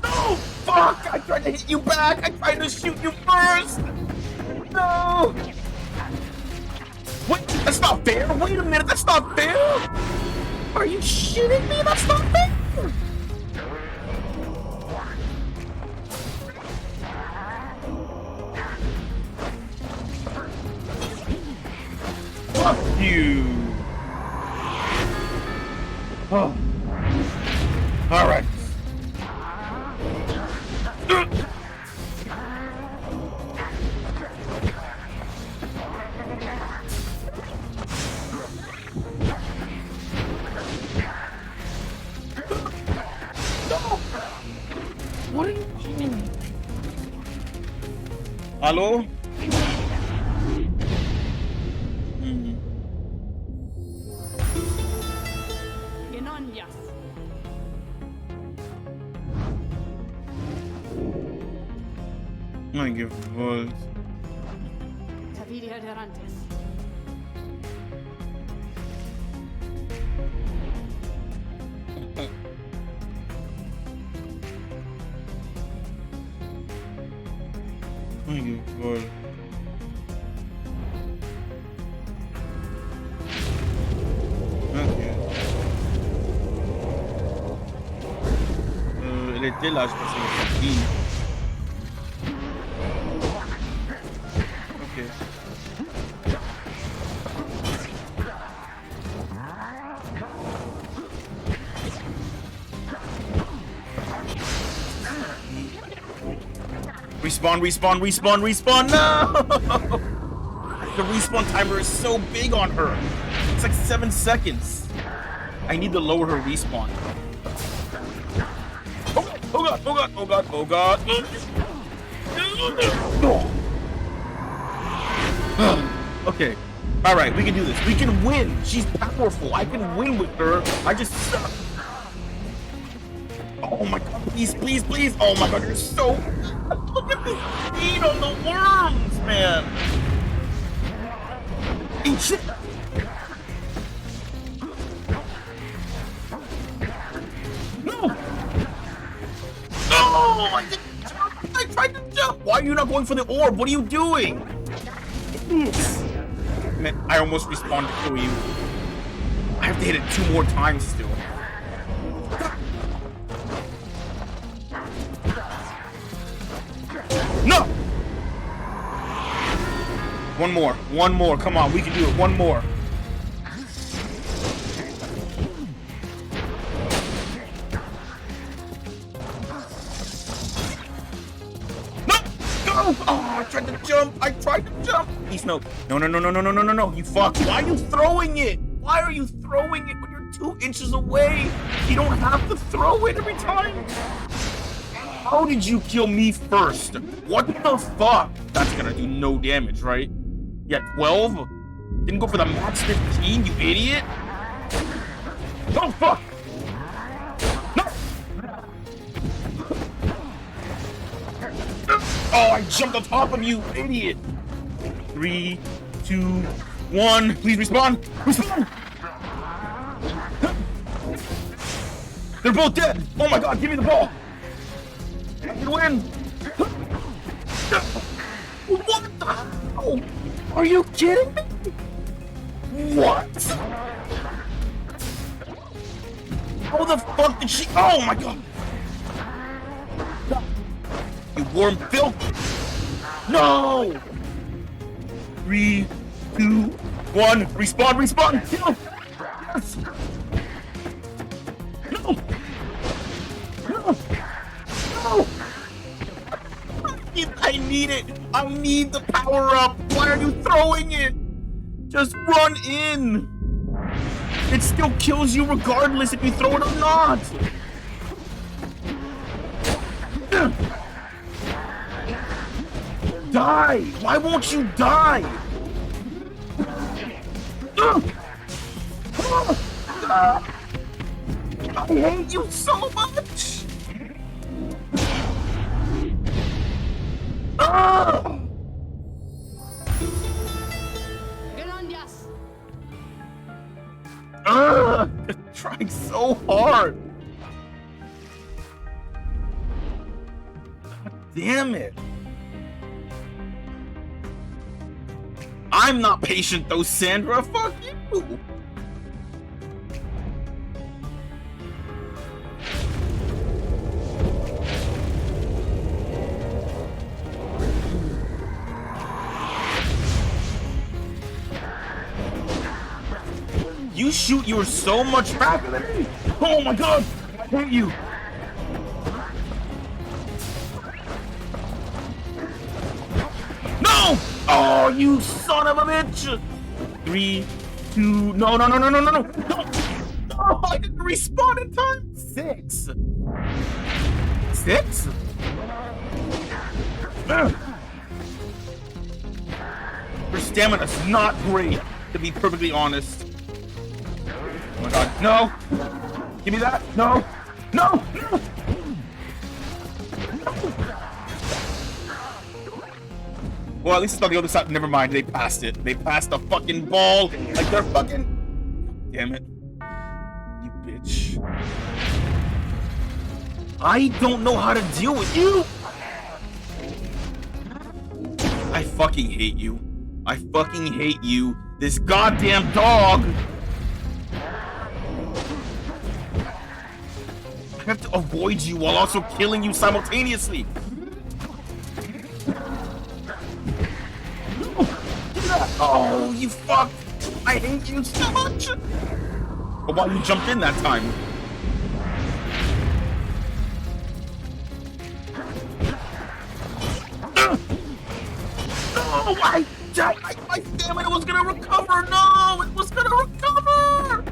No! Fuck! I tried to hit you back. I tried to shoot you first. No! Wait, that's not fair. Wait a minute, that's not fair. Are you shitting me? That's not fair. Fuck you. Oh. All right. What are you doing? Hello? Mein gewollt. Mein gewollt. Ok. Elle était là, je pensais qu'elle était fille. Respawn, respawn, respawn, respawn, no! The respawn timer is so big on her. It's like 7 seconds. I need to lower her respawn. Oh god, oh god, oh god, oh god, oh god. Okay. Alright, we can do this. We can win. She's powerful. I can win with her. I just suck. Oh my god, please, please, please. Oh my god, you're so... Look at the speed on the worms, man. Eat shit. No. No, I didn't jump. I tried to jump. Why are you not going for the orb? What are you doing? Idiots. Man, I almost respawned to kill you. I have to hit it 2 more times still. No! One more, come on, we can do it, one more. No! Go! Oh, I tried to jump, Please, no. No, you fuck. Why are you throwing it? Why are you throwing it when you're 2 inches away? You don't have to throw it every time. How did you kill me first? What the fuck? That's gonna do no damage, right? Yeah, 12? Didn't go for the max 15, you idiot? Oh, fuck! No! Oh, I jumped on top of you, idiot! 3, 2, 1. Please respawn! Respawn! They're both dead! Oh my god, give me the ball! I can win! What the hell? Are you kidding me? What? How the fuck did she? Oh my god! You warm filth! No! 3, 2, 1. Respawn! Respawn! Kill! Yes! No! No! No! I need it! I need the power up! Why are you throwing it? Just run in! It still kills you regardless if you throw it or not! Die! Why won't you die? I hate you so much! Trying so hard! God damn it! I'm not patient though, Sandra. Fuck you! You shoot, you're so much faster than me! Oh my god! I hate you! No! Oh, you son of a bitch! 3, 2, no, no, no, no, no, no, no! No! Oh, I didn't respawn in time! 6! 6? Your stamina's not great, to be perfectly honest. Oh my god, no! Give me that! No! No! No! Well, at least it's on the other side. Never mind, they passed it. They passed the fucking ball like they're fucking... Damn it. You bitch. I don't know how to deal with you! I fucking hate you. I fucking hate you. This goddamn dog! I have to avoid you while also killing you simultaneously. Oh, you fuck! I hate you so much! But why you jumped in that time? No! My stamina was gonna recover! No! It was gonna recover!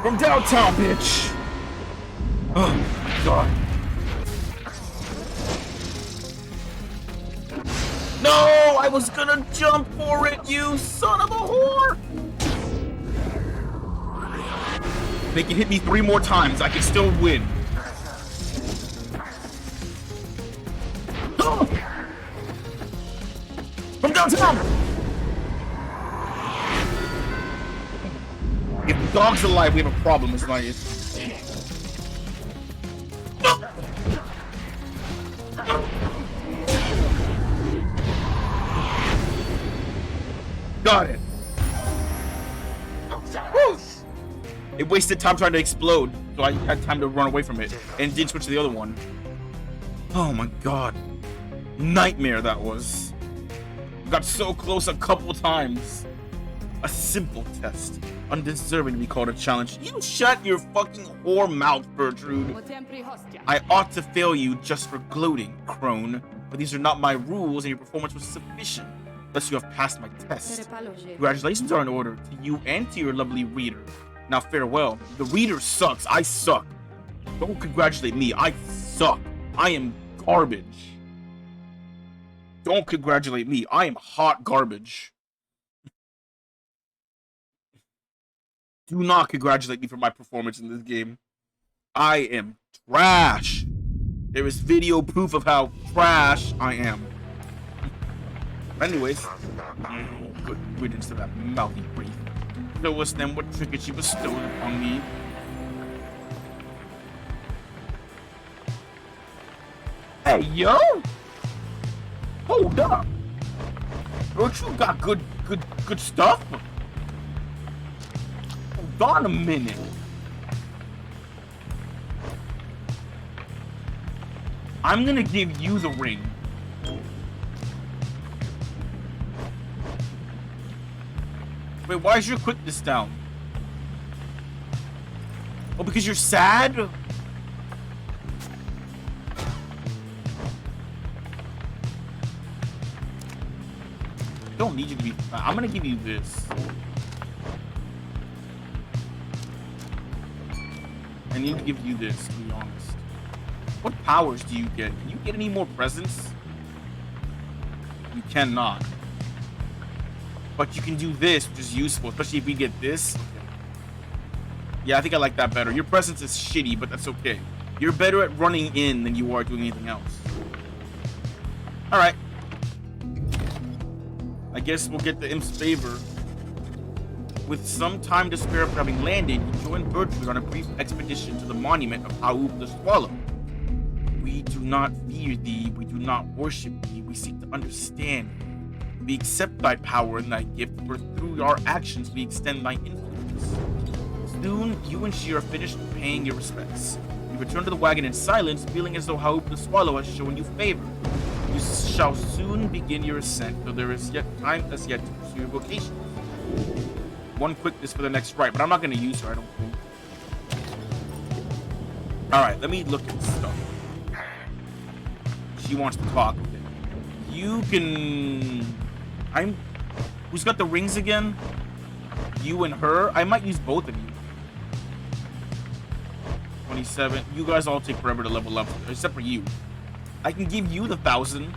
From downtown, bitch! Oh my god. No! I was gonna jump for it, you son of a whore! They can hit me 3 more times, I can still win. Oh! From downtown! If the dog's alive, we have a problem, it's not it. Got it. Woo! It wasted time trying to explode, so I had time to run away from it, and did switch to the other one. Oh my god. Nightmare that was. Got so close a couple times. A simple test, undeserving to be called a challenge. You shut your fucking whore mouth, Bertrude. I ought to fail you just for gloating, crone, but these are not my rules and your performance was sufficient. Thus you have passed my test. Congratulations are in order to you and to your lovely reader. Now farewell. The reader sucks. I suck. Don't congratulate me. I suck. I am garbage. Don't congratulate me. I am hot garbage. Do not congratulate me for my performance in this game. I am trash. There is video proof of how trash I am. Anyways, good riddance to that mouthy breath. Show us then what trinkets she bestowed upon me. Hey, yo! Hold up! Don't you got good stuff? Hold on a minute. I'm gonna give you the ring. Wait, why is your quickness down? Oh, because you're sad? Don't need you to be. I'm gonna give you this. I need to give you this, to be honest. What powers do you get? Can you get any more presents? You cannot. But you can do this, which is useful, especially if we get this. Yeah, I think I like that better. Your presence is shitty, but that's okay. You're better at running in than you are doing anything else. Alright. I guess we'll get the imp's favor. With some time to spare after having landed, you join Bertrude on a brief expedition to the monument of Haup the Swallow. We do not fear thee, we do not worship thee, we seek to understand thee. We accept thy power and thy gift, for through our actions we extend thy influence. Soon, you and she are finished paying your respects. You return to the wagon in silence, feeling as though Haup the Swallow has shown you favor. You shall soon begin your ascent, though there is yet time as yet to pursue your vocation. One quickness for the next rite, but I'm not going to use her, I don't think. Alright, let me look at stuff. She wants to talk. You can... Who's got the rings again? You and her? I might use both of you. 27. You guys all take forever to level up, except for you. I can give you the 1,000.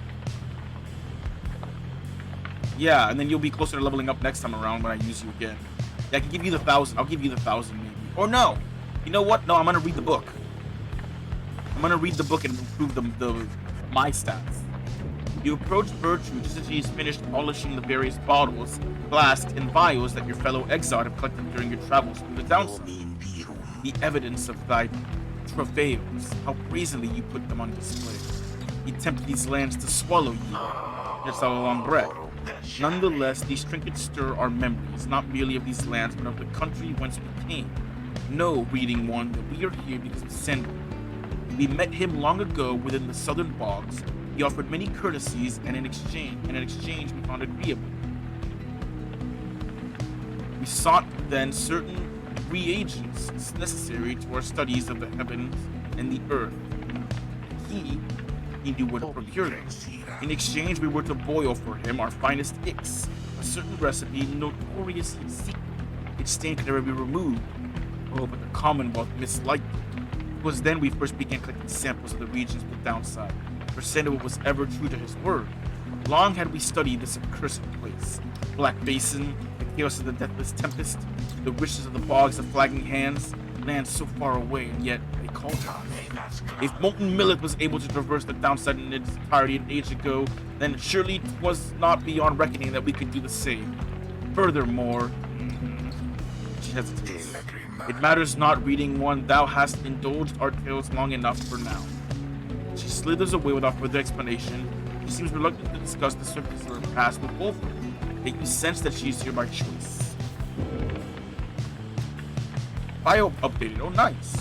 Yeah, and then you'll be closer to leveling up next time around when I use you again. Yeah, I can give you the 1,000. I'll give you the 1,000 maybe. Or no. You know what? No, I'm gonna read the book. I'm gonna read the book and improve my stats. You approach Bertrude just as she's finished polishing the various bottles, flasks, and vials that your fellow exile have collected during your travels through the downside. The evidence of thy travails, how brazenly you put them on display. You tempt these lands to swallow you, just a long breath. Nonetheless, these trinkets stir our memories, not merely of these lands, but of the country whence we came. Know, reading one, that we are here because of Sendor. We met him long ago within the southern bogs. He offered many courtesies, and in exchange we found agreeable. We sought then certain reagents necessary to our studies of the heavens and the earth. He knew where to procure them. In exchange, we were to boil for him our finest ix, a certain recipe notoriously secret. Its stain could never be removed. Oh, but the Commonwealth misliked it. It was then we first began collecting samples of the regions of the downside. For Sendor was ever true to his word. Long had we studied this accursed place. Black Basin, the chaos of the deathless tempest, the wishes of the bogs of flagging hands, lands so far away, and yet they called us. If molten millet was able to traverse the downside in its entirety an age ago, then surely it was not beyond reckoning that we could do the same. Furthermore, she hesitates. It matters not, reading one, thou hast indulged our tales long enough for now. She slithers away without further explanation. She seems reluctant to discuss the surface of her past with Wolford, yet you sense that she is here by choice. Bio updated. Oh, nice.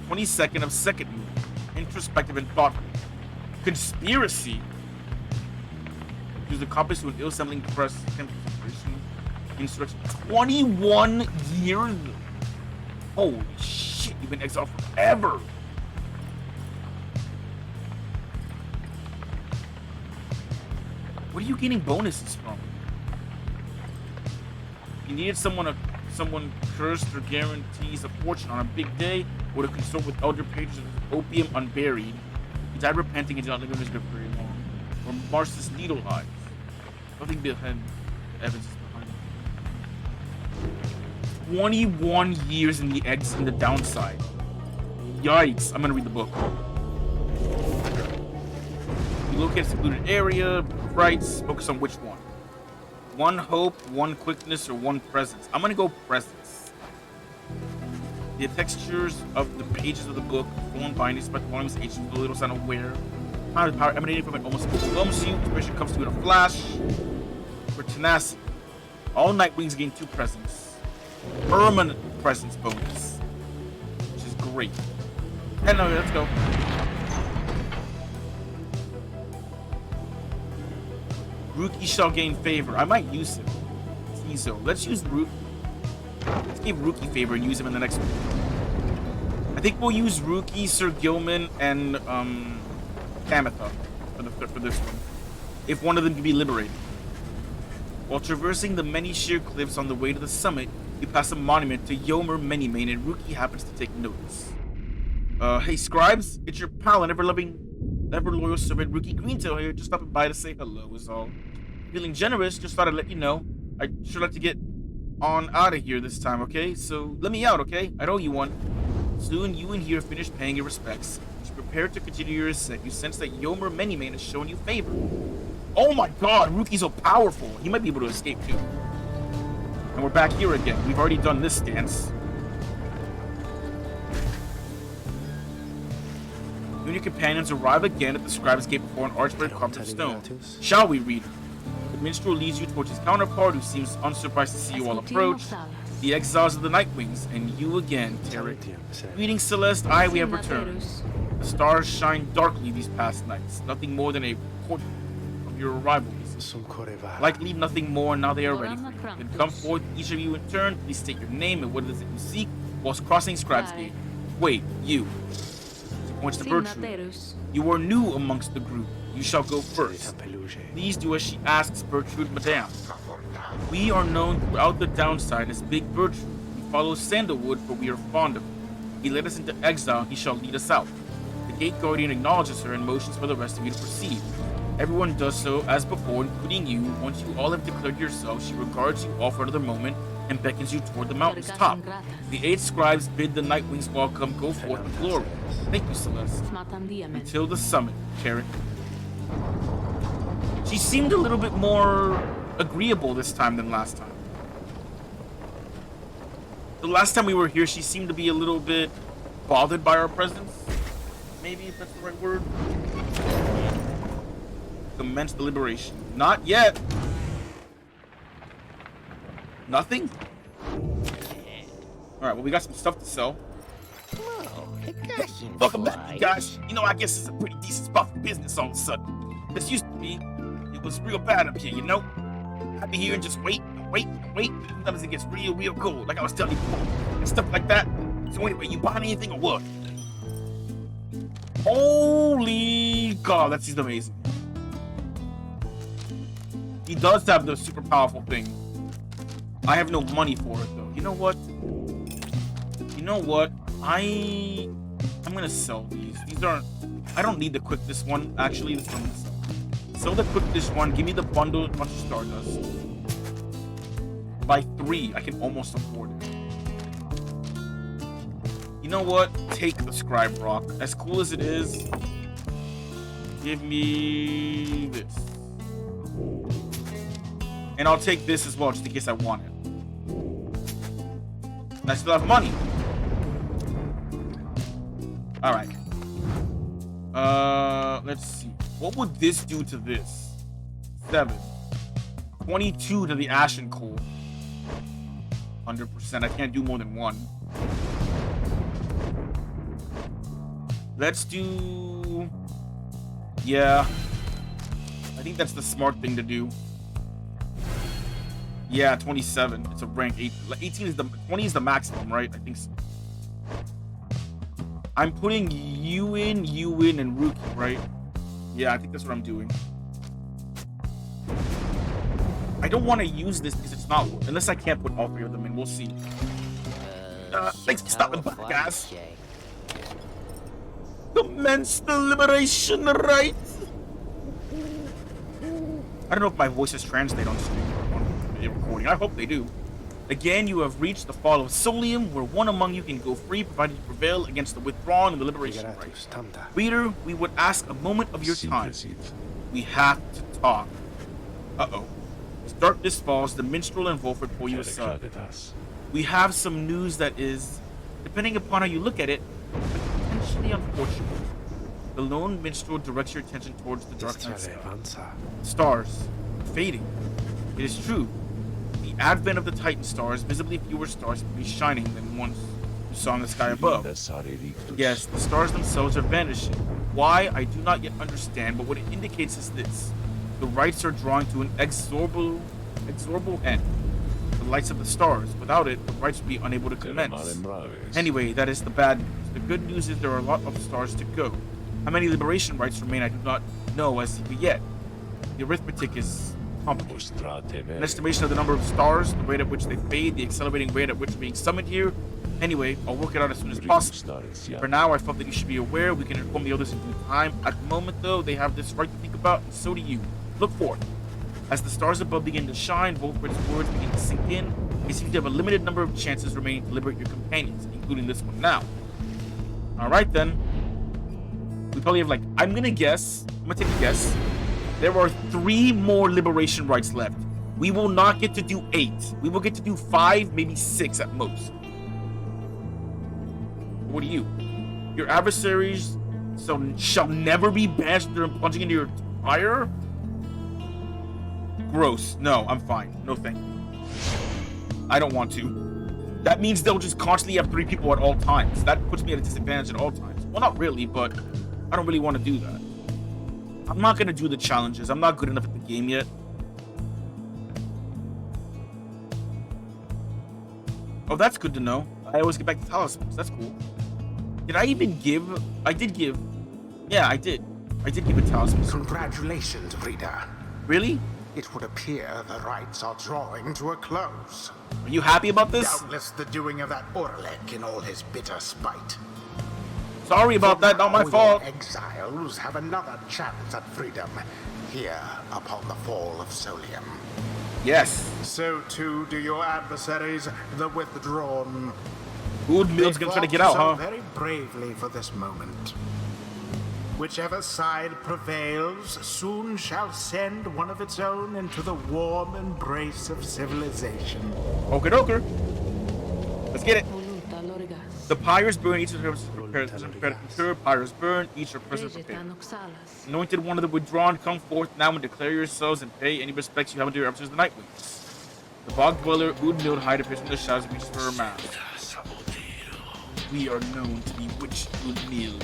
22nd of second move. Introspective and thoughtful. Conspiracy. Use the compass to an ill-assembling press. Insurrection. 21 years. Holy shit, you've been exiled forever. What are you getting bonuses from? You needed someone cursed or guarantees a fortune on a big day, or to consult with elder pages of opium unburied. He died repenting and did not live in misery very long. Or Marsus Needle Eyes. Nothing behind evidence behind it. 21 years in the downside. Yikes. I'm gonna read the book. You locate a secluded area, rites, focus on which one. One hope, one quickness, or one presence. I'm gonna go presence. The textures of the pages of the book, formed bindings, but the volumes ages with a little sound aware. Power emanating from it almost overwhelms you. Inspiration comes to you in a flash. For tenacity. All Nightwings gain 2 presence. Permanent presence bonus. Which is great. And no, let's go. Rookie shall gain favor. I might use him. So let's use Rookie. Let's give Rookie favor and use him in the next one. I think we'll use Rookie, Sir Gilman, and Tamitha for this one. If one of them can be liberated. While traversing the many sheer cliffs on the way to the summit, you pass a monument to Yomer Manymane, and Rookie happens to take notice. Hey Scribes, it's your pal and ever loyal servant Rookie Greentail here, just stopping by to say hello is all. Feeling generous, just thought I'd let you know. I'd sure like to get on out of here this time, okay? So let me out, okay? I owe you one. Soon you and here finish paying your respects. Just prepare to continue your ascent. You sense that Yomer Manymane has shown you favor. Oh my god, Rookie's so powerful. He might be able to escape too. And we're back here again. We've already done this dance. You and your companions arrive again at the Scribe's Gate before an archway carved of stone. Shall we, reader? The minstrel leads you towards his counterpart, who seems unsurprised to see you all approach. The exiles of the Nightwings, and you again, Tarek. Greetings, Celeste. We have returned. The stars shine darkly these past nights. Nothing more than a portent of your arrival. Likely nothing more, now they are ready for you. Then come forth, each of you in turn. Please state your name and what it is that you seek whilst crossing Scribe's Gate. Wait, you. She points to Bertrude. You are new amongst the group. You shall go first. Please do as she asks, Bertrude, madame. We are known throughout the downside as Big Bertrude. We follow Sandalwood, for we are fond of him. He led us into exile, he shall lead us out. The Gate Guardian acknowledges her and motions for the rest of you to proceed. Everyone does so as before, including you. Once you all have declared yourselves, she regards you all for another moment and beckons you toward the mountain's top. The 8 scribes bid the Nightwings welcome, go forth in glory. Thank you, Celeste. Until the summit, Karen. She seemed a little bit more agreeable this time than last time. The last time we were here, she seemed to be a little bit bothered by our presence. Maybe, if that's the right word. Commence deliberation. Not yet. Nothing? Alright, well, we got some stuff to sell. Welcome back, you guys. You know, I guess it's a pretty decent spot for business all of a sudden. This used to be. It was real bad up here, you know? I'd be here and just wait. Sometimes it gets real cold, like I was telling you before. And stuff like that. So anyway, you buying anything or what? Holy God, that seems amazing. He does have the super powerful thing. I have no money for it though. You know what? I'm gonna sell these. These aren't. I don't need the quickness one. Actually, this one. Sell the quickness one. Give me the bundle. Bunch of Stardust. By 3, I can almost afford it. You know what? Take the Scribe Rock. As cool as it is, give me this. And I'll take this as well, just in case I want it. And I still have money. Alright. Let's see. What would this do to this? 7. 22 to the Ashen Cold. 100%. I can't do more than 1. Let's do... Yeah. I think that's the smart thing to do. Yeah, 27. It's a rank 8. 18 is the 20 is the maximum, right? I think so. I'm putting you in, and Rookie, right? Yeah, I think that's what I'm doing. I don't want to use this because it's not unless I can't put all 3 of them in. We'll see. Thanks for stopping by, guys. Commence the liberation rites. I don't know if my voices translate on stream or on the recording. I hope they do. Again, you have reached the fall of Solium, where one among you can go free, provided you prevail against the withdrawn and the liberation rites. Reader, we would ask a moment of your time. We have to talk. Uh-oh. As darkness falls, the minstrel and Volford pull you aside. We have some news that is, depending upon how you look at it, potentially unfortunate. The lone minstrel directs your attention towards the dark night sky. Stars, fading. It is true. The advent of the Titan stars, visibly fewer stars will be shining than ones you saw in the sky above. Yes, the stars themselves are vanishing. Why, I do not yet understand, but what it indicates is this. The rites are drawing to an exorable end. The lights of the stars. Without it, the rites would be unable to commence. Anyway, that is the bad news. The good news is there are a lot of stars to go. How many liberation rites remain, I do not know as of yet. The arithmetic is complicated. An estimation of the number of stars, the rate at which they fade, the accelerating rate at which being summoned here. Anyway, I'll work it out as soon as possible. For now, I felt that you should be aware. We can inform the others in due time. At the moment, though, they have this right to think about, and so do you. Look forth. As the stars above begin to shine, Volfred's words begin to sink in. You seem to have a limited number of chances remaining to liberate your companions, including this one now. Alright then. We probably have I'm gonna take a guess. There are 3 more liberation rites left. We will not get to do 8. We will get to do 5, maybe 6 at most. What are you? Your adversaries shall never be banished through plunging into your pyre? Gross. No, I'm fine. No thank you. I don't want to. That means they'll just constantly have 3 people at all times. That puts me at a disadvantage at all times. Well, not really, but I don't really want to do that. I'm not going to do the challenges. I'm not good enough at the game yet. Oh, that's good to know. I always get back to talismans. That's cool. Did I even give? I did give. Yeah, I did. I did give a talisman. Congratulations, Reader. Really? It would appear the rites are drawing to a close. Are you happy about this? Doubtless the doing of that Orlek in all his bitter spite. Sorry about that, not my fault. Exiles have another chance at freedom here upon the fall of Solium. Yes. So too do your adversaries, the withdrawn. Udmild's gonna try to get out, huh? Very bravely for this moment. Whichever side prevails soon shall send one of its own into the warm embrace of civilization. Okie doker. Let's get it. The pyres burn, each of them prepared to pyres burn, each are present prepared. Anointed one of the withdrawn, come forth now and declare yourselves and pay any respects you have to your officers of the Nightwings. The bog dweller, Udmild, hide appears from the shadows and reaches for her mouth. We are known to be witch Udmild.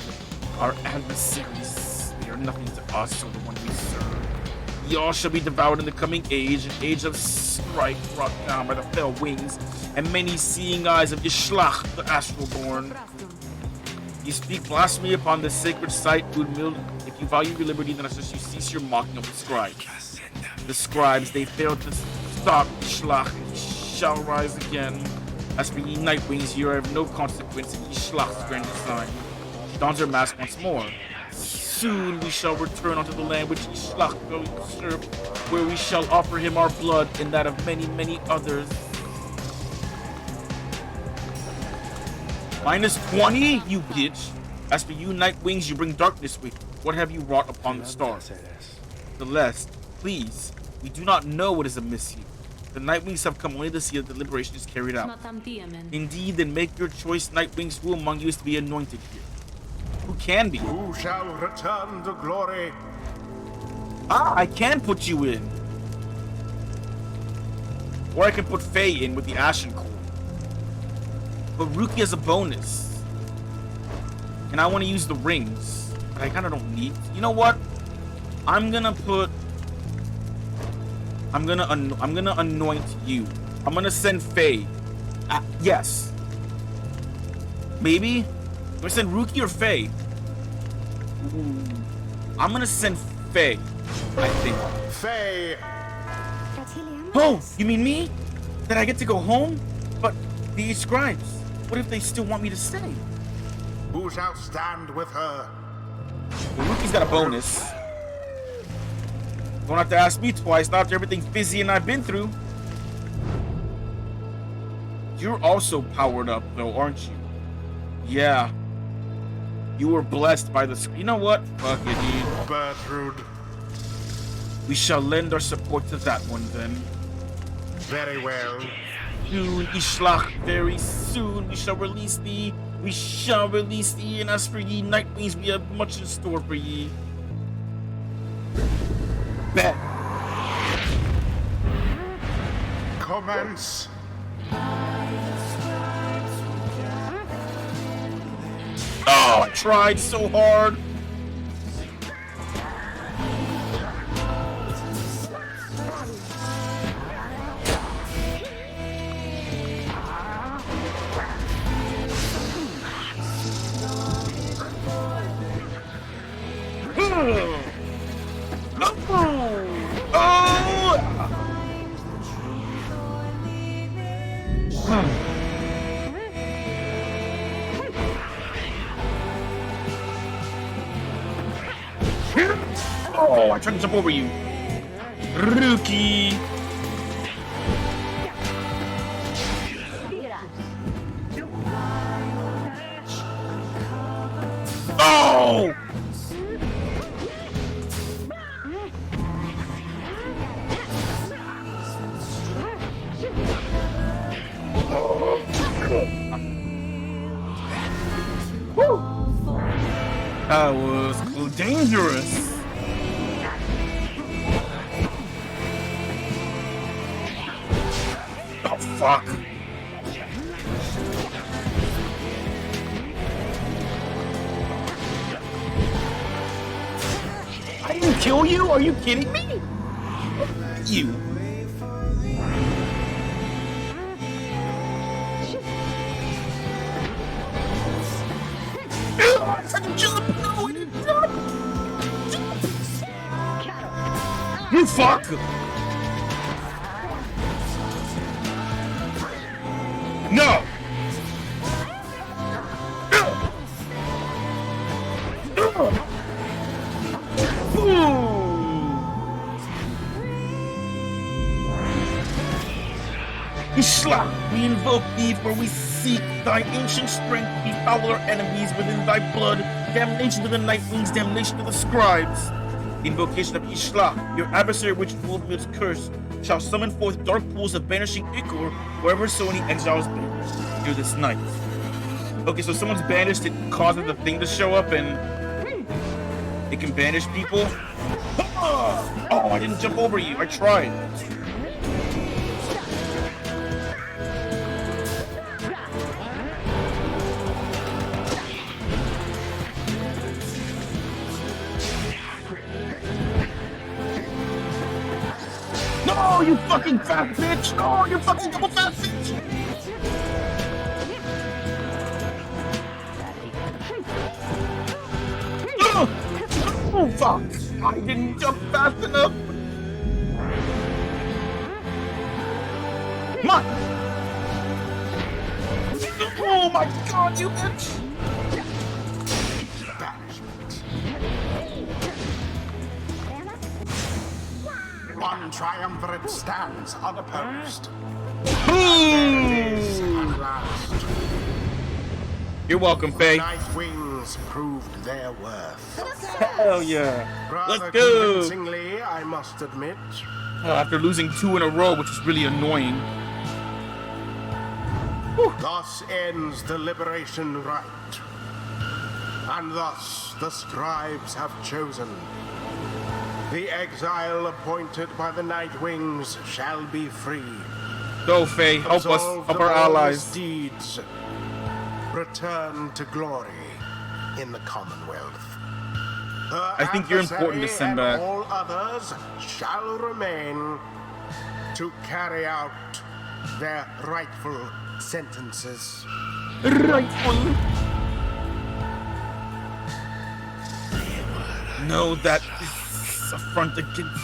Our adversaries, they are nothing to us or the one we serve. Y'all shall be devoured in the coming age, an age of strife brought down by the fell wings and many seeing eyes of Yishlach, the astral-born. You speak blasphemy upon this sacred site, Udmild. If you value your liberty, then I suggest you cease your mocking of the scribes. The scribes, they failed to stop Yishlach, and he shall rise again. As for ye Nightwings, you are of no consequence in Yishlach's grand design. She dons her mask once more. Soon we shall return unto the land which Yishlach will usurp, where we shall offer him our blood and that of many, many others. -20, you bitch. As for you Nightwings, you bring darkness with you. What have you wrought upon the stars? Celeste, please, we do not know what is amiss here. The Nightwings have come only to see that the liberation is carried out. Indeed, then make your choice, Nightwings. Who among you is to be anointed here? Who can be? Who shall return to glory? Ah, I can put you in. Or I can put Faye in with the Ashen Core. But Ruki has a bonus. And I want to use the rings. But I kind of don't need. You know what? I'm gonna anoint you. I'm gonna send Faye. Yes. Maybe? I'm gonna send Ruki or Faye. Ooh. I'm gonna send Faye, I think. Faye. Oh, you mean me? That I get to go home? But the scribes, what if they still want me to stay? Who shall stand with her? Well, Rookie's got a bonus. Don't have to ask me twice, not after everything Fizzy and I've been through. You're also powered up, though, aren't you? Yeah. You were blessed by the... You know what? Fuck it, dude. Bertrude. We shall lend our support to that one, then. Very well. Soon, Ishlach, very soon, we shall release thee. We shall release thee, and as for ye Nightwings, we have much in store for ye. Bet. Commence. Oh, I tried so hard. Oh, I tried to jump over you. Rookie. Oh! That was dangerous. Oh, fuck. I didn't kill you? Are you kidding me? You. I tried to jump. No, I didn't jump. You fuck. No. Ishlach, we invoke thee, for we seek thy ancient strength. We foul our enemies within thy blood. Damnation to the Nightwings, damnation to the scribes. The invocation of Ishlach, your adversary which ruled with its curse, shall summon forth dark pools of banishing ichor wherever so any exiles banished here this night. Okay, so someone's banished, it causes the thing to show up and it can banish people. Oh, I didn't jump over you. I tried. No, you fucking fat bitch! Oh, you fucking double fat bitch! Oh, fuck! I didn't jump fast enough! Come on! Oh my god, you bitch! One triumvirate stands unopposed. At last. You're welcome, Faye. Nightwings proved their worth. Hell yeah. Rather Let's go. convincingly, I must admit. After losing 2 in a row, which is really annoying. Thus ends the liberation rite. And thus the scribes have chosen. The exile appointed by the Nightwings shall be free. Go, Faye. Help us. Help our allies. Deeds. Return to glory in the Commonwealth. I think you're important to send back. All others shall remain to carry out their rightful sentences. Rightful. Know that this affront against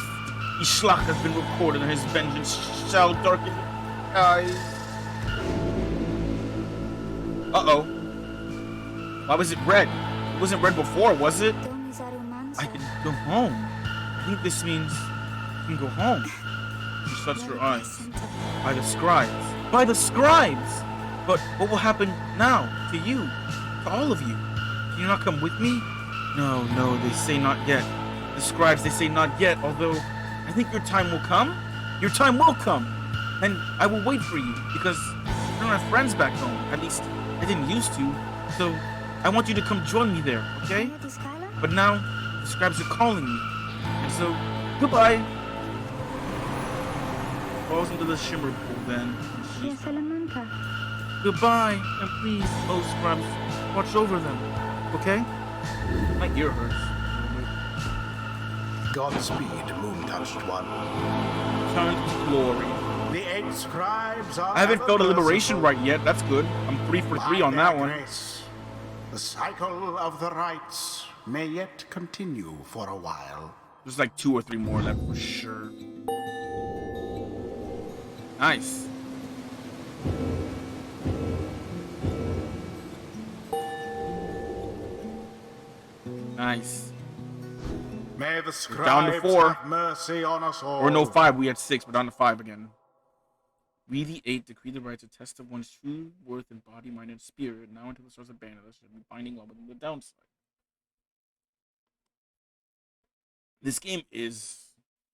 Ishlach has been recorded, and his vengeance shall darken your eyes. Uh-oh. Why was it red? It wasn't red before, was it? I can go home. I think this means I can go home. She shuts her eyes. By the scribes. By the scribes! But what will happen now to you? To all of you? Can you not come with me? No, they say not yet. The scribes, they say not yet, although I think your time will come. Your time will come. And I will wait for you, because I don't have friends back home. At least, I didn't used to. So, I want you to come join me there, okay? But now, the scribes are calling me. And so, goodbye. Falls into the shimmer pool then. Goodbye, and please, oh scribes, watch over them, okay? My ear hurts. Godspeed, moon-touched one. Turn to glory. The 8 scribes are I haven't felt a liberation merciful. right yet. That's good. I'm 3 for 3 on that one. Grace, the cycle of the rites may yet continue for a while. There's like 2 or 3 more left for sure. Nice. Nice. May the We're down to scribes 4. have mercy on us all. Or no, 5. We had 6. We're down to 5 again. We, the 8, decree the right to test of one's true worth in body, mind, and spirit. Now until the stars abandon us, should be binding well within the downside. This game is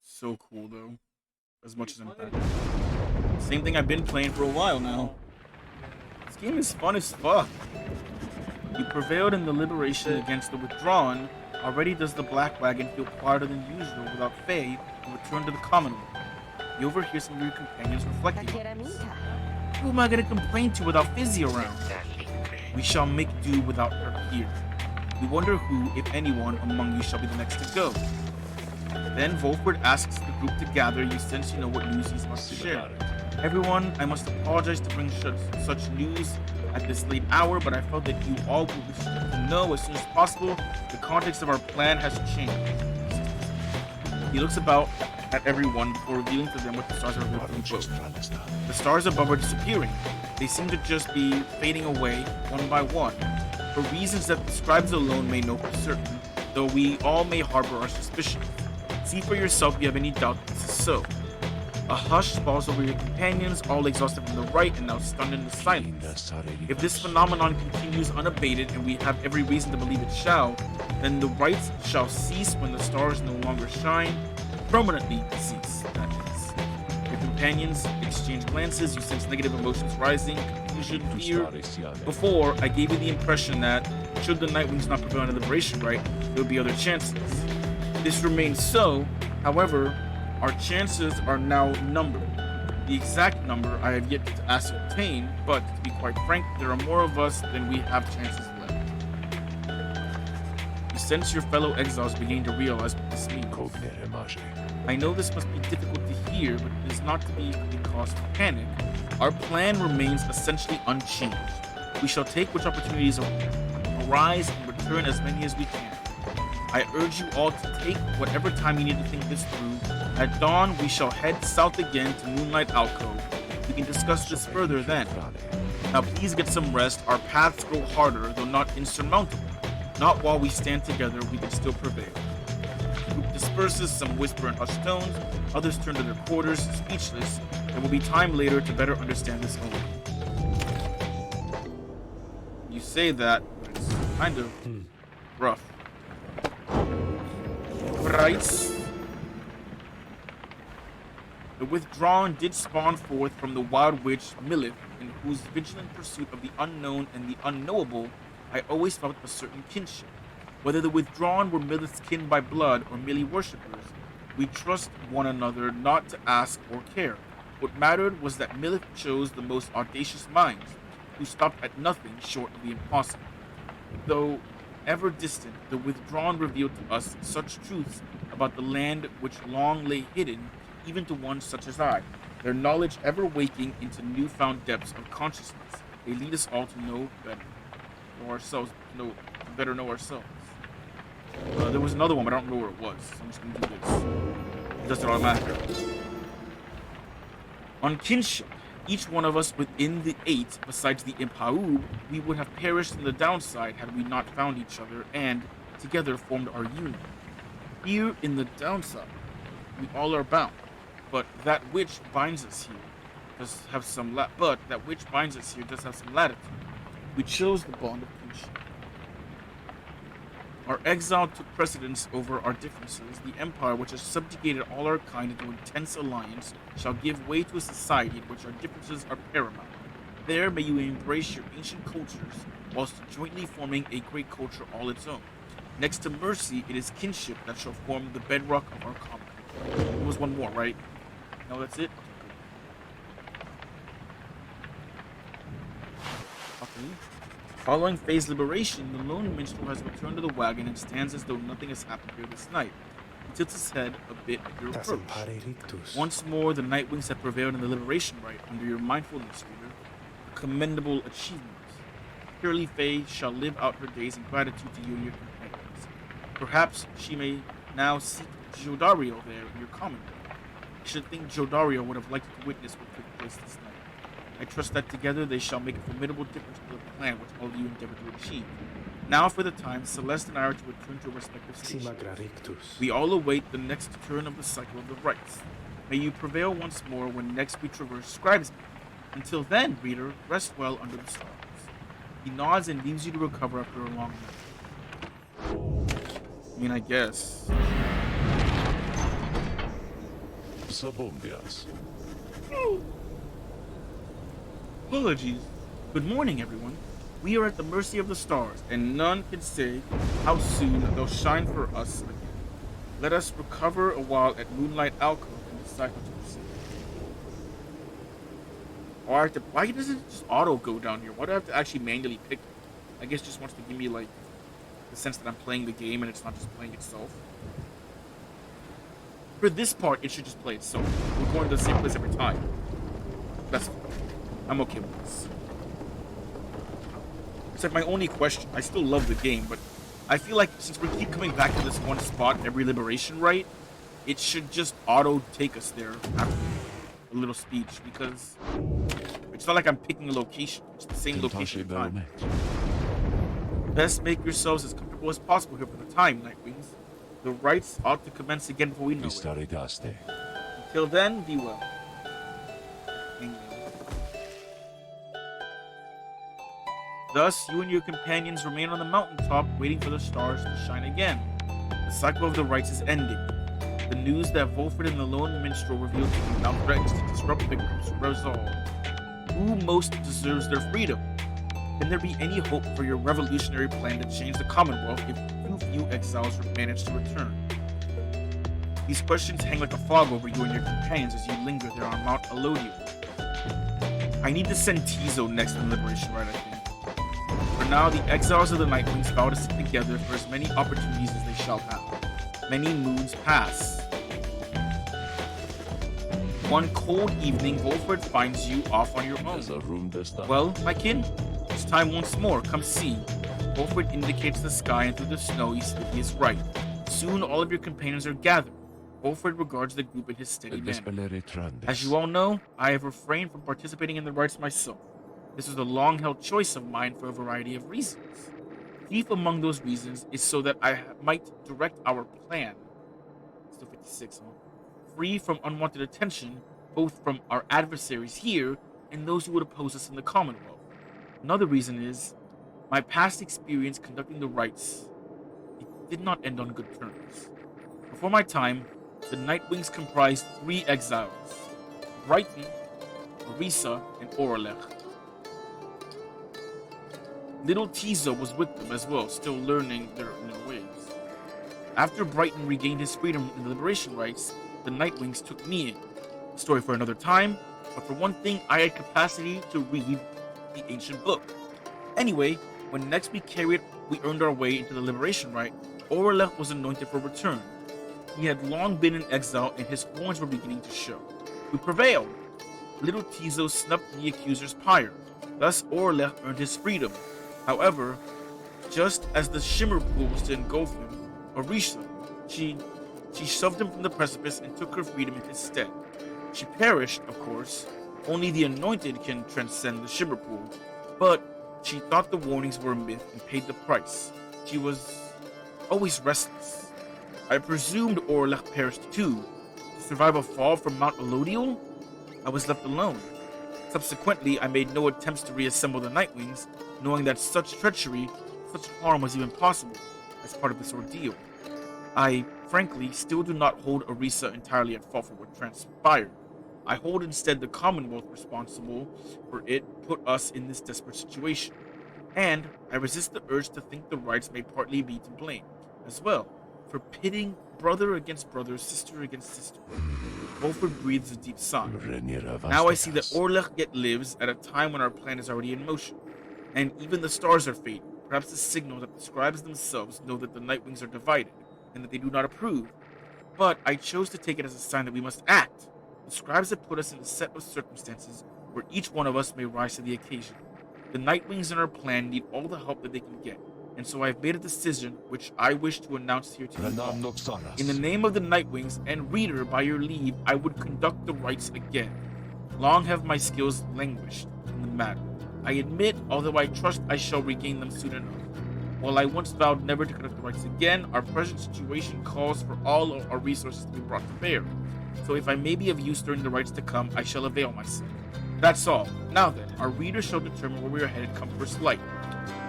so cool, though. As much as I'm back. Same thing I've been playing for a while now. This game is fun as fuck. You prevailed in the liberation against the withdrawn. Already does the Black Wagon feel quieter than usual without Faye to return to the Commonwealth. You overhear some of your companions reflecting on this. Who am I going to complain to without Fizzy around? We shall make do without her here. We wonder who, if anyone, among you shall be the next to go. Then Volford asks the group to gather. You sense you know what news he's about to share. Everyone, I must apologize to bring such news at this late hour, but I felt that you all would wish to know as soon as possible the context of our plan has changed. He looks about at everyone before revealing to them what the stars are revealed from both. The stars above are disappearing. They seem to just be fading away one by one, for reasons that the scribes alone may know for certain, though we all may harbor our suspicions. See for yourself if you have any doubt that this is so. A hush falls over your companions, all exhausted from the rite and now stunned into silence. If this phenomenon continues unabated, and we have every reason to believe it shall, then the rites shall cease when the stars no longer shine, permanently cease, that is. Your companions exchange glances, you sense negative emotions rising, confusion, fear. Before, I gave you the impression that, should the Nightwings not prevail on the liberation rite, there would be other chances. This remains so, however, our chances are now numbered. The exact number I have yet to ascertain, but to be quite frank, there are more of us than we have chances left. You sense your fellow exiles beginning to realize what this means. I know this must be difficult to hear, but it is not to be cause for panic. Our plan remains essentially unchanged. We shall take which opportunities arise and return as many as we can. I urge you all to take whatever time you need to think this through. At dawn, we shall head south again to Moonlight Alcove. We can discuss this further then. Now please get some rest. Our paths grow harder, though not insurmountable. Not while we stand together, we can still prevail. The group disperses, some whisper in hushed tones, others turn to their quarters, speechless. There will be time later to better understand this only. You say that, but it's kind of rough. Rites. The withdrawn did spawn forth from the wild witch Milith, in whose vigilant pursuit of the unknown and the unknowable I always felt a certain kinship. Whether the withdrawn were Milith's kin by blood or merely worshippers, we trust one another not to ask or care. What mattered was that Milith chose the most audacious minds, who stopped at nothing short of the impossible. Though ever distant, the withdrawn revealed to us such truths about the land which long lay hidden, even to one such as I. Their knowledge ever waking into newfound depths of consciousness. They lead us all to know better. Better know ourselves. There was another one, but I don't know where it was, so I'm just gonna do this. It does it automatically. On kinship, each one of us within the 8, besides the Imp-Haub, we would have perished in the downside had we not found each other and, together, formed our union. Here in the downside, we all are bound, but that which binds us here does have some latitude. We chose the bond of kinship. Our exile took precedence over our differences. The empire, which has subjugated all our kind into intense alliance, shall give way to a society in which our differences are paramount. There may you embrace your ancient cultures, whilst jointly forming a great culture all its own. Next to mercy, it is kinship that shall form the bedrock of our common. There was one more, right? No, that's it? Okay. Following Faye's liberation, the lone minstrel has returned to the wagon and stands as though nothing has happened here this night. He tilts his head a bit at your approach. Once more, the Nightwings have prevailed in the liberation rite under your mindfulness, reader. A commendable achievement. Surely Faye shall live out her days in gratitude to you and your companions. Perhaps she may now seek Jodario there in your common room. I should think Jodario would have liked to witness what took place this night. I trust that together they shall make a formidable difference to the plan which all of you endeavor to achieve. Now, for the time, Celeste and I are to return to our respective stations. We all await the next turn of the cycle of the rites. May you prevail once more when next we traverse Scribesman. Until then, reader, rest well under the stars. He nods and leaves you to recover after a long night. I mean, I guess. Sabombias. Apologies. Good morning, everyone. We are at the mercy of the stars, and none can say how soon they'll shine for us again. Let us recover a while at Moonlight Alcove and decide what to proceed. Why does it just auto go down here? Why do I have to actually manually pick it? I guess it just wants to give me, like, the sense that I'm playing the game and it's not just playing itself. For this part, it should just play itself. We're going to the same place every time. That's fine. I'm okay with this. It's like my only question. I still love the game, but I feel like since we keep coming back to this one spot every liberation rite, it should just auto take us there after a little speech, because it's not like I'm picking a location. It's the same location every time. Best make yourselves as comfortable as possible here for the time, Nightwings. The rites ought to commence again before we know it. Until then, be well. Thus, you and your companions remain on the mountaintop, waiting for the stars to shine again. The cycle of the rites is ending. The news that Volfred and the lone minstrel revealed to you now threatens to disrupt Victor's resolve. Who most deserves their freedom? Can there be any hope for your revolutionary plan to change the Commonwealth if too few exiles manage to return? These questions hang like a fog over you and your companions as you linger there on Mount Elodium. I need to send Tizo next in the Liberation Rite, I think. For now, the exiles of the Nightwings vow to stick together for as many opportunities as they shall have. Many moons pass. One cold evening, Volfred finds you off on your own. Well, my kin, it's time once more. Come see. Volfred indicates the sky, and through the snow he is right. Soon all of your companions are gathered. Volfred regards the group in his steady manner. As you all know, I have refrained from participating in the rites myself. This is a long-held choice of mine for a variety of reasons. Chief among those reasons is so that I might direct our plan, still 56, free from unwanted attention, both from our adversaries here and those who would oppose us in the Commonwealth. Another reason is, my past experience conducting the rites, it did not end on good terms. Before my time, the Nightwings comprised 3 exiles, Brighton, Orisa, and Orlech. Little Tizo was with them as well, still learning their ways. After Brighton regained his freedom in the liberation rites, the Nightwings took me in. A story for another time, but for one thing, I had capacity to read the ancient book. Anyway, when next we earned our way into the liberation rite, Orlech was anointed for return. He had long been in exile and his horns were beginning to show. We prevailed. Little Tizo snubbed the accuser's pyre. Thus Orlech earned his freedom. However, just as the shimmer pool was to engulf him, Orisa, she shoved him from the precipice and took her freedom in his stead. She perished, of course. Only the anointed can transcend the shimmer pool. But she thought the warnings were a myth and paid the price. She was always restless. I presumed Orlech perished too. To survive a fall from Mount Elodial, I was left alone. Subsequently, I made no attempts to reassemble the Nightwings, knowing that such treachery, such harm was even possible as part of this ordeal. I, frankly, still do not hold Orisa entirely at fault for what transpired. I hold instead the Commonwealth responsible for it put us in this desperate situation. And I resist the urge to think the Rites may partly be to blame, as well, for pitting brother against brother, sister against sister. Wolford breathes a deep sigh. Now I see that Orlech yet lives at a time when our plan is already in motion. And even the stars are fading, perhaps a signal that the scribes themselves know that the Nightwings are divided, and that they do not approve. But I chose to take it as a sign that we must act. The scribes have put us in a set of circumstances where each one of us may rise to the occasion. The Nightwings in our plan need all the help that they can get, and so I have made a decision which I wish to announce here to you all. In the name of the Nightwings, and Reader, by your leave, I would conduct the rites again. Long have my skills languished in the matter. I admit, although I trust I shall regain them soon enough. While I once vowed never to conduct the rites again, our present situation calls for all of our resources to be brought to bear. So if I may be of use during the rites to come, I shall avail myself. That's all. Now then, our reader shall determine where we are headed come first light.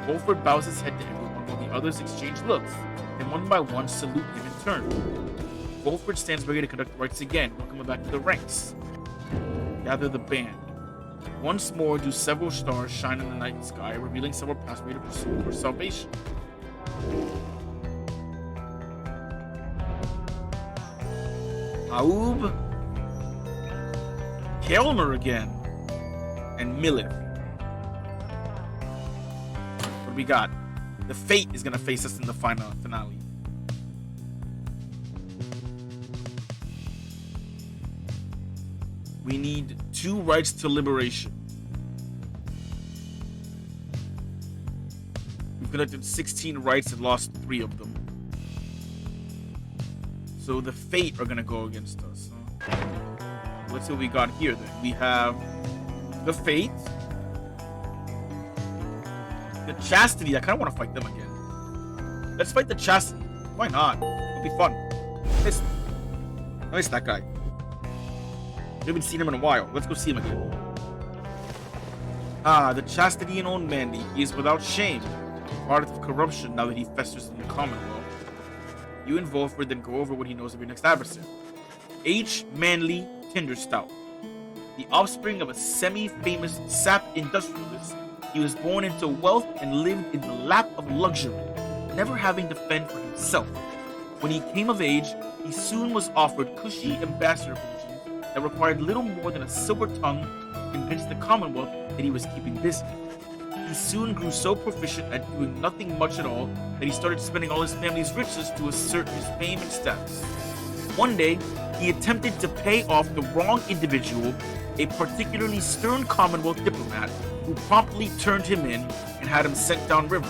Wolford bows his head to everyone while the others exchange looks, and one by one salute him in turn. Wolford stands ready to conduct the rites again, welcome back to the ranks. Gather the band. Once more do several stars shine in the night sky, revealing several pathways to pursue for salvation. Aub, Kelmer again, and Milith. What do we got? The Fate is gonna face us in the finale. We need 2 rites to liberation. We've conducted 16 rites and lost 3 of them. So the Fate are gonna go against us. Let's see what we got here then. We have the Fate, the Chastity. I kind of want to fight them again. Let's fight the Chastity. Why not? It'll be fun. I miss that guy. We haven't seen him in a while. Let's go see him again. The Chastity and old Mandy. He is without shame, product of corruption now that he festers in the Commonwealth. You and Wolford then go over what he knows of your next adversary. H. Manly Tinderstout. The offspring of a semi-famous sap industrialist, he was born into wealth and lived in the lap of luxury, never having to fend for himself. When he came of age, he soon was offered cushy ambassador positions that required little more than a silver tongue to convince the Commonwealth that he was keeping busy. He soon grew so proficient at doing nothing much at all that he started spending all his family's riches to assert his fame and status. One day, he attempted to pay off the wrong individual, a particularly stern Commonwealth diplomat, who promptly turned him in and had him sent downriver.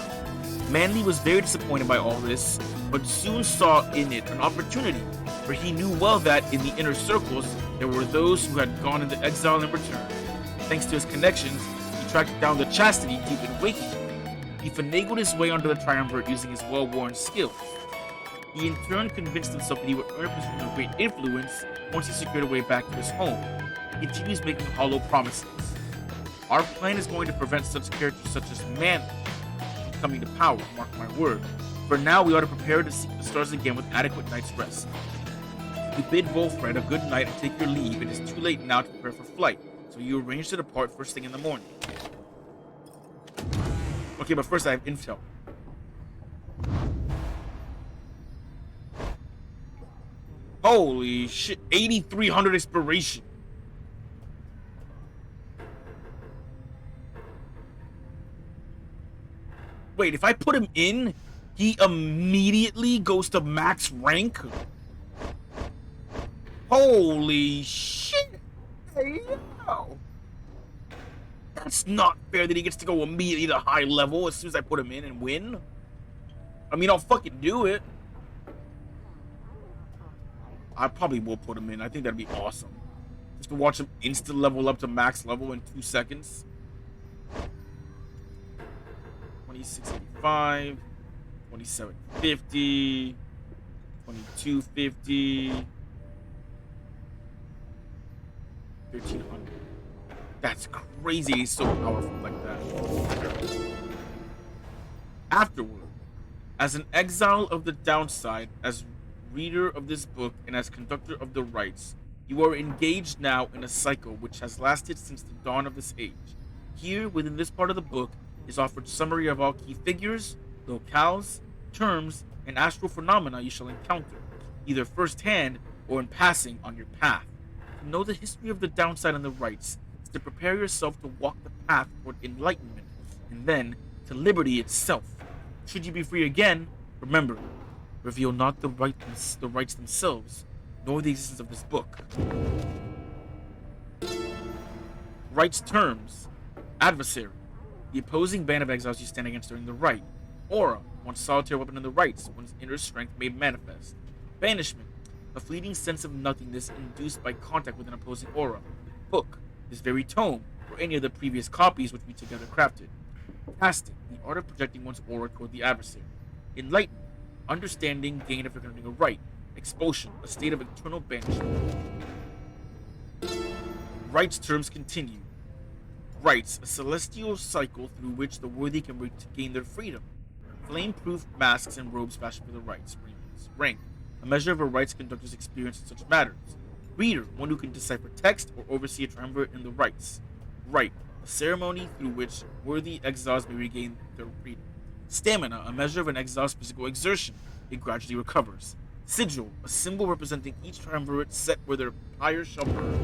Manly was very disappointed by all this, but soon saw in it an opportunity, for he knew well that, in the inner circles, there were those who had gone into exile in return. Thanks to his connections, he tracked down the Chastity he'd been waiting for. He finagled his way onto the triumvirate using his well-worn skills. He in turn convinced himself that he would earn a position of great influence once he secured a way back to his home. He continues making hollow promises. Our plan is going to prevent such characters such as Manly from coming to power, mark my word. For now, we ought to prepare to seek the stars again with adequate night's rest. You bid Wolfred a good night and take your leave. It is too late now to prepare for flight, so you arrange to depart first thing in the morning. Okay, but first I have intel. Holy shit, 8,300 inspiration. Wait, if I put him in, he immediately goes to max rank? Holy shit. Hey, yo. That's not fair that he gets to go immediately to high level as soon as I put him in and win. I mean, I'll fucking do it. I probably will put him in. I think that'd be awesome. Just to watch him instant level up to max level in 2 seconds. 2685, 2750, 2250. 1300. That's crazy. He's so powerful like that. Afterward, as an exile of the downside, as reader of this book, and as conductor of the rites, you are engaged now in a cycle which has lasted since the dawn of this age. Here, within this part of the book, is offered summary of all key figures, locales, terms, and astral phenomena you shall encounter, either firsthand or in passing on your path. To know the history of the downside and the rites is to prepare yourself to walk the path toward enlightenment, and then to liberty itself. Should you be free again, remember, reveal not the rites themselves, nor the existence of this book. Rites terms: adversary, the opposing band of exiles you stand against during the rite. Aura, one's solitary weapon in the rites, one's inner strength made manifest. Banishment, a fleeting sense of nothingness induced by contact with an opposing aura. Book, this very tome, or any of the previous copies which we together crafted. Casting, the art of projecting one's aura toward the adversary. Enlightenment, understanding gained after conducting a rite. Expulsion, a state of eternal banishment. Rites terms continue. Rites, a celestial cycle through which the worthy can gain their freedom. Flame-proof masks and robes fashioned for the rites. Rank, a measure of a rites conductor's experience in such matters. Reader, one who can decipher text or oversee a triumvirate in the rites. Rite, a ceremony through which worthy exiles may regain their freedom. Stamina, a measure of an exile's physical exertion. It gradually recovers. Sigil, a symbol representing each triumvirate set where their pyre shall burn.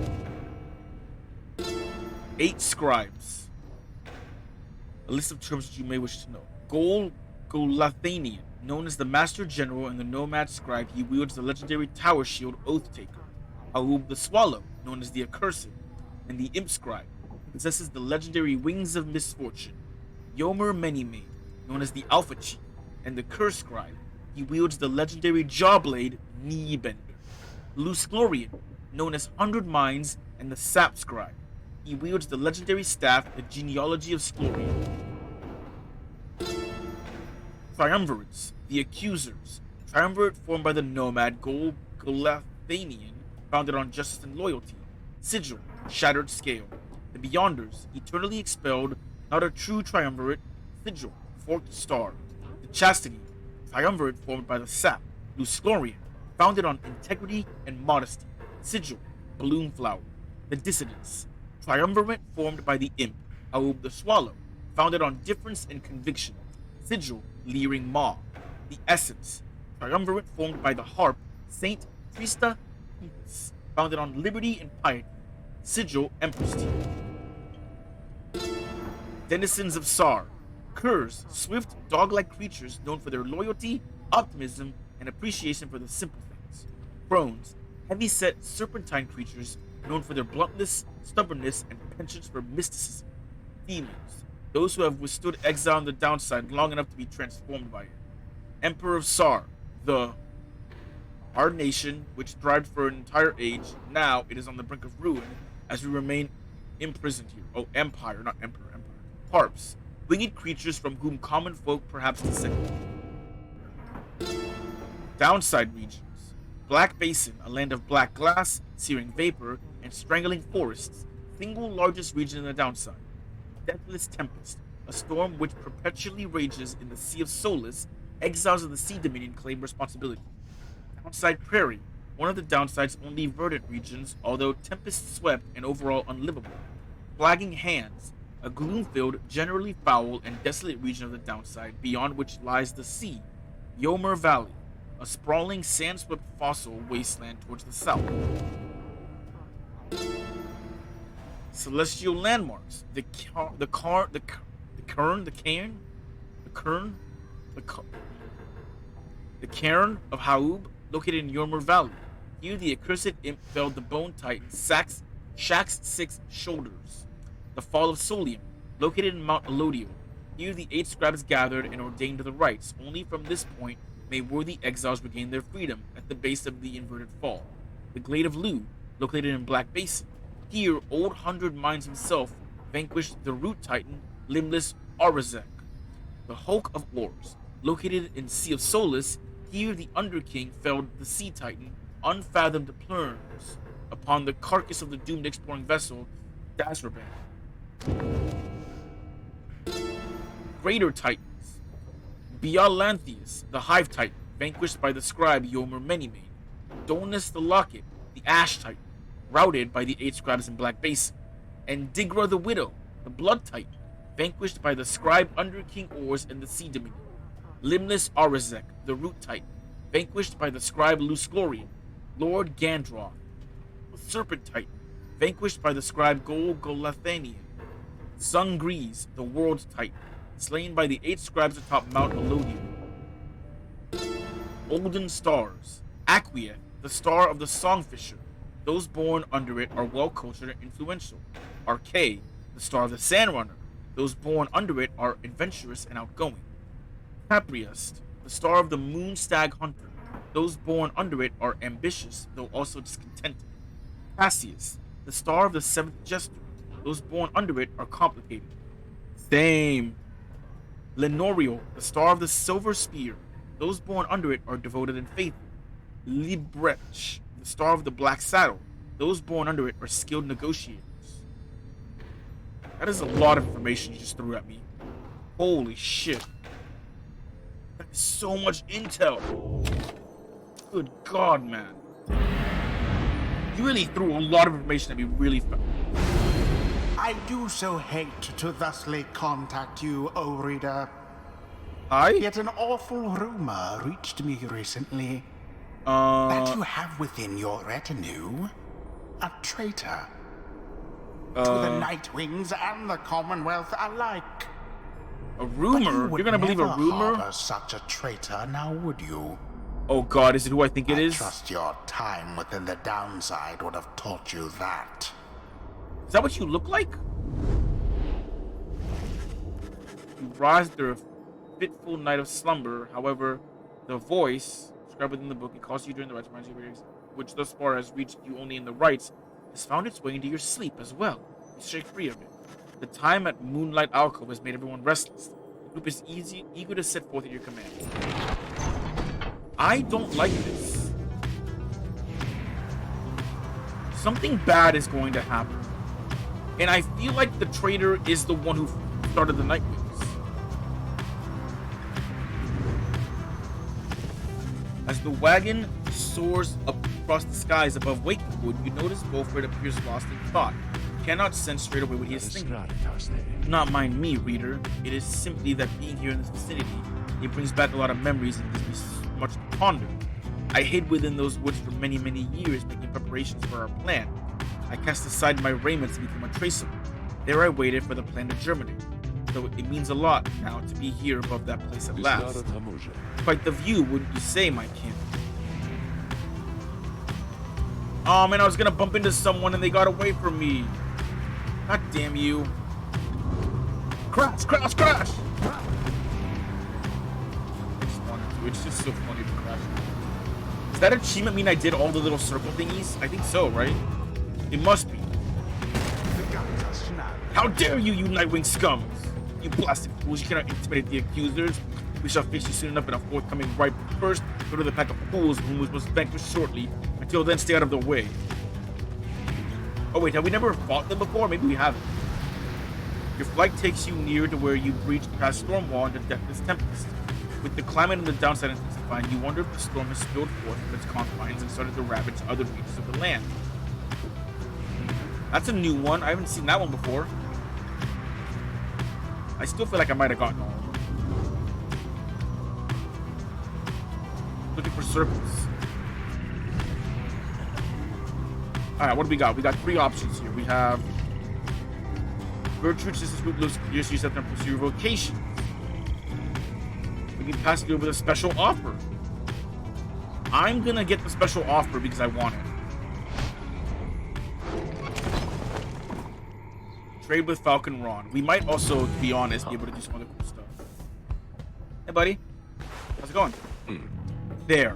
8 scribes. A list of terms that you may wish to know. Golathanian, known as the Master General and the Nomad Scribe, he wields the legendary Tower Shield Oath Taker. Haub the Swallow, known as the Accursed, and the Imp Scribe, possesses the legendary Wings of Misfortune. Yomer Manymane, known as the Alpha Chief, and the Curse Scribe, he wields the legendary Jawblade Kneebender. Lusglorian, known as 100 Minds, and the Sap Scribe, he wields the legendary staff, the Genealogy of Sglorian. Triumvirates, the Accusers, triumvirate formed by the Nomad Golathanian, founded on justice and loyalty. Sigil, Shattered Scale. The Beyonders, eternally expelled, not a true triumvirate. Sigil, Forked Star. The Chastity, triumvirate formed by the Sap, Lusglorian, founded on integrity and modesty. Sigil, Bloomflower. The Dissidents, triumvirate formed by the Imp, Haub the Swallow, founded on difference and conviction. Sigil, Leering Maw. The Essence, triumvirate formed by the Harp, Saint Trista, founded on liberty and piety. Sigil, Empress Team. Denizens of Sar, curs, swift, dog-like creatures known for their loyalty, optimism, and appreciation for the simple things. Crones, heavy-set, serpentine creatures known for their bluntness, stubbornness, and penchants for mysticism. Demons, those who have withstood exile on the downside long enough to be transformed by it. Emperor of Sar, our nation, which thrived for an entire age, now it is on the brink of ruin as we remain imprisoned here. Oh, empire, not emperor, empire. Harps, winged creatures from whom common folk perhaps descend. Downside regions. Black Basin, a land of black glass, searing vapor, and strangling forests, single largest region in the downside. Deathless Tempest, a storm which perpetually rages in the Sea of Solace, exiles of the Sea Dominion claim responsibility. Downside Prairie, one of the downside's only verdant regions, although tempest-swept and overall unlivable. Flagging Hands, a gloom-filled, generally foul and desolate region of the downside, beyond which lies the sea. Yomer Valley, a sprawling, sand-swept fossil wasteland towards the south. Celestial landmarks: the cairn of Haub, located in Yomer Valley. Here, the accursed imp felled the bone titan Shax's 6 shoulders. The fall of Solium, located in Mount Elodial. Here, the 8 scribes gathered and ordained the rites. Only from this point may worthy exiles regain their freedom, at the base of the inverted fall. The Glade of Lu, located in Black Basin. Here, old 100 Minds himself vanquished the root titan, limbless Arazek. The Hulk of Ors, located in Sea of Solace. Here the Underking felled the Sea Titan, unfathomed plurns, upon the carcass of the doomed exploring vessel, Dasraban. Greater Titans. Bialanthius, the Hive Titan, vanquished by the scribe Yomer Menimane. Donus the Locket, the Ash Titan, routed by the 8 scribes in Black Basin. And Digra the Widow, the Blood Titan, vanquished by the scribe Underking Ors and the Sea Dominion. Limbless Arazek, the Root Titan, vanquished by the scribe Lusglorian, Lord Gandroth. The Serpent Titan, vanquished by the scribe Gol Golathanian. Sun Grease, the World Titan, slain by the 8 scribes atop Mount Elodium. Olden Stars, Aquieth, the star of the Songfisher. Those born under it are well-cultured and influential. Archay, the star of the Sandrunner. Those born under it are adventurous and outgoing. Capriust, the star of the Moon Stag Hunter. Those born under it are ambitious, though also discontented. Cassius, the star of the 7th Jester. Those born under it are complicated. Same. Lenoriel, the star of the Silver Spear. Those born under it are devoted and faithful. Librech, the star of the Black Saddle. Those born under it are skilled negotiators. That is a lot of information you just threw at me. Holy shit. That is so much intel. Good God, man. You really threw a lot of information at me really fast. I do so hate to thusly contact you, O reader. Yet an awful rumor reached me recently that you have within your retinue a traitor to the Nightwings and the Commonwealth alike. A rumor? You're gonna believe a rumor? Harbor such a traitor, now would you? Oh God, is it who I think it is? I trust your time within the downside would have taught you that. Is that what you look like? You rise after a fitful night of slumber. However, the voice described within the book it calls you during the rites, which thus far has reached you only in the rites, has found its way into your sleep as well. You shake free of it. The time at Moonlight Alcove has made everyone restless. The group is eager to set forth at your command. I don't like this. Something bad is going to happen. And I feel like the traitor is the one who started the Nightwings. As the wagon soars up across the skies above Wakenwood, you notice Wilfred appears lost in thought. You cannot sense straight away what he is thinking. Do not mind me, reader. It is simply that being here in this vicinity, it brings back a lot of memories and gives me much to ponder. I hid within those woods for many, many years, making preparations for our plan. I cast aside my raiment to become untraceable. There I waited for the plan to germinate. Though it means a lot now to be here above that place at last. Quite the view, wouldn't you say, my kin? Oh man, I was gonna bump into someone and they got away from me. God damn you. Crash, crash, crash! I just wanted to. It's just so funny to crash. Does that achievement mean I did all the little circle thingies? I think so, right? It must be. How dare you, you Nightwing scums! You blasted fools, you cannot intimidate the accusers. We shall face you soon enough in a forthcoming right. First, go to the pack of fools whom we must vanquish shortly. Until then, stay out of the way. Oh wait, have we never fought them before? Maybe we haven't. Your flight takes you near to where you breached past Stormwall into Deathless Tempest. With the climate and the downside intensifying, you wonder if the storm has spilled forth from its confines and started to ravage other regions of the land. That's a new one. I haven't seen that one before. I still feel like I might have gotten all of them. Looking for circles. Alright, what do we got? We got 3 options here. We have Gertrude's Sisters Group looks clear, so you set them to pursue your vocation. We can pass it with a special offer. I'm gonna get the special offer because I want it. Trade with Falcon Ron. We might also, to be honest, be able to do some other cool stuff. Hey, buddy. How's it going? There.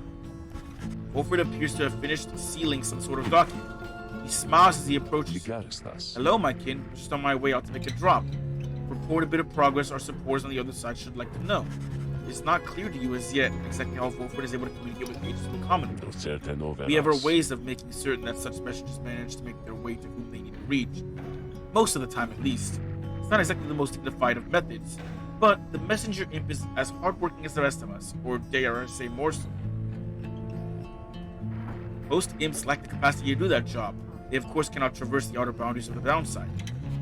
Wilfred appears to have finished sealing some sort of document. He smiles as he approaches. Hello, my kin. Just on my way out to make a drop. Report a bit of progress our supporters on the other side should like to know. it's not clear to you as yet exactly how Wolford is able to communicate with agents of the Commonwealth. We have our ways of making certain that such messages manage to make their way to whom they need to reach. Most of the time, at least. It's not exactly the most dignified of methods, but the messenger imp is as hardworking as the rest of us, or dare I say more so. Most imps lack the capacity to do that job. They of course cannot traverse the outer boundaries of the downside,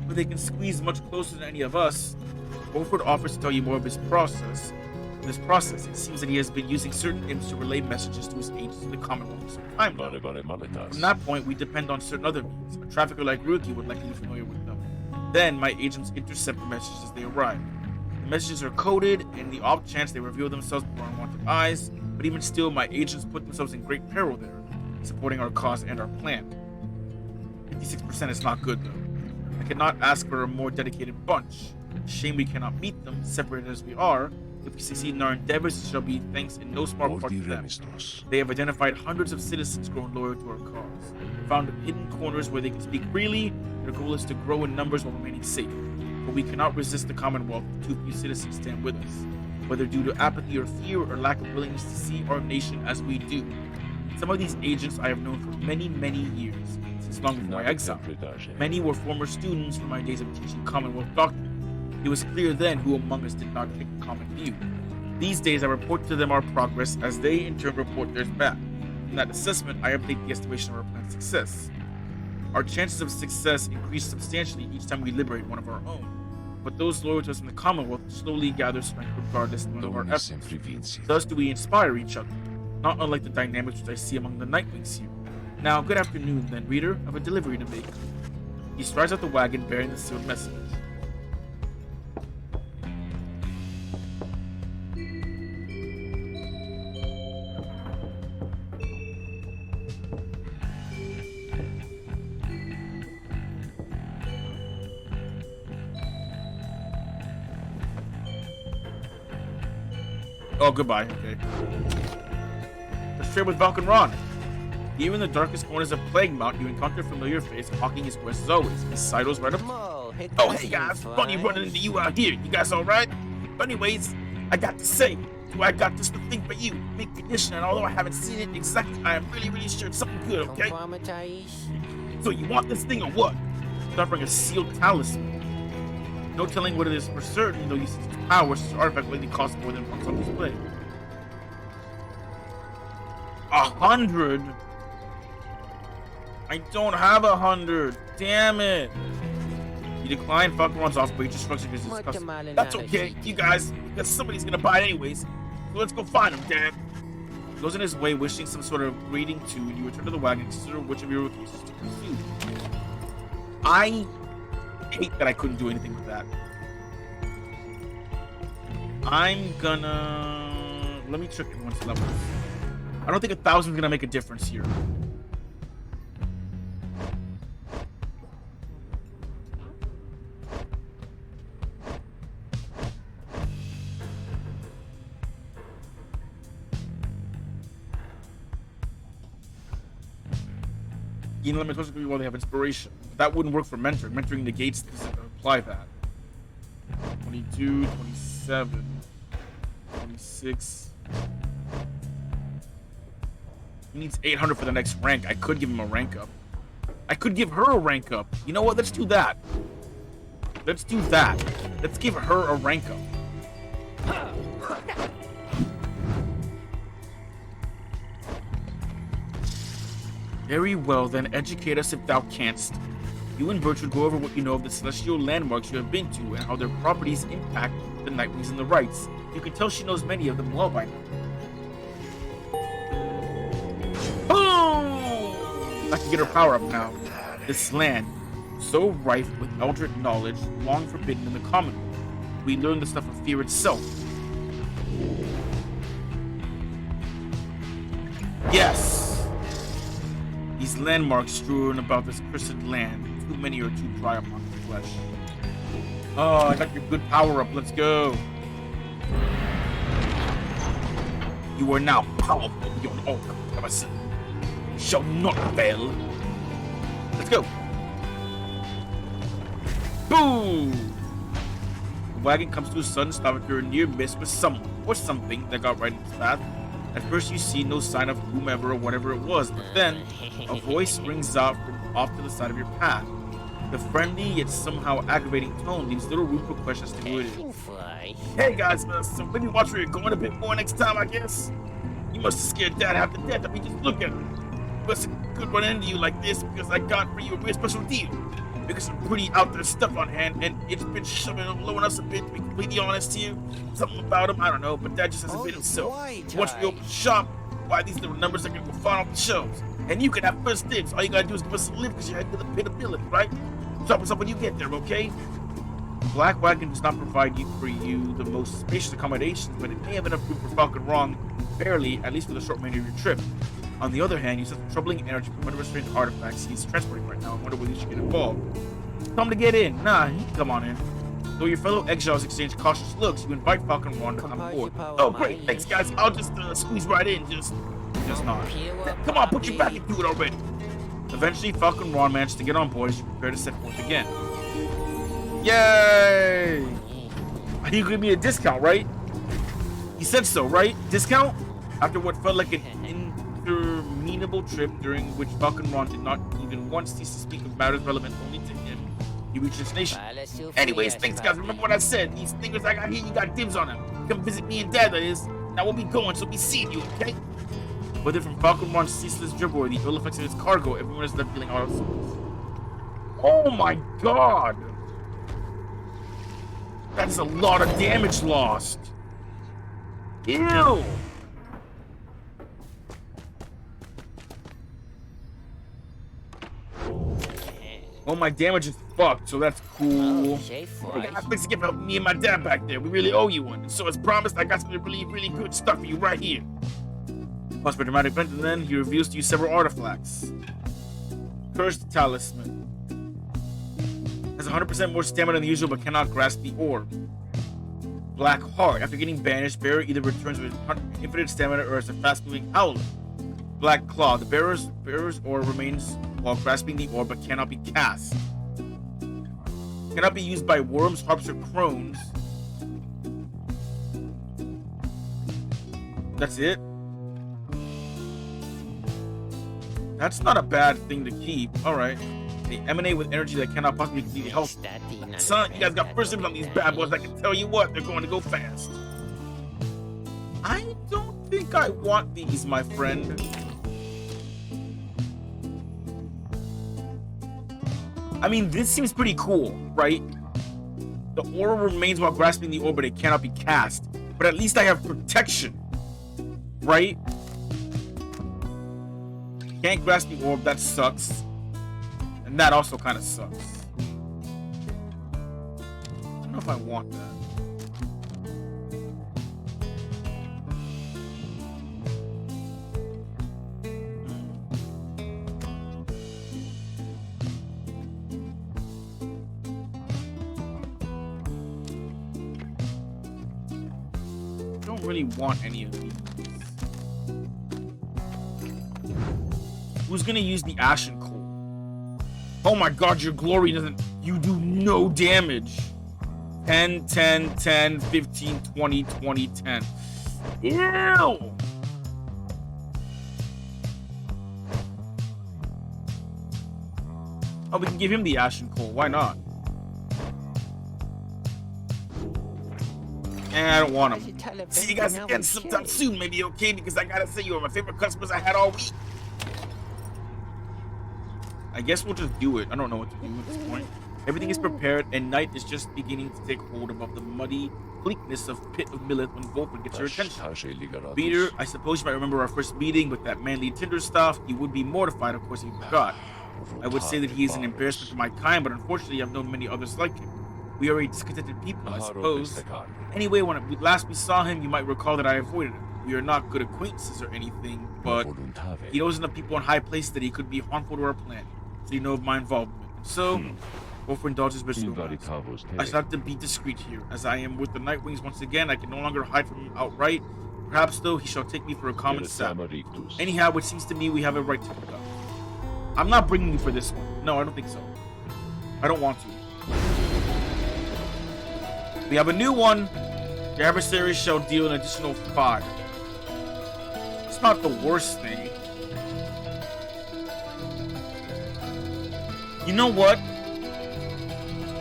but they can squeeze much closer than any of us. Wolford offers to tell you more of his process. In this process, it seems that he has been using certain imps to relay messages to his agents in the Commonwealth for some time now. From that point, we depend on certain other means. A trafficker like Ruki would likely be familiar with them. Then, my agents intercept the messages as they arrive. The messages are coded, and in the off chance they reveal themselves before unwanted eyes, but even still, my agents put themselves in great peril there, supporting our cause and our plan. 56% is not good, though. I cannot ask for a more dedicated bunch. Shame we cannot meet them, separated as we are. If we succeed in our endeavors, it shall be thanks in no small part to them. They have identified hundreds of citizens grown loyal to our cause, found hidden corners where they can speak freely. Their goal is to grow in numbers while remaining safe. But we cannot resist the Commonwealth if too few citizens stand with us, whether due to apathy or fear or lack of willingness to see our nation as we do. Some of these agents I have known for many, many years, since long before my exile. Many were former students from my days of teaching Commonwealth doctrine. It was clear then who among us did not take a common view. These days I report to them our progress as they in turn report theirs back. In that assessment, I update the estimation of our plan's success. Our chances of success increase substantially each time we liberate one of our own. But those loyal to us in the Commonwealth slowly gather strength regardless of our efforts. Thus do we inspire each other, not unlike the dynamics which I see among the Nightwings here. Now, good afternoon then, reader. I have a delivery to make. He strides out the wagon bearing the sealed message. Oh, goodbye. Okay. Let's trade with Falcon Ron. Even in the darkest corners of Plague Mount, you encounter a familiar face hawking his quest as always. Miss Saido's right up. Oh, hey guys, funny running into you out here. You guys alright? But anyways, I got to say, I got this to think for you. Big condition, and although I haven't seen it exactly, I am really, really sure it's something good, okay? So you want this thing or what? It's offering a sealed talisman. No telling what it is for certain, though you see its power, such an artifact likely costs more than what's on display. 100? I don't have 100. Damn it. You decline Falcon Ron's offer, but he just shrugs your business. That's okay, you guys, because somebody's gonna buy it anyways. So let's go find him, Dad. He goes in his way, wishing some sort of greeting to, and you return to the wagon and consider which of your requests to pursue. I hate that I couldn't do anything with that. I'm gonna... Let me check everyone's level. I don't think 1,000 is gonna make a difference here. You know, let me while they have inspiration. That wouldn't work for mentoring. Mentoring negates doesn't apply that. 22, 27, 26. He needs 800 for the next rank. I could give him a rank up. I could give her a rank up. You know what? Let's do that. Let's do that. Let's give her a rank up. Very well, then educate us if thou canst. You and Bertrand go over what you know of the celestial landmarks you have been to and how their properties impact the Nightwings and the Rites. You can tell she knows many of them well by now. Boom! I can get her power up now. This land, so rife with eldritch knowledge, long forbidden in the Commonwealth. We learn the stuff of fear itself. Yes! These landmarks strewn about this cursed land. Too many are too dry upon the flesh. Oh, I got your good power up. Let's go. You are now powerful beyond all comparison. Shall not fail. Let's go. Boom! The wagon comes to a sudden stop if you're near miss with someone or something that got right in its path. At first you see no sign of whomever or whatever it was, but then a voice rings out from off to the side of your path. The friendly yet somehow aggravating tone leaves little room for questions to who it is. Hey guys, so maybe watch where you're going a bit more next time, I guess. You must have scared Dad half to death. I mean, just look at him. Must could run into you like this because I got for you a real special deal. Because some pretty out there stuff on hand, and it's been shoving low on us a bit, to be completely honest to you. Something about him, I don't know, but Dad just hasn't been himself. Once we open the shop, why these little numbers are gonna go far off the shelves. And you can have first dibs. All you gotta do is give us a lift because you're heading to the pit of billet, right? Stop us up when you get there, okay? Black Wagon does not provide for you the most spacious accommodations, but it may have enough room for Falcon Wrong, barely, at least for the short remainder of your trip. On the other hand, you sense troubling energy from whatever strange artifacts he's transporting right now. I wonder whether you should get involved. Tell him to get in. Nah, come on in. Though your fellow exiles exchange cautious looks, you invite Falcon Wrong to come aboard. Oh, great. Thanks, guys. I'll just squeeze right in. Just not. Come on, put your back into it already. Eventually, Falcon Ron managed to get on board as you prepare to set forth again. Yay! He gave me a discount, right? He said so, right? Discount? After what felt like an interminable trip during which Falcon Ron did not even once cease to speak of matters relevant only to him, he reached his nation. Anyways, thanks guys. Remember what I said. These fingers I got here, you got dibs on them. Come visit me and Dad, that is. Now we'll be going, so be seeing you, okay? Whether from Falcon Ron's ceaseless dribble or the ill effects of his cargo, everyone is left feeling out of sorts. Oh my god! That's a lot of damage lost. Ew! Oh, my damage is fucked, so that's cool. Thanks again for helping me and my dad back there. We really owe you one. And so as promised, I got some really, really good stuff for you right here. Pause for dramatic event, and then he reveals to you several artifacts. Cursed Talisman. Has 100% more stamina than usual, but cannot grasp the orb. Black Heart. After getting banished, bearer either returns with infinite stamina or as a fast-moving howler. Black Claw. The bearer's orb remains while grasping the orb, but cannot be cast. Cannot be used by worms, harps, or crones. That's it. That's not a bad thing to keep. Alright. They emanate with energy that cannot possibly completely help. Son, you guys got first dibs on these bad boys. I can tell you what, they're going to go fast. I don't think I want these, my friend. I mean, this seems pretty cool, right? The aura remains while grasping the orb, but it cannot be cast. But at least I have protection, right? Can't grasp the orb, that sucks. And that also kind of sucks. I don't know if I want that. I don't really want any of these. Who's gonna use the Ashen Coal? Oh my god, your glory doesn't... You do no damage. 10, 10, 10, 15, 20, 20, 10. Ew! Oh, we can give him the Ashen Coal. Why not? I don't want him. See you guys again sometime soon, maybe, okay? Because I gotta say, you are my favorite customers I had all week. I guess we'll just do it. I don't know what to do at this point. Everything is prepared, and night is just beginning to take hold above the muddy bleakness of Pit of Millet when Volpin gets your attention. Peter, I suppose you might remember our first meeting with that manly tinder stuff. You would be mortified, of course, if you forgot. I would say that he is an embarrassment to my kind, but unfortunately I've known many others like him. We are a discontented people, I suppose. Anyway, when last we saw him, you might recall that I avoided him. We are not good acquaintances or anything, but he knows enough people in high places that he could be harmful to our plan. So you know of my involvement. And so, go for indulgence, but I shall have to be discreet here. As I am with the Nightwings once again, I can no longer hide from him outright. Perhaps, though, he shall take me for a common sap. Anyhow, it seems to me we have a right to pick up. I'm not bringing you for this one. No, I don't think so. I don't want to. We have a new one. The adversary shall deal an additional 5. It's not the worst thing. You know what?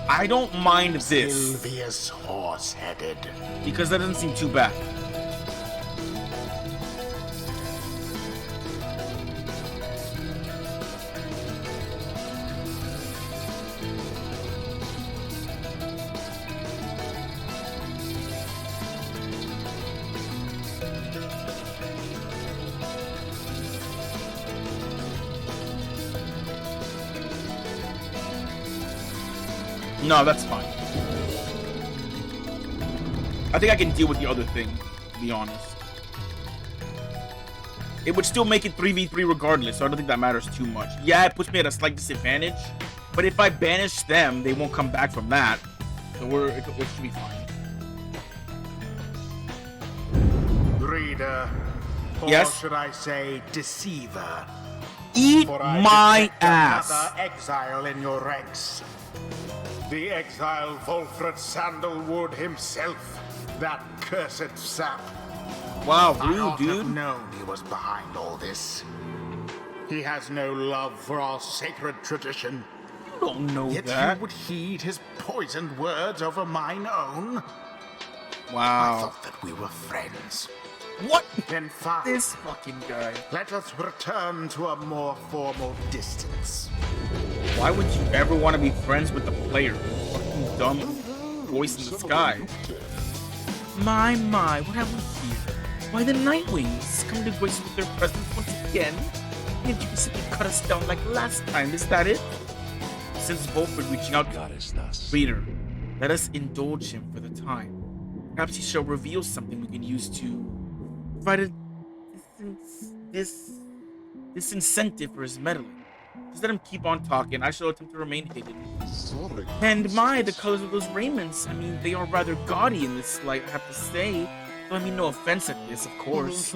I don't mind this. Sylvia's horse-headed. Because that doesn't seem too bad. No, that's fine. I think I can deal with the other thing, to be honest. It would still make it 3v3 regardless, so I don't think that matters too much. Yeah, it puts me at a slight disadvantage, but if I banish them, they won't come back from that. So it should be fine. Reader, or yes? should I say deceiver? Eat my ass. Another exile in your ranks. The exile Volfred Sandalwood himself, that cursed sap. Wow, I rude, ought to have dude. known he was behind all this. He has no love for our sacred tradition. You don't know Yet that. you would heed his poisoned words over mine own. I Wow. thought that we were friends. What? Then fine. This fucking guy. Let us return to a more formal distance. Why would you ever want to be friends with the player? Fucking dumb voice in the sky. My, what have we here? Why, the Nightwings come to grace us with their presence once again? And you can simply cut us down like last time, is that it? Since Volfred reaching out to Reader, let us indulge him for the time. Perhaps he shall reveal something we can use to provide a this incentive for his meddling. Just let him keep on talking. I shall attempt to remain hidden. And the colors of those raiments. I mean, they are rather gaudy in this light, I have to say. Though I mean no offense at this, of course.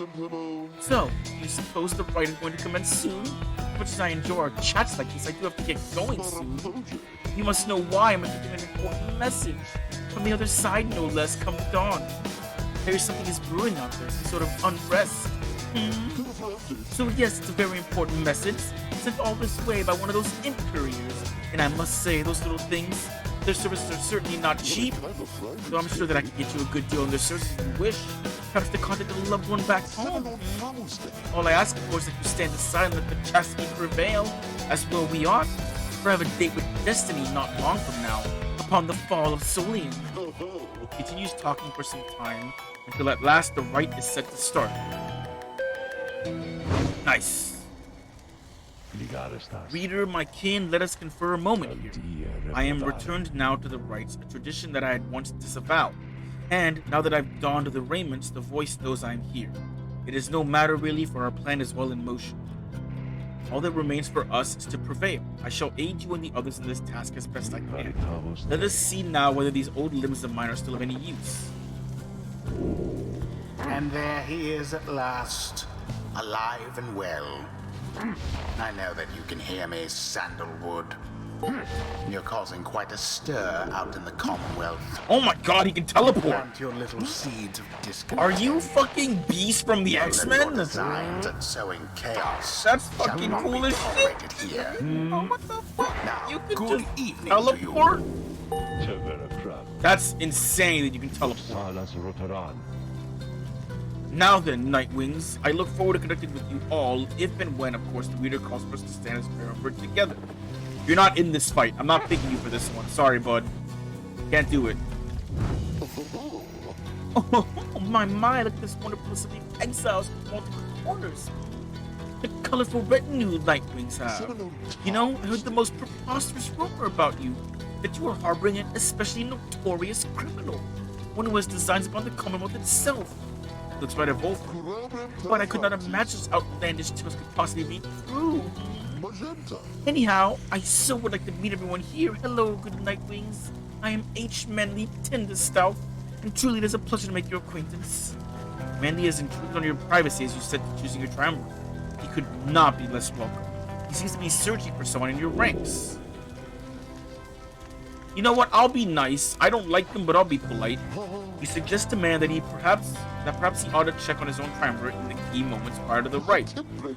So, you suppose the rite is going to commence soon? As much as I enjoy our chats like this, I do have to get going soon. You must know why I'm giving an important message. From the other side, no less, come dawn. There's something is brewing out there, some sort of unrest. So yes, it's a very important message, sent all this way by one of those imp couriers. And I must say, those little things, their services are certainly not cheap. So I'm sure that I can get you a good deal on their services if you wish. Perhaps to contact a loved one back home. All I ask, of course, is that you stand aside and let the chastity prevail, as well we ought. For I have a date with destiny not long from now, upon the fall of Solian. He continues talking for some time, until at last the rite is set to start. Nice. Reader, my kin, let us confer a moment here. I am returned now to the rites, a tradition that I had once disavowed. And, now that I've donned the raiments, the voice knows I am here. It is no matter really, for our plan is well in motion. All that remains for us is to prevail. I shall aid you and the others in this task as best I can. Let us see now whether these old limbs of mine are still of any use. And there he is at last, alive and well. I know that you can hear me, Sandalwood. You're causing quite a stir out in the Commonwealth. Oh my god, he can teleport! Plant your little seeds of discontent. Are you fucking Beast from the X-Men? Designs at sowing chaos. That's fucking cool as shit. Here. Oh, what the fuck? Now, You can good just evening teleport? to you. That's insane that you can teleport. Now then, Nightwings, I look forward to connecting with you all, if and when, of course, the reader calls for us to stand as Pyre together. You're not in this fight. I'm not picking you for this one. Sorry, bud. Can't do it. Oh, my, look at this wonderful city of exiles with multiple corners. The colorful retinue Nightwings have. You know, I heard the most preposterous rumor about you, that you are harboring an especially notorious criminal, one who has designs upon the Commonwealth itself. Looks rather vocal, but I could not imagine such outlandish tales could possibly be true. Anyhow, I so would like to meet everyone here. Hello, good Nightwings. I am H. Manly Tenderstout, and truly it is a pleasure to make your acquaintance. Manly has intruded on your privacy as you said to choosing your triumvirate. He could not be less welcome. He seems to be searching for someone in your ranks. You know what? I'll be nice. I don't like them, but I'll be polite. You suggest to man that perhaps he ought to check on his own primer in the key moments prior to the rite.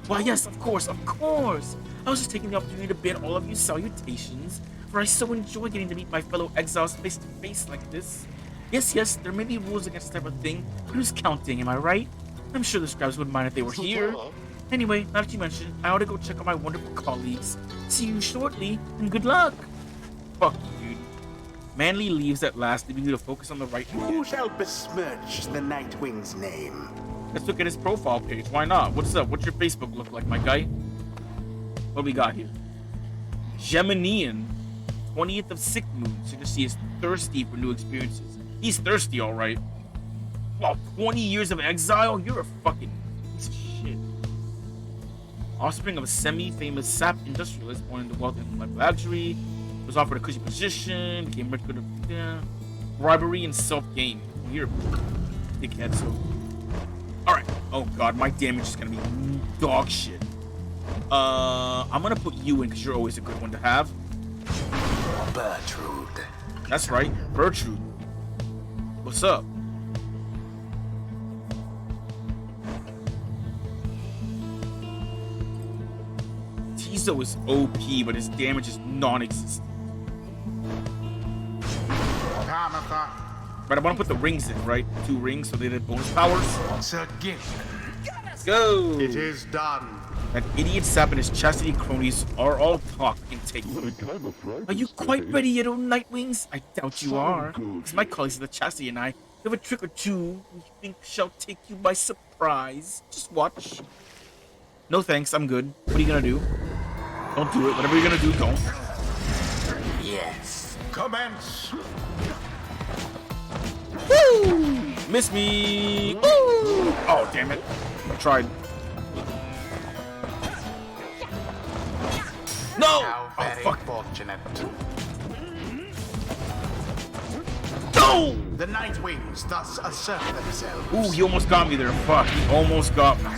Why, yes, of course, of course. I was just taking the opportunity to bid all of you salutations, for I so enjoy getting to meet my fellow exiles face to face like this. Yes, there may be rules against this type of thing, but who's counting, am I right? I'm sure the scribes wouldn't mind if they were here. Anyway, now that you mentioned, I ought to go check on my wonderful colleagues. See you shortly, and good luck. Fuck you, dude. Manly leaves at last, leaving you to focus on the right. Who shall besmirch the Nightwing's name? Let's look at his profile page. Why not? What's up? What's your Facebook look like, my guy? What do we got here? Geminian, 20th of Sick Moon. So you see he's thirsty for new experiences. He's thirsty, all right. Well, 20 years of exile? You're a fucking piece of shit. Offspring of a semi-famous sap industrialist born into wealth and luxury. Was offered a cushy position. Became rich good of bribery and self-gain. Well, you're a dickhead, so... Alright. Oh god, my damage is gonna be dog shit. I'm gonna put you in because you're always a good one to have. Bertrude. That's right, Bertrude. What's up? Tizo is OP, but his damage is non-existent. But I want to put the rings in, right? 2 rings, so they did bonus powers. Sir Gil. Let's go! It is done. That idiot Sap and his chastity cronies are all talk and take. Are you quite ready yet, old Nightwings? I doubt you are. Because my colleagues of the chastity and I have a trick or two we think shall take you by surprise. Just watch. No thanks, I'm good. What are you gonna do? Don't do it. Whatever you're gonna do, don't. Yes. Commence. Woo! Miss me! Woo! Oh, damn it. I tried. No! How very fortunate. No! The Nightwings thus assert themselves. Ooh, he almost got me there. Fuck, he almost got me.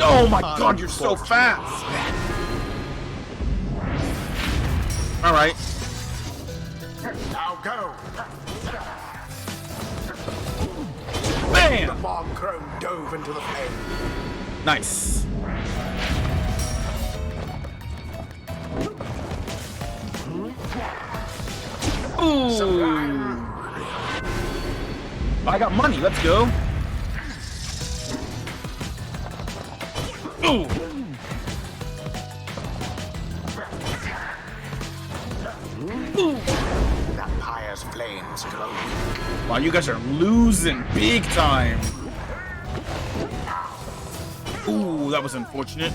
Oh my god, you're so fast! Alright. Now go! Bam! The Bog Crow dove into the flame. Nice. Ooh. I got money, let's go. Ooh. Ooh. That Pyre's flames glow. Wow, you guys are losing big time. Ooh, that was unfortunate.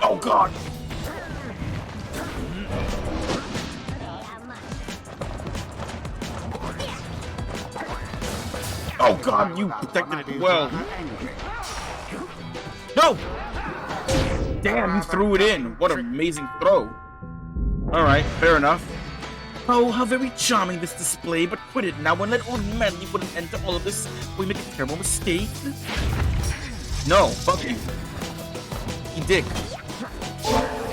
Oh god. Oh god, you protected it well. No! Damn, you threw it in. What an amazing throw. Alright, fair enough. Oh, how very charming this display, but quit it now and let old Manly put an end to all of this before we make a terrible mistake. No, fuck you. You dick.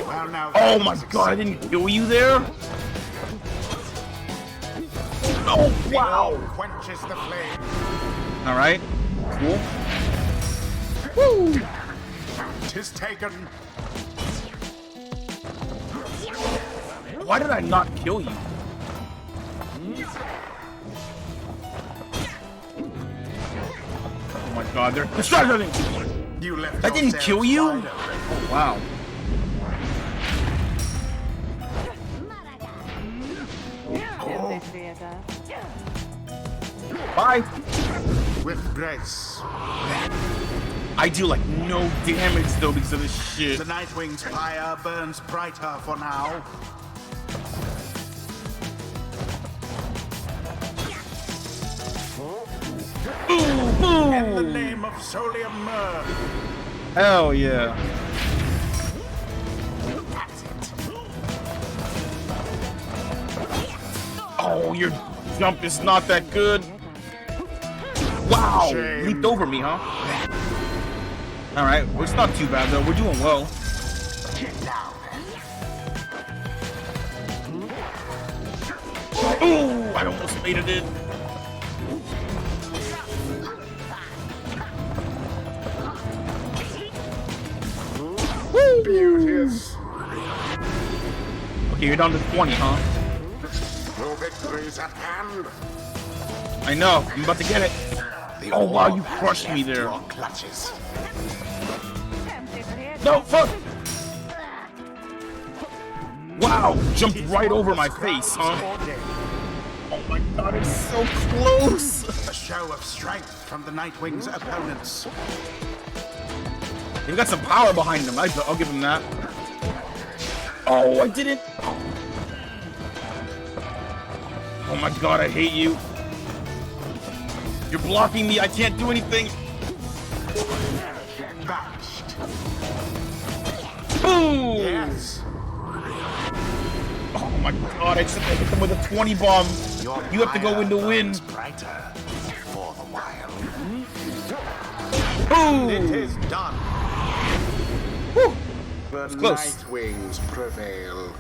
Well, now Oh my god, I didn't kill you there? Oh, wow. Quenches the flame. Alright, cool. Woo! 'Tis taken. Why did I not kill you? Oh my god, they're distracting! You left That didn't yourselves kill you? wide open. Oh, wow. Bye! With grace. I do like no damage though because of this shit. The Nightwing's fire burns brighter for now. Boom, boom. In the name of Solium Myrrh. Hell yeah. That's it. Oh, your jump is not that good. Wow, leaped over me, huh? All right, well, it's not too bad though. We're doing well. Oh, I almost made it in. Beauteous. Okay, you're down to 20, huh? Your victory's at hand. I know. I'm about to get it. Oh, wow, you crushed me there. Clutches. No, fuck! Wow, jumped right over my face, huh? Oh my god, it's so close! A show of strength from the Nightwing's opponents. They've got some power behind them. I'll give them that. Oh, I didn't. Oh my god, I hate you. You're blocking me. I can't do anything. Boom! Yes. Oh my god, I just have to hit them with a 20 bomb. You have to go in to win. Brighter for the while. Boom! It is done. Whew. The close. Nightwings prevail.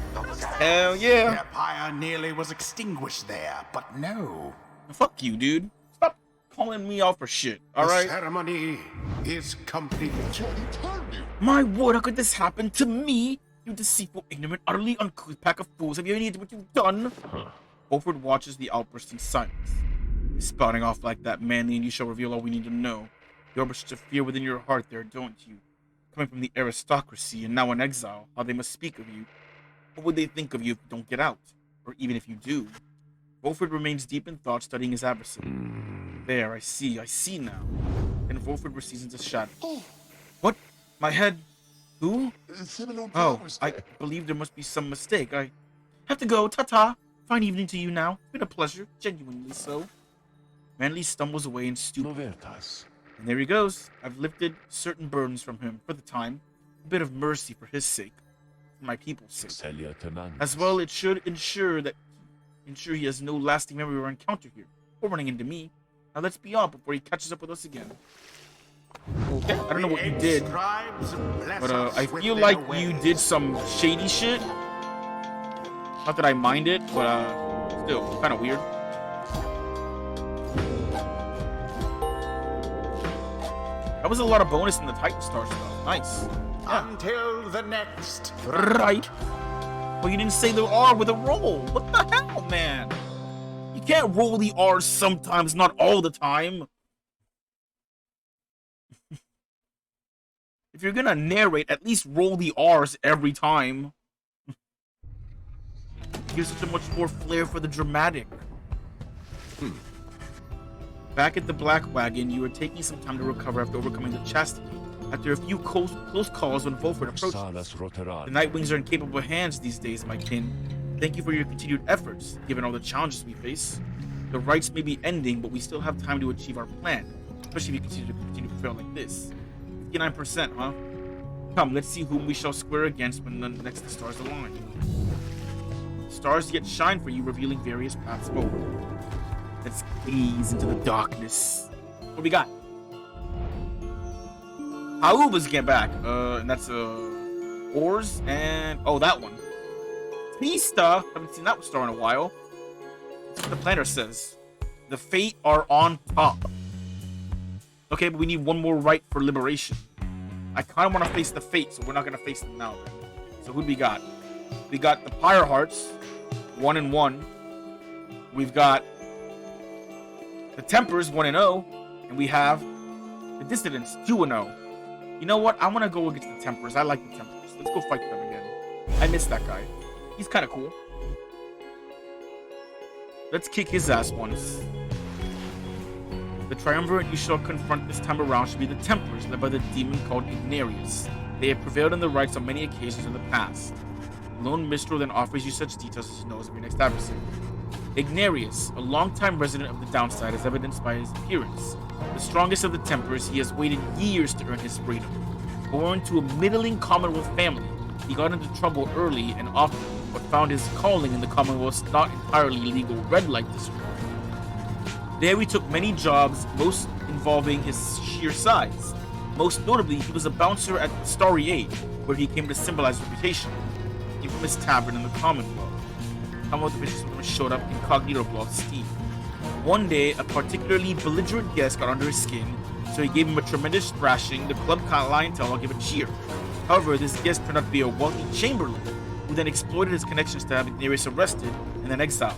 Hell yeah. Their pyre nearly was extinguished there, but no. Fuck you, dude. Stop calling me out for shit, alright? The ceremony is complete. My word, how could this happen to me? You deceitful, ignorant, utterly uncouth pack of fools. Have you any idea what you've done? Wolford watches the outburst in silence. Spouting off like that, manly, and you shall reveal all we need to know. You harbor such a fear within your heart there, don't you? Coming from the aristocracy and now in exile, how they must speak of you. What would they think of you if you don't get out? Or even if you do? Wolford remains deep in thought, studying his adversary. There, I see now. And Wolford recedes into shadow. What? My head? Who? Oh, I believe there must be some mistake. I have to go. Ta-ta. Fine evening to you now. It's been a pleasure. Genuinely so. Manly stumbles away and stoops. And there he goes. I've lifted certain burdens from him for the time. A bit of mercy for his sake. For my people's sake. As well, it should ensure he has no lasting memory or encounter here. Or running into me. Now let's be off before he catches up with us again. Okay, I don't know what you did, but I feel like you did some shady shit. Not that I mind it, but still, kind of weird. That was a lot of bonus in the Titan Star stuff. Nice. Yeah. Until the next. Right. Well, you didn't say the R with a roll. What the hell, man? You can't roll the R's sometimes, not all the time. If you're gonna narrate, at least roll the R's every time. Gives such a much more flair for the dramatic. Back at the Black Wagon, you are taking some time to recover after overcoming the Chastity. After a few close calls when Wolford approaches. The Nightwings are in capable hands these days, my kin. Thank you for your continued efforts, given all the challenges we face. The rites may be ending, but we still have time to achieve our plan. Especially if you continue to fail like this. 59%, huh? Come, let's see whom we shall square against when the next stars align. Stars yet shine for you, revealing various paths forward. Let's gaze into the darkness. What do we got? Hauba's get back. And that's Ors and that one. Tista. Haven't seen that star in a while. That's what the planner says. The Fate are on top. Okay, but we need one more rite for liberation. I kind of want to face the Fate, so we're not going to face them now. Then. So who do we got? We got the Pyre Hearts, 1 and 1. We've got the Tempers, 1 and 0. And we have the Dissidents, 2 and 0. You know what? I want to go against the Tempers. I like the Tempers. Let's go fight them again. I miss that guy. He's kind of cool. Let's kick his ass once. The triumvirate you shall confront this time around should be the Templars, led by the demon called Ignarius. They have prevailed in the rites on many occasions in the past. Lone Mistral then offers you such details as he knows of your next adversary. Ignarius, a longtime resident of the Downside, as evidenced by his appearance. The strongest of the Templars, he has waited years to earn his freedom. Born to a middling Commonwealth family, he got into trouble early and often, but found his calling in the Commonwealth's not entirely legal red light district. There he took many jobs, most involving his sheer size. Most notably, he was a bouncer at the Starry 8, where he came to symbolize reputation, the infamous tavern in the Commonwealth. Commonwealth officials showed up incognito below steam. One day, a particularly belligerent guest got under his skin, so he gave him a tremendous thrashing. The club clientele gave a cheer. However, this guest turned out to be a wealthy chamberlain, who then exploited his connections to have Ignarius arrested and then exiled.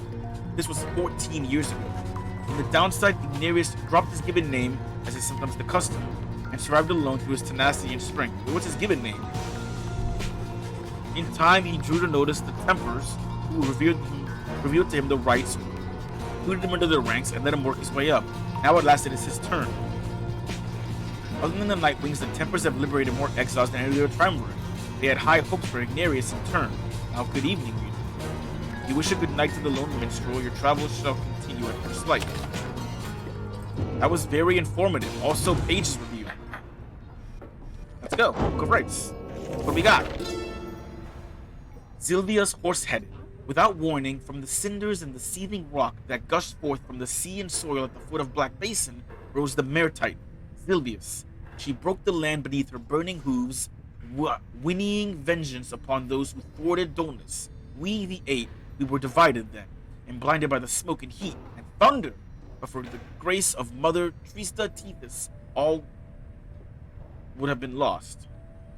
This was 14 years ago. In the downside, Ignarius dropped his given name, as is sometimes the custom, and survived alone through his tenacity and strength. But what's his given name? In time, he drew to notice the Templars, who revealed to him the rites, included him into their ranks, and let him work his way up. Now at last it is his turn. Other than the Nightwings, the Templars have liberated more exiles than any other triumvirate. They had high hopes for Ignarius in turn. Now good evening, reader. You wish a good night to the lone minstrel. Your travels shall continue at first light. That was very informative. Also, pages review. Let's go. Book of Rites. What do we got? Sylvia's horse-headed. Without warning, from the cinders and the seething rock that gushed forth from the sea and soil at the foot of Black Basin rose the mare titan, Sylvius. She broke the land beneath her burning hooves, whinnying vengeance upon those who thwarted dullness. We, the Eight, we were divided then, and blinded by the smoke and heat and thunder. But for the grace of Mother Trista Tethys, all would have been lost.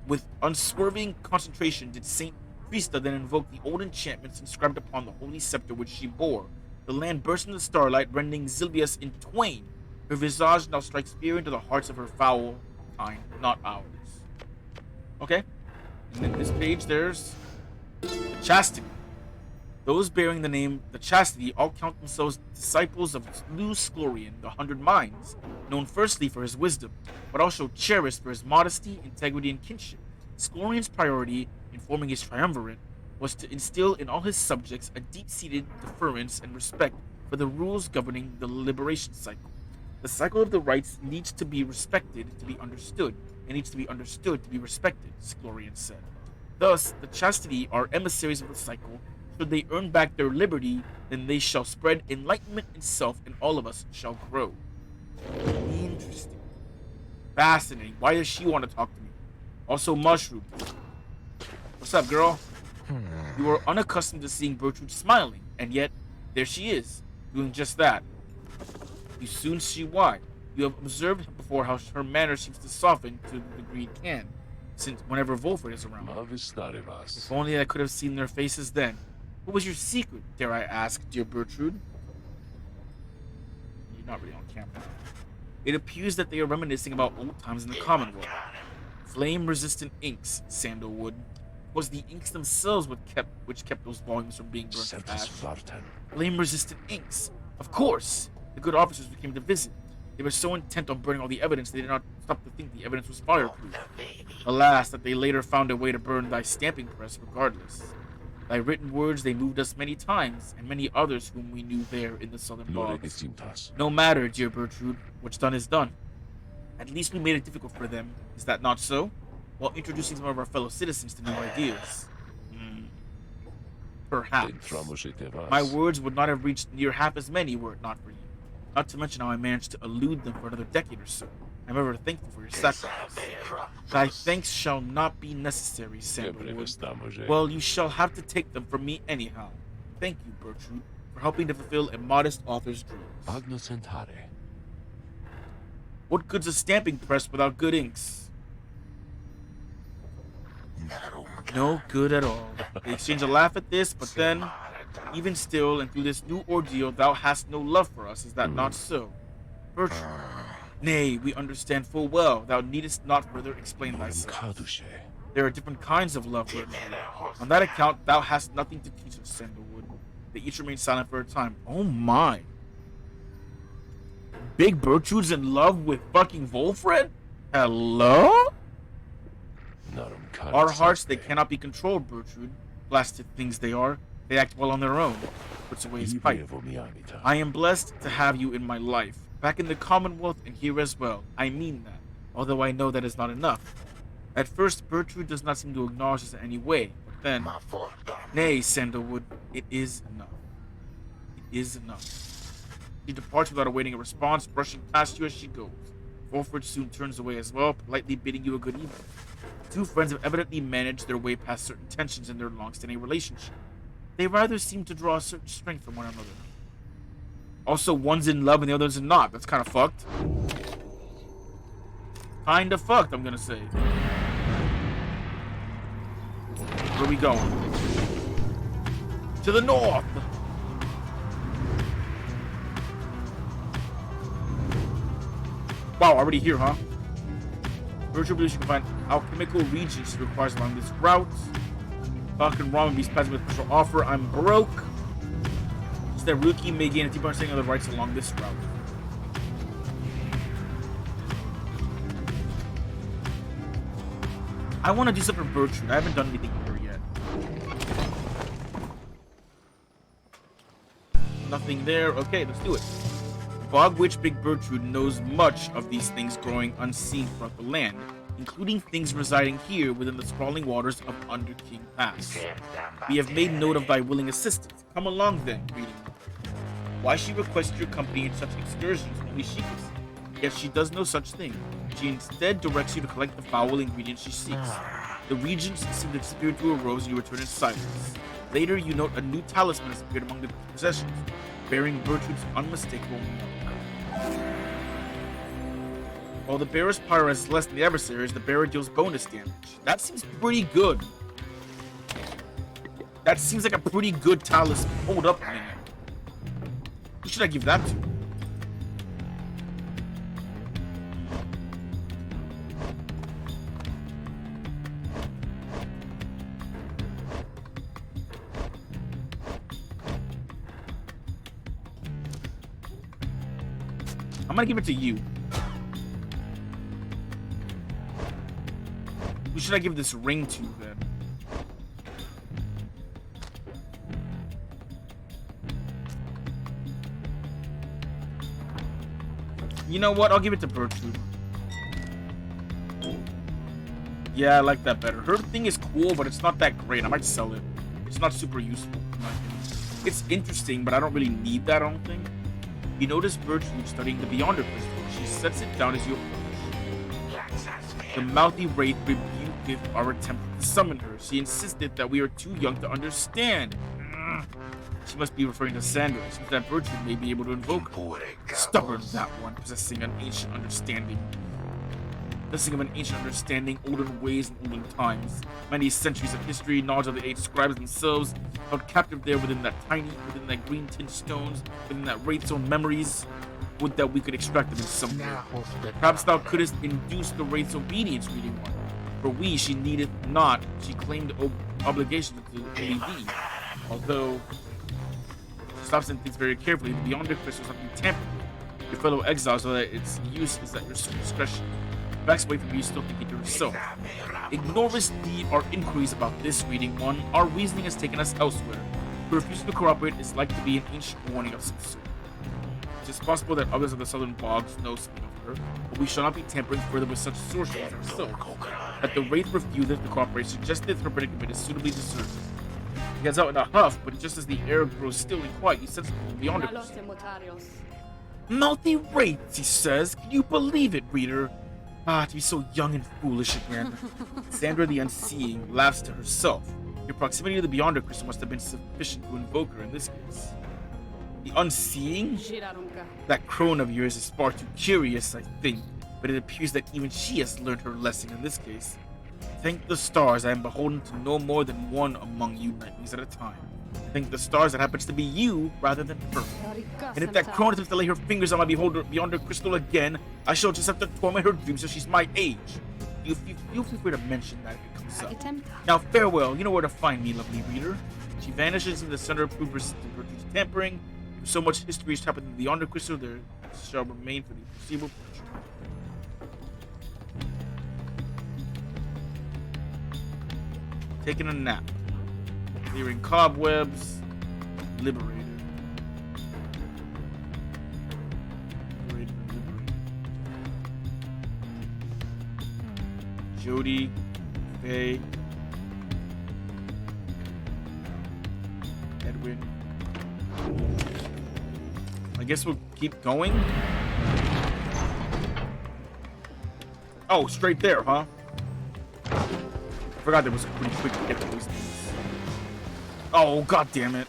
With unswerving concentration did Saint Trista then invoked the old enchantments inscribed upon the holy scepter which she bore. The land burst into starlight, rending Sylvius in twain. Her visage now strikes fear into the hearts of her foul kind, not ours. Okay. And in this page, there's the Chastity. Those bearing the name the Chastity all count themselves disciples of Lou Sklorian, the 100 Minds, known firstly for his wisdom, but also cherished for his modesty, integrity, and kinship. Sklorian's priority in forming his triumvirate was to instill in all his subjects a deep-seated deference and respect for the rules governing the liberation cycle. The cycle of the rites needs to be respected to be understood, and needs to be understood to be respected, Sklorian said. Thus, the Chastity are emissaries of the cycle. Should they earn back their liberty, then they shall spread enlightenment in self, and all of us shall grow. Interesting. Fascinating. Why does she want to talk to me? Also, Mushroom. What's up, girl? You are unaccustomed to seeing Bertrude smiling, and yet, there she is, doing just that. You soon see why. You have observed before how her manner seems to soften to the degree it can, since whenever Wolfred is around. If only I could have seen their faces then. What was your secret, dare I ask, dear Bertrude? You're not really on camera. It appears that they are reminiscing about old times in the Commonwealth. Flame-resistant inks, Sandalwood. It was the inks themselves which kept those volumes from being burnt to ash. Flame-resistant inks. Of course! The good officers who came to visit. They were so intent on burning all the evidence they did not stop to think the evidence was fireproof. Alas, that they later found a way to burn thy stamping press regardless. Thy written words they moved us many times, and many others whom we knew there in the southern bogs. No matter, dear Bertrude, what's done is done. At least we made it difficult for them, is that not so? While introducing some of our fellow citizens to new ideas. Perhaps. My words would not have reached near half as many were it not for you. Not to mention how I managed to elude them for another decade or so. I'm ever thankful for your sacrifice. Thy thanks shall not be necessary, Sandalwood. Well, you shall have to take them from me anyhow. Thank you, Bertrude, for helping to fulfill a modest author's dreams. What good's a stamping press without good inks? No good at all. They exchange a laugh at this, but then, even still, and through this new ordeal, thou hast no love for us. Is that not so? Bertrude. Nay, we understand full well. Thou needest not further explain thyself. There are different kinds of love, Bertrude. On that account, thou hast nothing to teach us, Sandalwood. They each remained silent for a time. Oh my. Big Bertrude's in love with fucking Wolfred? Hello? Our hearts, they cannot be controlled, Bertrude. Blasted things they are. They act well on their own. Puts away his pipe. I am blessed to have you in my life. Back in the Commonwealth and here as well. I mean that. Although I know that is not enough. At first, Bertrude does not seem to acknowledge us in any way. But then. Nay, Sandalwood, it is enough. It is enough. She departs without awaiting a response, brushing past you as she goes. Fulford soon turns away as well, politely bidding you a good evening. The two friends have evidently managed their way past certain tensions in their long-standing relationship. They rather seem to draw a certain strength from one another. Also, one's in love and the other's not. That's kind of fucked. Kind of fucked, I'm gonna say. Where are we going? To the north! Wow, already here, huh? Virtual believes you can find alchemical regions it requires along this route. Fucking wrong with these plans with a special offer. I'm broke. Just that Rookie may gain a deeper understanding of the rights along this route. I want to do something for Bertrude. I haven't done anything here yet. Nothing there. Okay, let's do it. Bog Witch Big Bertrude knows much of these things growing unseen throughout the land, including things residing here within the sprawling waters of Under King Pass. We have made note of thy willing assistance. Come along then, greeting. Why she requests your company in such excursions only she can see. Yet she does no such thing. She instead directs you to collect the foul ingredients she seeks. The regions seem to disappear into a rose and you return in silence. Later, you note a new talisman has appeared among the possessions, bearing Bertrude's unmistakable mark. While the bearer's Pyre has less than the adversaries, the bearer deals bonus damage. That seems pretty good. That seems like a pretty good talisman. Hold up a minute. Who should I give that to? I'm gonna give it to you. Who should I give this ring to then? You know what? I'll give it to Bertrude. Yeah, I like that better. Her thing is cool, but it's not that great. I might sell it. It's not super useful. It's interesting, but I don't really need that, I don't think. You notice Bertrude studying the Beyonder crystal. She sets it down as you approach. The mouthy wraith rebuked our attempt to summon her. She insisted that we are too young to understand. She must be referring to Sandra, since that Bertrude may be able to invoke her. Stubborn, that one, possessing an ancient understanding. Possessing of an ancient understanding, olden ways and olden times. Many centuries of history, knowledge of the 8 scribes themselves, held captive there within that green tinged stones, within that wraith's own memories. Would that we could extract them in some way. Perhaps thou couldst induce the wraith's obedience, reading one. For we, she needeth not, she claimed obligation to only thee. Although, she stops and thinks very carefully, the Beyonder crystal is not to be tampered with. Your fellow exiles, so that its use is at your discretion. Backs away from you, still thinking to yourself. Ignorest thee our inquiries about this, reading one. Our reasoning has taken us elsewhere. Her refusal to cooperate is like to be an ancient warning of some sort. It is possible that others of the southern bogs know something of her, but we shall not be tampering further with such sorcery as ourselves. That the wraith refuseth to cooperate suggested her predicament is suitably deserved. He gets out in a huff, but just as the air grows still and quiet, you sense something beyond it. Mouthy wraiths, he says. Can you believe it, reader? Ah, to be so young and foolish again. Sandra the Unseeing laughs to herself. Your proximity to the Beyonder crystal must have been sufficient to invoke her in this case. The Unseeing? That crone of yours is far too curious, I think, but it appears that even she has learned her lesson in this case. Thank the stars I am beholden to no more than one among you nightlings at a time. Thank the stars that happens to be you rather than her. And if that crone attempts to lay her fingers on my Beyonder crystal again, I shall just have to torment her dreams till she's my age. You feel free to mention that if it comes up. Now farewell, you know where to find me, lovely reader. She vanishes in the center of Bertrude's tampering. If so much history has happened in the Beyonder crystal, there shall remain for the foreseeable future. Taking a nap. Clearing cobwebs. Liberated. Jody. Faye. headwind. I guess we'll keep going. Oh, straight there, huh? I forgot there was a pretty quick get to those things. Oh, god damn it.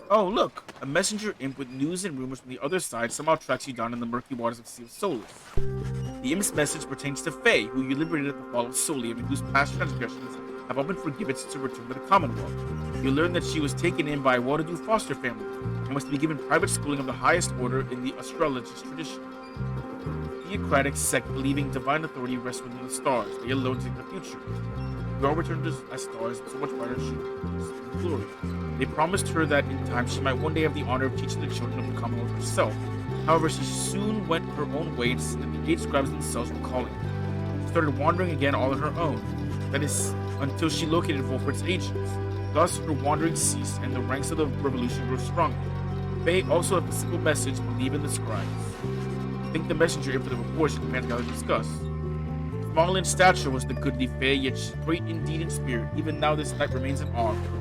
Oh, look. A messenger imp with news and rumors from the other side somehow tracks you down in the murky waters of Sea of Solus. The imp's message pertains to Faye, who you liberated at the fall of Solium and whose past transgressions have all been forgiven since her return to the Commonwealth. You learn that she was taken in by a well-to-do foster family and was to be given private schooling of the highest order in the astrologist tradition. Theocratic sect believing divine authority rests within the stars. They alone take the future. We all returned as stars, so much brighter she was in glory. They promised her that in time she might one day have the honor of teaching the children of the Commonwealth herself. However, she soon went her own way and the 8 scribes themselves were calling her. She started wandering again all on her own. That is, until she located Volfred's agents. Thus, her wandering ceased, and the ranks of the revolution grew stronger. Faye also left a simple message: believe in the scribes. I think the messenger in for the report she commands gathered to discuss. Small in stature was the goodly Faye, yet great indeed in spirit. Even now, this knight remains in awe of her.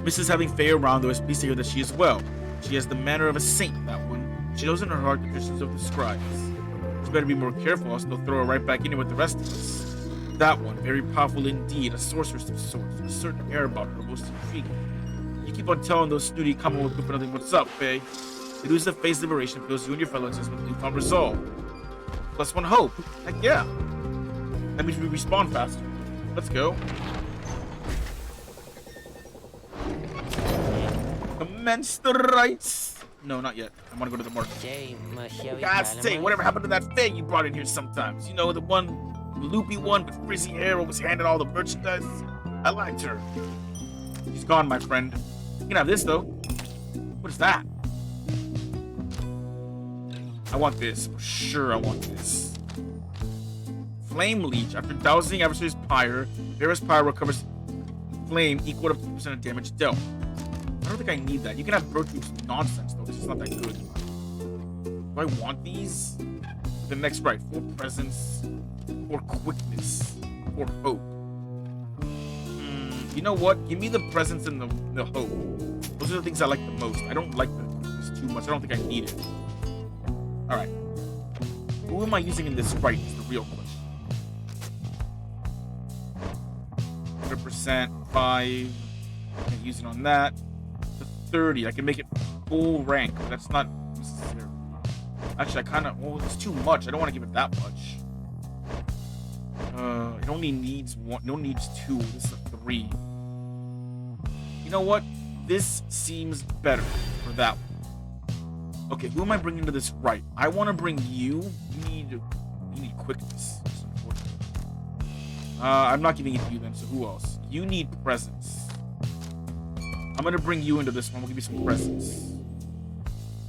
Mrs. having Faye around, though, is pleased to hear that she is well. She has the manner of a saint, that one. She knows in her heart the traditions of the scribes. She better be more careful, else they'll throw her right back in with the rest of us. That one, very powerful indeed, a sorceress of sorts, a certain air about her, most intriguing. You keep on telling those snooty Commonwealth people nothing what's up, Faye. The news of Faye's liberation fills you and your fellows with newfound resolve. Plus one hope. Heck yeah. That means we respawn faster. Let's go. Commence the rites. No, not yet. I want to go to the market. God's sake, whatever happened to that Faye you brought in here sometimes? You know, the one, the loopy one with frizzy hair who was handing all the merchandise? I liked her. She's gone, my friend. You can have this, though. What is that? I want this. For sure I want this. Flame Leech. After dousing adversary's Pyre, Pyre's Pyre recovers flame equal to 50% of damage dealt. I don't think I need that. You can have Bertrude's nonsense, though. This is not that good. Do I want these? The next right. For presence. For quickness. For hope. You know what? Give me the presence and the hope. Those are the things I like the most. I don't like the quickness too much. I don't think I need it. Alright. Who am I using in this right is the real question. 100%, 5. I can use it on that. The 30. I can make it full rank, but that's not necessary. Actually, I kind of... Well, it's too much. I don't want to give it that much. It only needs 1. It only needs 2. This is a 3. You know what? This seems better for that one. Okay, who am I bringing to this right? I want to bring you. You need quickness. I'm not giving it to you then, so who else? You need presence. I'm going to bring you into this one. We'll give you some presence.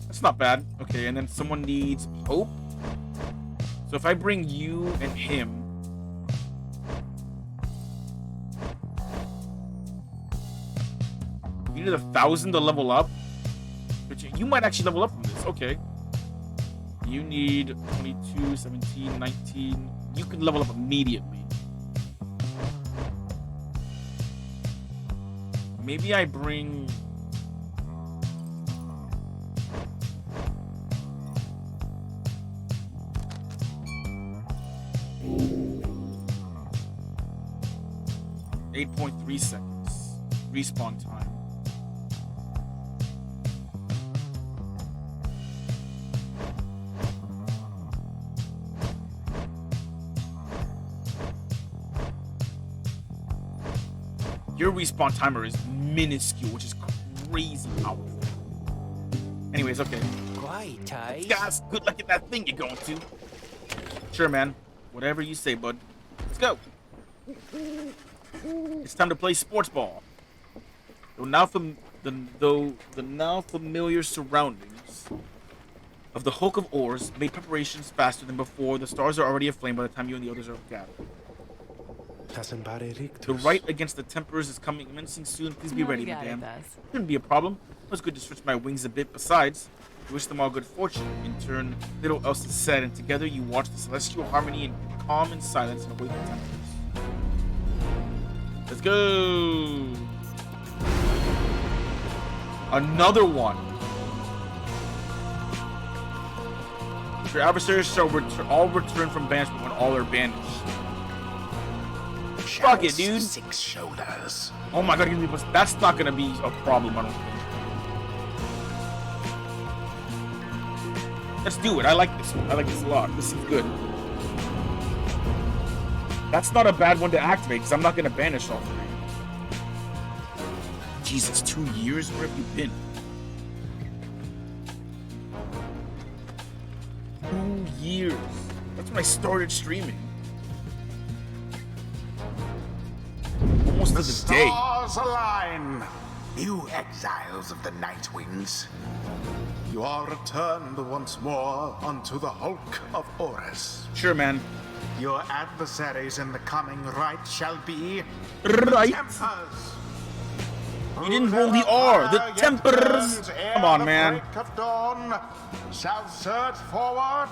That's not bad. Okay, and then someone needs hope. So if I bring you and him... You need 1,000 to level up? You might actually level up from this. Okay. You need 22, 17, 19. You can level up immediately. Maybe I bring... .3 seconds. Respawn time. Your respawn timer is minuscule, which is crazy powerful. Anyways, okay. Guys, good luck at that thing you're going to. Sure, man. Whatever you say, bud. Let's go. It's time to play sports ball. Though the now familiar surroundings of the Hulk of Ores made preparations faster than before, the stars are already aflame by the time you and the others are gathered. The right against the Templars is commencing soon. Please be ready, madame. Shouldn't be a problem. It was good to stretch my wings a bit. Besides, I wish them all good fortune. In turn, little else is said, and together you watch the celestial harmony in calm and silence and await the Templars. Let's go! Another one. Your adversaries shall all return from banishment when all are banished. Fuck it, dude. 6 shoulders. Oh my god, that's not gonna be a problem, I don't think. Let's do it. I like this one. I like this a lot. This is good. That's not a bad one to activate because I'm not gonna banish all 3. Jesus, 2 years? Where have you been? 2 years. That's when I started streaming. Almost to the day. Stars align, you exiles of the Night Wings. You are returned once more unto the Hulk of Horus. Sure, man. Your adversaries in the coming rite shall be Right. the Tempers. You didn't roll the R. The Tempers. Come on, man. Break of dawn shall surge forward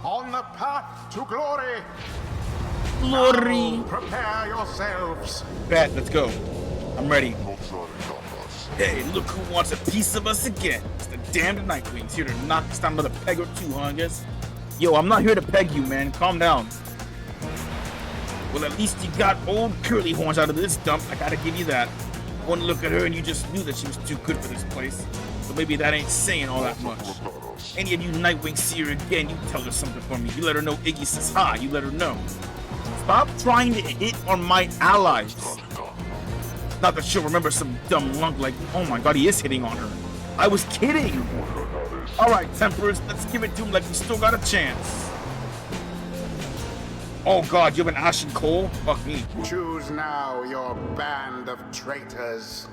on the path to glory. Glory. Now prepare yourselves. Bet, let's go. I'm ready. Hey, look who wants a piece of us again. It's the damned Nightwings here to knock us down another peg or 2, huh, I guess? Yo, I'm not here to peg you, man. Calm down. Well, at least you got old curly horns out of this dump. I gotta give you that. One look at her and you just knew that she was too good for this place. So maybe that ain't saying all that much. Any of you Nightwings see her again, you tell her something for me. You let her know Iggy says hi. You let her know. Stop trying to hit on my allies. Not that she'll remember some dumb lunk like, oh my god, he is hitting on her. I was kidding. Alright, Temperers, let's give it to him like we still got a chance. Oh god, you have an Ashen Coal? Fuck me. Choose now your band of traitors.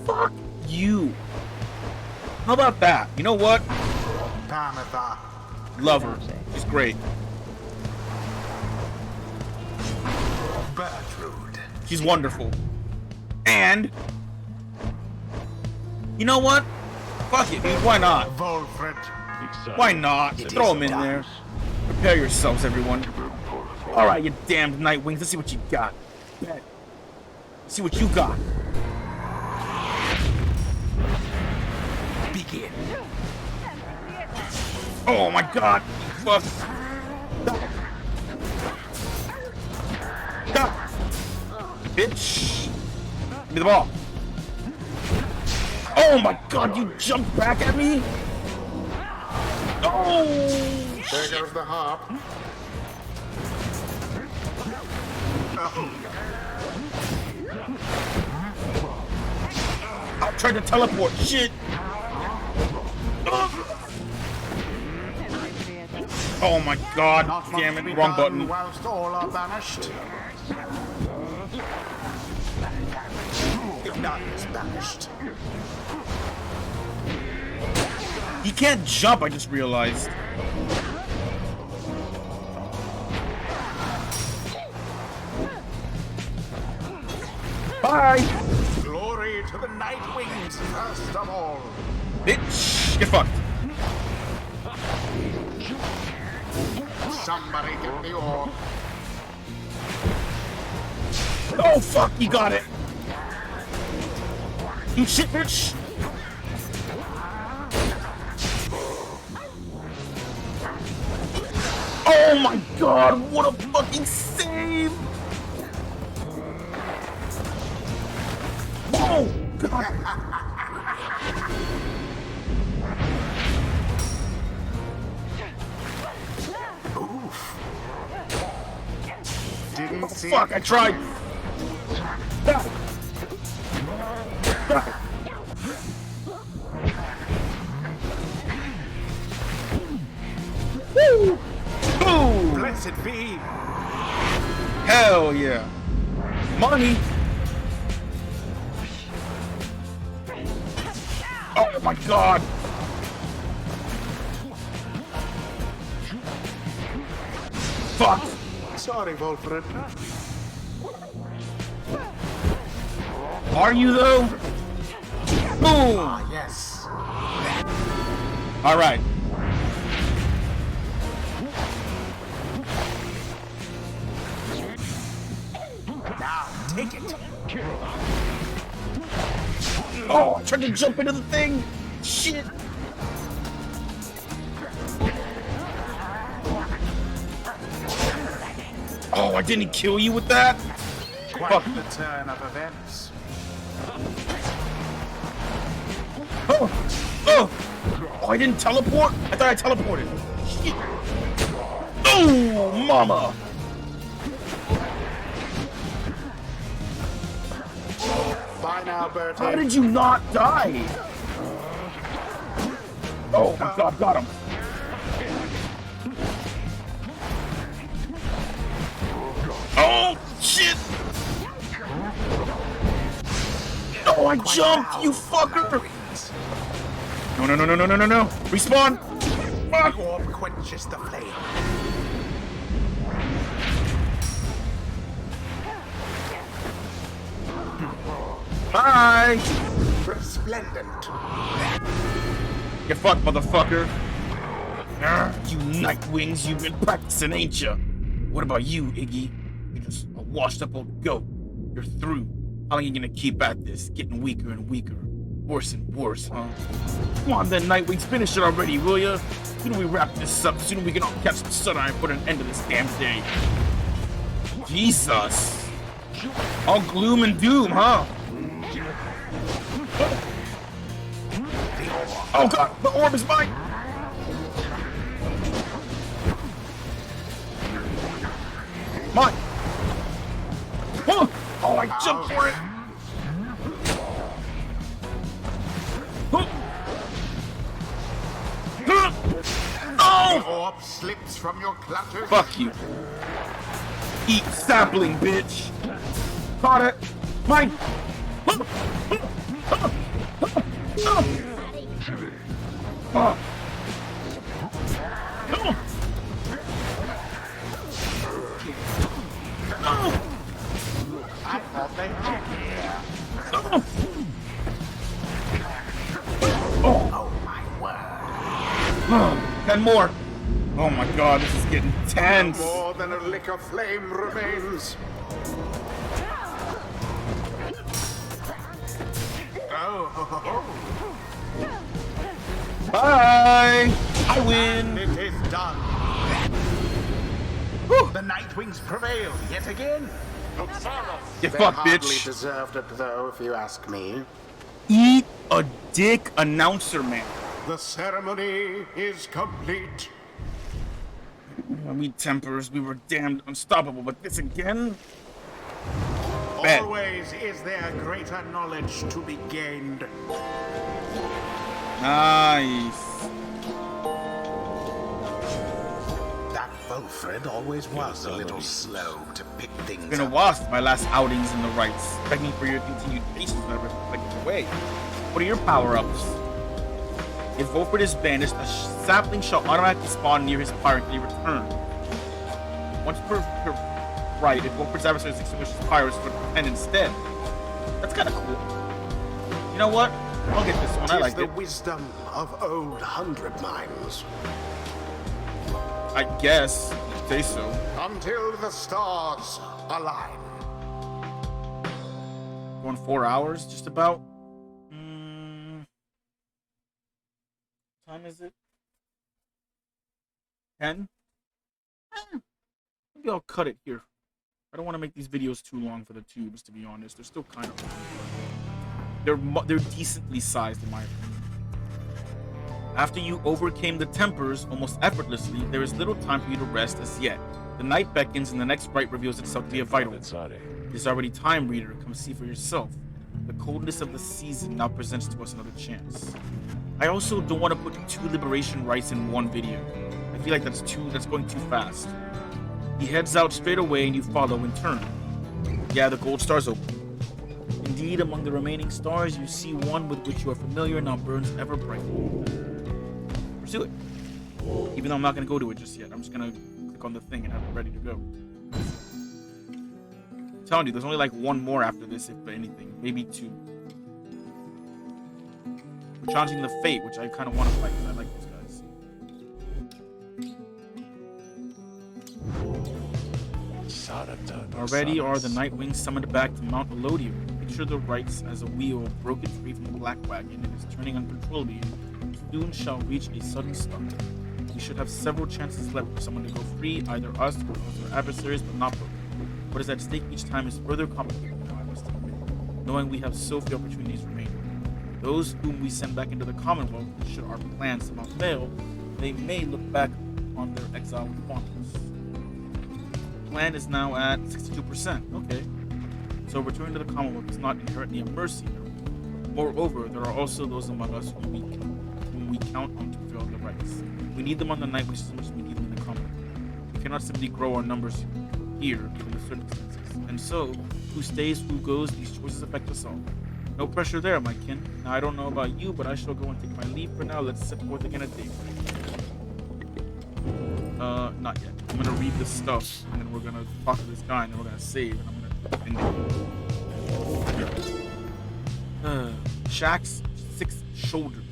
Fuck you. How about that? You know what? Tamitha. Love her. She's great. Bertrude. She's wonderful. And you know what? Fuck it, dude. Why not? Volfred. Why not? Throw him in there. Prepare yourselves, everyone. Alright, you damned Nightwings. Let's see what you got. Bet. Let's see what you got. Begin. Oh my god. Fuck. Stop. Bitch. Give me the ball. Oh my god, you jumped back at me? Oh! There goes the harp. I tried to teleport. Shit. Oh my god. Not Damn much to it. be Wrong done button. Whilst all are banished. If none is banished. He can't jump, I just realized. Bye! Glory to the Night Wings first of all. Bitch! Get fucked. Somebody get the orb. Oh fuck, you got it! You shit, bitch! Oh my god, what a fucking save! Oh god! Didn't see Fuck, I tried! Woo! Boom! Blessed be. Hell yeah! Money! Oh my god! Fuck! Sorry, Volfred. Are you though? Boom! Ah, yes. Alright. Now, take it. Oh, I tried to jump into the thing. Shit. Oh, I didn't kill you with that? Quite the turn of events. Oh, I didn't teleport? I thought I teleported. Shit. Oh, mama. Bye now, Bertie. How did you not die? Oh my god, got him. Oh, shit. Oh, I jumped, you fucker. No. Respawn. Fuck. Orb quenches the flame. Bye. Resplendent. You fucked, motherfucker. You Nightwings, you've been practicing, ain't ya? What about you, Iggy? You're just a washed up old goat. You're through. How long are you gonna keep at this? Getting weaker and weaker. Worse and worse, huh? Come on then, Nightwings, finish it already, will ya? Sooner we wrap this up, sooner we can all catch the sun and put an end to this damn day. Jesus. All gloom and doom, huh? Oh god, the orb is mine! Mine! Oh, I jumped for it! The orb slips from your clutches. Fuck you. Eat sapling, bitch! Caught it! Mine! I thought they had here. Oh my word. 10 more. Oh my god, this is getting tense. More than a lick of flame remains. Oh. Bye. I win. It is done. Whew. The Nightwings prevail yet again. You They fuck, hardly bitch. deserved it, though, if you ask me. Eat a dick, announcer man. The ceremony is complete. We tempers, we were damned unstoppable, but this again? Bad. Always is there greater knowledge to be gained. Nice. That Wilfred always was a little slow to pick things It's been a up. while since my last outings in the rites. Begging for your continued patience whenever reflected away. What are your power-ups? If Wilfred is banished, a sapling shall automatically spawn near his pyre until he returns. Once per right, if Wilfred's adversary extinguishes his pyre, it's for defend instead. That's kind of cool. You know what? I'll get this one. I like the it. wisdom of old 100 Mines. I guess. You say so. Until the stars align. Going 4 hours, just about. Time is it? 10? Maybe I'll cut it here. I don't want to make these videos too long for the tubes, to be honest. They're still kind of long. They're decently sized, in my opinion. After you overcame the tempers almost effortlessly, there is little time for you to rest as yet. The night beckons and the next rite reveals itself to be a vital. It is already time, reader. Come see for yourself. The coldness of the season now presents to us another chance. I also don't want to put 2 liberation rites in one video. I feel like that's going too fast. He heads out straight away and you follow in turn. Yeah, the gold star's open. Indeed, among the remaining stars, you see one with which you are familiar and now burns ever brightly. Pursue it. Even though I'm not going to go to it just yet. I'm just going to click on the thing and have it ready to go. I'm telling you, there's only like one more after this, if anything. Maybe 2. We're challenging the fate, which I kind of want to fight because I like those guys. Already are the Nightwings summoned back to Mount Elodium. Picture the rites as a wheel broken free from the black wagon and is turning uncontrollably. Soon shall reach a sudden stop. We should have several chances left for someone to go free, either us or our adversaries, but not both. What is at stake each time is further complicated now, I must admit, knowing we have so few opportunities remaining. Those whom we send back into the Commonwealth, should our plans somehow fail, they may look back on their exile with fondness. The plan is now at 62%. Okay. So returning to the Commonwealth is not inherently a mercy. Moreover, there are also those among us whom we count on to fulfill the rites. We need them on the night which is much we need them in the Commonwealth. We cannot simply grow our numbers here, given the circumstances. And so, who stays, who goes, these choices affect us all. No pressure there, my kin. Now, I don't know about you, but I shall go and take my leave for now. Let's set forth again at daybreak. Not yet. I'm gonna read this stuff, and then we're gonna talk to this guy, and then we're gonna save, and I'm gonna end it. Shaq's 6 shoulders.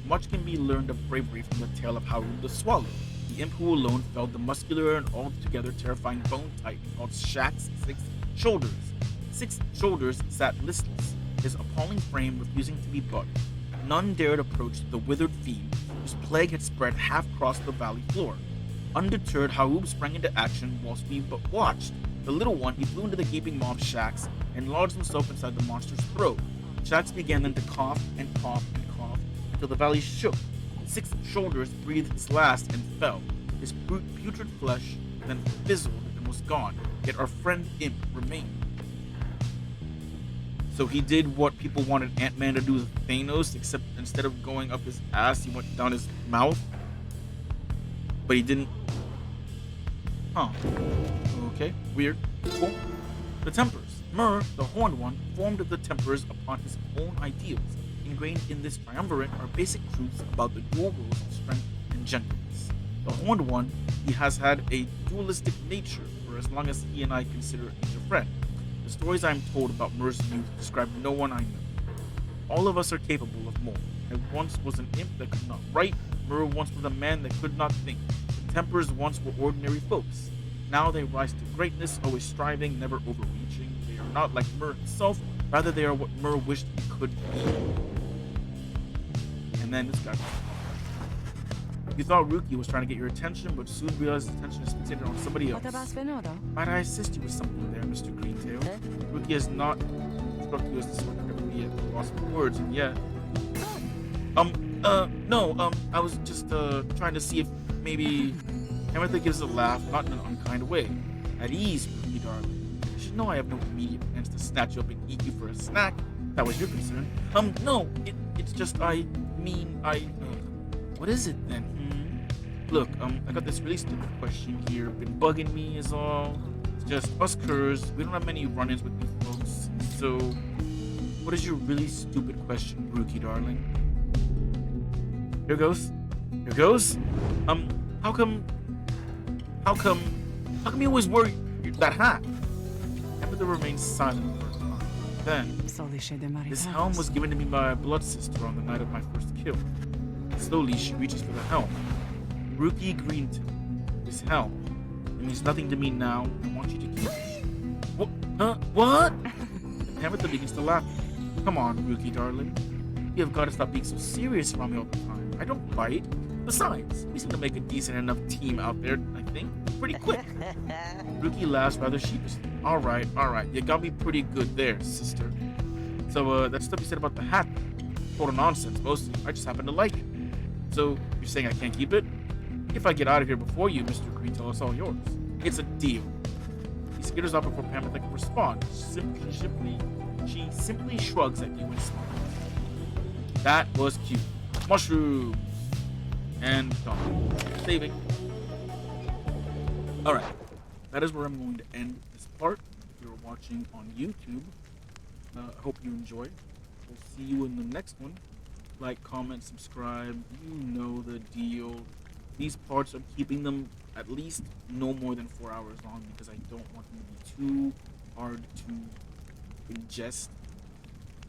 Much can be learned of bravery from the tale of Harun the Swallow, the imp who alone felled the muscular and altogether terrifying bone titan called Shaq's 6 shoulders. 6 shoulders sat listless, his appalling frame refusing to be budged. None dared approach the withered fiend, whose plague had spread half across the valley floor. Undeterred, Harub sprang into action whilst we but watched. The little one, he flew into the gaping maw of Shax and lodged himself inside the monster's throat. Shax began then to cough and cough and cough until the valley shook. 6 shoulders breathed its last and fell. His putrid flesh then fizzled and was gone, yet our friend Imp remained. So he did what people wanted Ant-Man to do with Thanos, except instead of going up his ass, he went down his mouth. But he didn't. Huh. Okay, weird. Cool. The Tempers. Myrrh, the Horned One, formed the Tempers upon his own ideals. Ingrained in this triumvirate are basic truths about the dual rules of strength and gentleness. The Horned One, he has had a dualistic nature for as long as he and I consider each a friend. The stories I am told about Myrrh's youth describe no one I know. All of us are capable of more. I once was an imp that could not write. Myrrh once was a man that could not think. The Tempers once were ordinary folks. Now they rise to greatness, always striving, never overreaching. They are not like Myrrh himself, rather they are what Myrrh wished he could be. And then this guy. You thought Ruki was trying to get your attention, but soon realized his attention is fixated on somebody else. Might I assist you with something there, Mr. Greentail? Ruki has not struck you as the sort of who yet lost for words, and yet... no, I was just, trying to see if maybe... Amethyst gives a laugh, not in an unkind way. At ease, Ruki, darling. You should know I have no immediate plans to snatch you up and eat you for a snack. That was your concern. No, it's just, what is it then? Look, I got this really stupid question here. Been bugging me is all. It's just us curs. We don't have many run-ins with these folks. So, what is your really stupid question, Ruki, darling? Here goes. Here goes. How come you always wear that hat? Amethyst remains silent for a time. Then, this helm was given to me by a blood sister on the night of my first kill. Slowly, she reaches for the helm. Ruki Greenton, this helm. It means nothing to me now. I want you to keep it. What? Huh? What? Amethyst begins to laugh. Come on, Ruki, darling. You have got to stop being so serious around me all the time. I don't bite. Besides, we seem to make a decent enough team out there, I think. Pretty quick. Ruki laughs rather sheepishly. Alright. You got me pretty good there, sister. So, that stuff you said about the hat, total nonsense, mostly. I just happen to like it. So, you're saying I can't keep it? If I get out of here before you, Mr. Greentel, it's all yours. It's a deal. He skitters off before Pamela can respond. She simply shrugs at you and smiles. That was cute. Mushrooms. And gone. Saving. Alright. That is where I'm going to end this part. If you're watching on YouTube, I hope you enjoyed. We'll see you in the next one. Like, comment, subscribe. You know the deal. These parts, I'm keeping them at least no more than 4 hours long because I don't want them to be too hard to ingest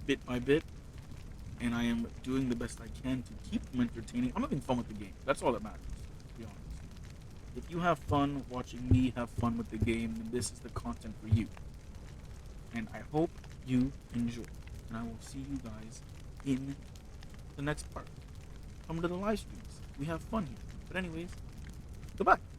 bit by bit. And I am doing the best I can to keep them entertaining. I'm having fun with the game. That's all that matters, to be honest. If you have fun watching me have fun with the game, then this is the content for you. And I hope you enjoy. And I will see you guys in the next part. Come to the live streams. We have fun here. But anyways, goodbye.